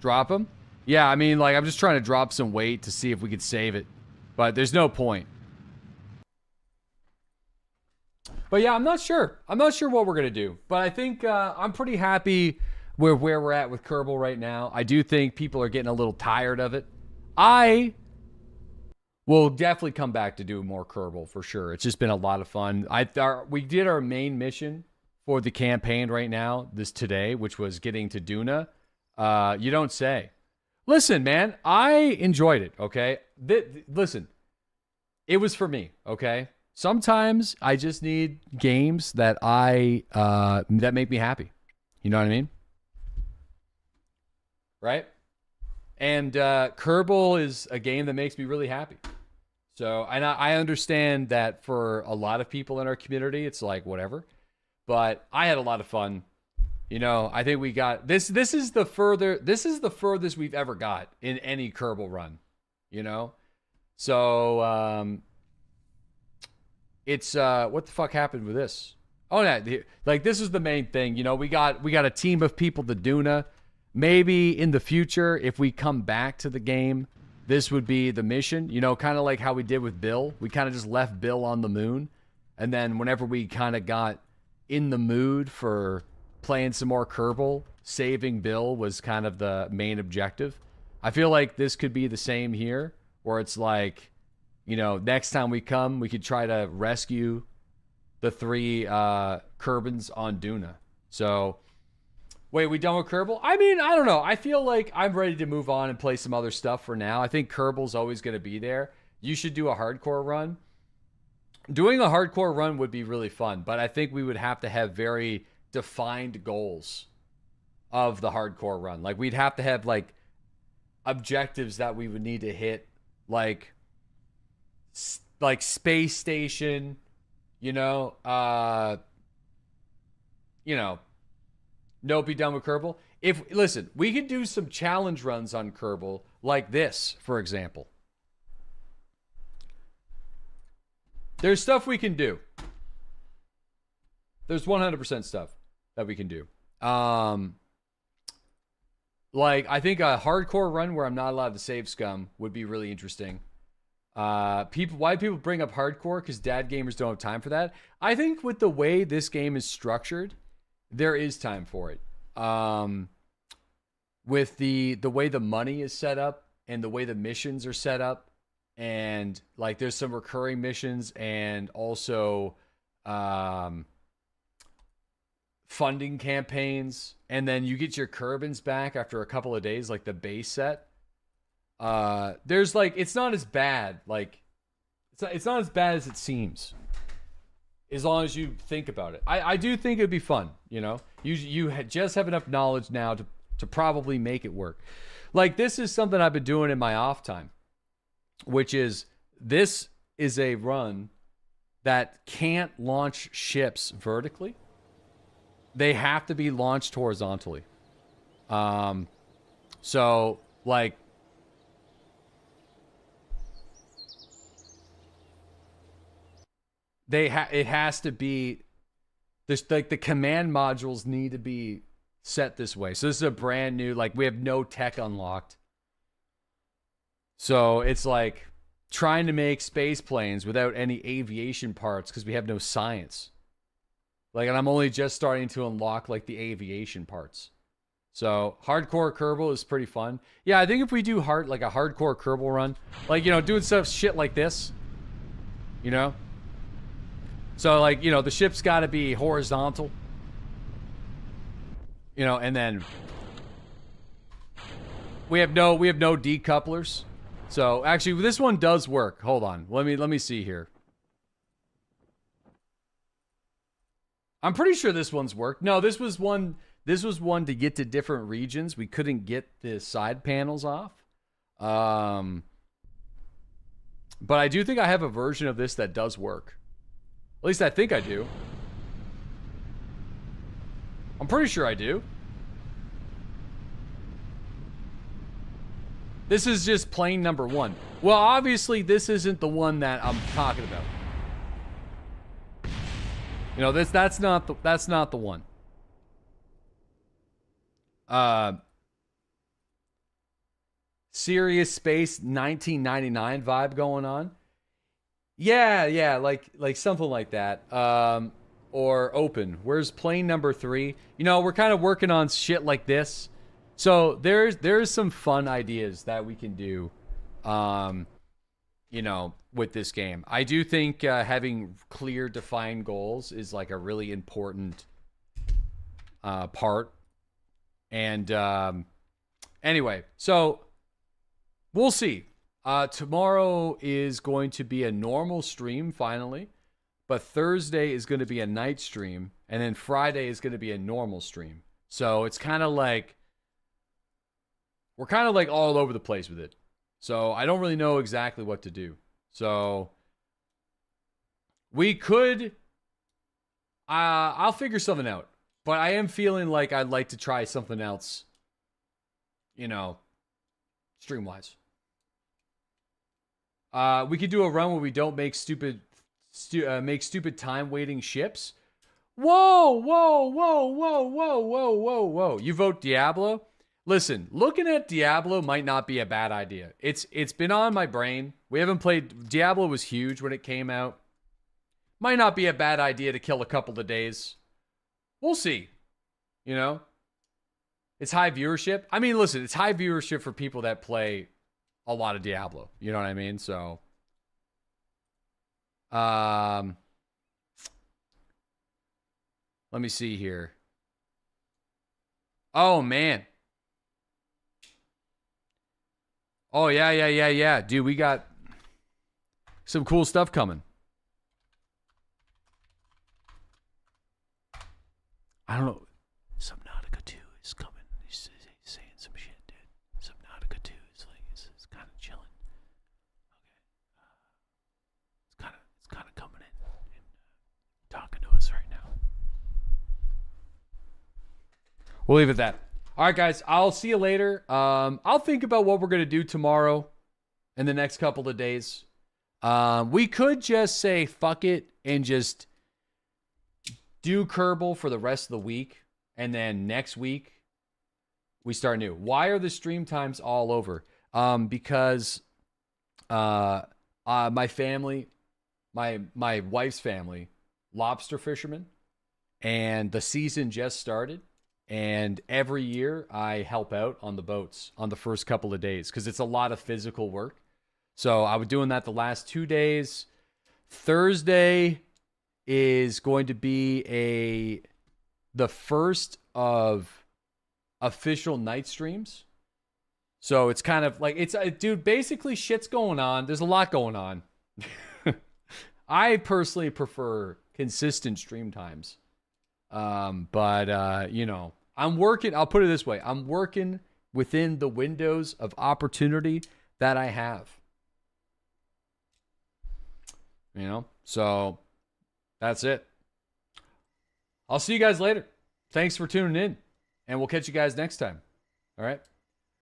Drop them? Yeah, I mean, like, I'm just trying to drop some weight to see if we could save it. But there's no point. But yeah, I'm not sure. I'm not sure what we're going to do. But I think I'm pretty happy with where we're at with Kerbal right now. I do think people are getting a little tired of it. I will definitely come back to do more Kerbal for sure. It's just been a lot of fun. We did our main mission for the campaign right now, today, which was getting to Duna. You don't say. Listen, man, I enjoyed it, okay? Listen, it was for me, okay? Sometimes I just need games that that make me happy. You know what I mean? Right? And Kerbal is a game that makes me really happy. So, and I understand that for a lot of people in our community, it's like, whatever. But I had a lot of fun. You know, I think we got this is the furthest we've ever got in any Kerbal run, you know? So it's what the fuck happened with this? Oh yeah, like this is the main thing, you know, we got a team of people to Duna. Maybe in the future if we come back to the game, this would be the mission, you know, kind of like how we did with Bill. We kind of just left Bill on the moon, and then whenever we kind of got in the mood for playing some more Kerbal, saving Bill was kind of the main objective. I feel like this could be the same here, where it's like, you know, next time we come, we could try to rescue the 3 Kerbans on Duna. So, wait, we done with Kerbal? I mean, I don't know. I feel like I'm ready to move on and play some other stuff for now. I think Kerbal's always going to be there. You should do a hardcore run. Doing a hardcore run would be really fun, but I think we would have to have very defined goals of the hardcore run. Like we'd have to have like objectives that we would need to hit, like space station, you know, no, be done with Kerbal. Listen, we could do some challenge runs on Kerbal like this, for example. There's stuff we can do. There's 100% stuff that we can do. Like, I think a hardcore run where I'm not allowed to save scum would be really interesting. Why people bring up hardcore? Because dad gamers don't have time for that. I think with the way this game is structured, there is time for it. With the way the money is set up and the way the missions are set up, and like there's some recurring missions and also funding campaigns, and then you get your Kerbins back after a couple of days, like the base set. There's like, it's not as bad. Like, it's not as bad as it seems, as long as you think about it. I do think it'd be fun. You know, you just have enough knowledge now to probably make it work. Like, this is something I've been doing in my off time, which is, this is a run that can't launch ships vertically. They have to be launched horizontally. So like, it has to be this, like the command modules need to be set this way. So this is a brand new, like, we have no tech unlocked. So it's like trying to make space planes without any aviation parts because we have no science. Like, and I'm only just starting to unlock like the aviation parts. So hardcore Kerbal is pretty fun. Yeah, I think if we do like a hardcore Kerbal run, like, you know, doing stuff shit like this, you know. So like, you know, the ship's got to be horizontal, you know, and then we have no decouplers. So actually, this one does work. Hold on, let me see here. I'm pretty sure this one's worked. No, this was one to get to different regions. We couldn't get the side panels off. But I do think I have a version of this that does work. At least I think I do. I'm pretty sure I do. This is just plane number 1. Well, obviously this isn't the one that I'm talking about. You know, that's not the one. Serious Space 1999 vibe going on. Yeah, like something like that. Or Open. Where's plane number 3? You know, we're kind of working on shit like this. So there's some fun ideas that we can do, you know, with this game. I do think having clear, defined goals is like a really important part. And anyway, so we'll see. Tomorrow is going to be a normal stream finally, but Thursday is going to be a night stream, and then Friday is going to be a normal stream. So it's kind of like, we're kind of like all over the place with it. So I don't really know exactly what to do. So we could, I'll figure something out, but I am feeling like I'd like to try something else, you know, stream-wise. We could do a run where we don't make stupid time waiting ships. Whoa. You vote Diablo? Listen, looking at Diablo might not be a bad idea. It's been on my brain. We haven't played. Diablo was huge when it came out. Might not be a bad idea to kill a couple of days. We'll see. You know? It's high viewership. I mean, listen, it's high viewership for people that play a lot of Diablo. You know what I mean? So, let me see here. Oh, man. Oh, yeah. Dude, we got some cool stuff coming. I don't know. Subnautica 2 is coming. He's saying some shit, dude. Subnautica 2 is like, it's kind of chilling. Okay. It's kind of coming in and talking to us right now. We'll leave it at that. All right, guys, I'll see you later. I'll think about what we're going to do tomorrow and the next couple of days. We could just say fuck it and just do Kerbal for the rest of the week. And then next week, we start new. Why are the stream times all over? Because my family, my wife's family, lobster fishermen, and the season just started. And every year I help out on the boats on the first couple of days because it's a lot of physical work. So I was doing that the last 2 days. Thursday is going to be the first of official night streams. So it's kind of like, dude, basically shit's going on. There's a lot going on. I personally prefer consistent stream times. But you know, I'm working, I'll put it this way. I'm working within the windows of opportunity that I have. You know, so that's it. I'll see you guys later. Thanks for tuning in, and we'll catch you guys next time. All right.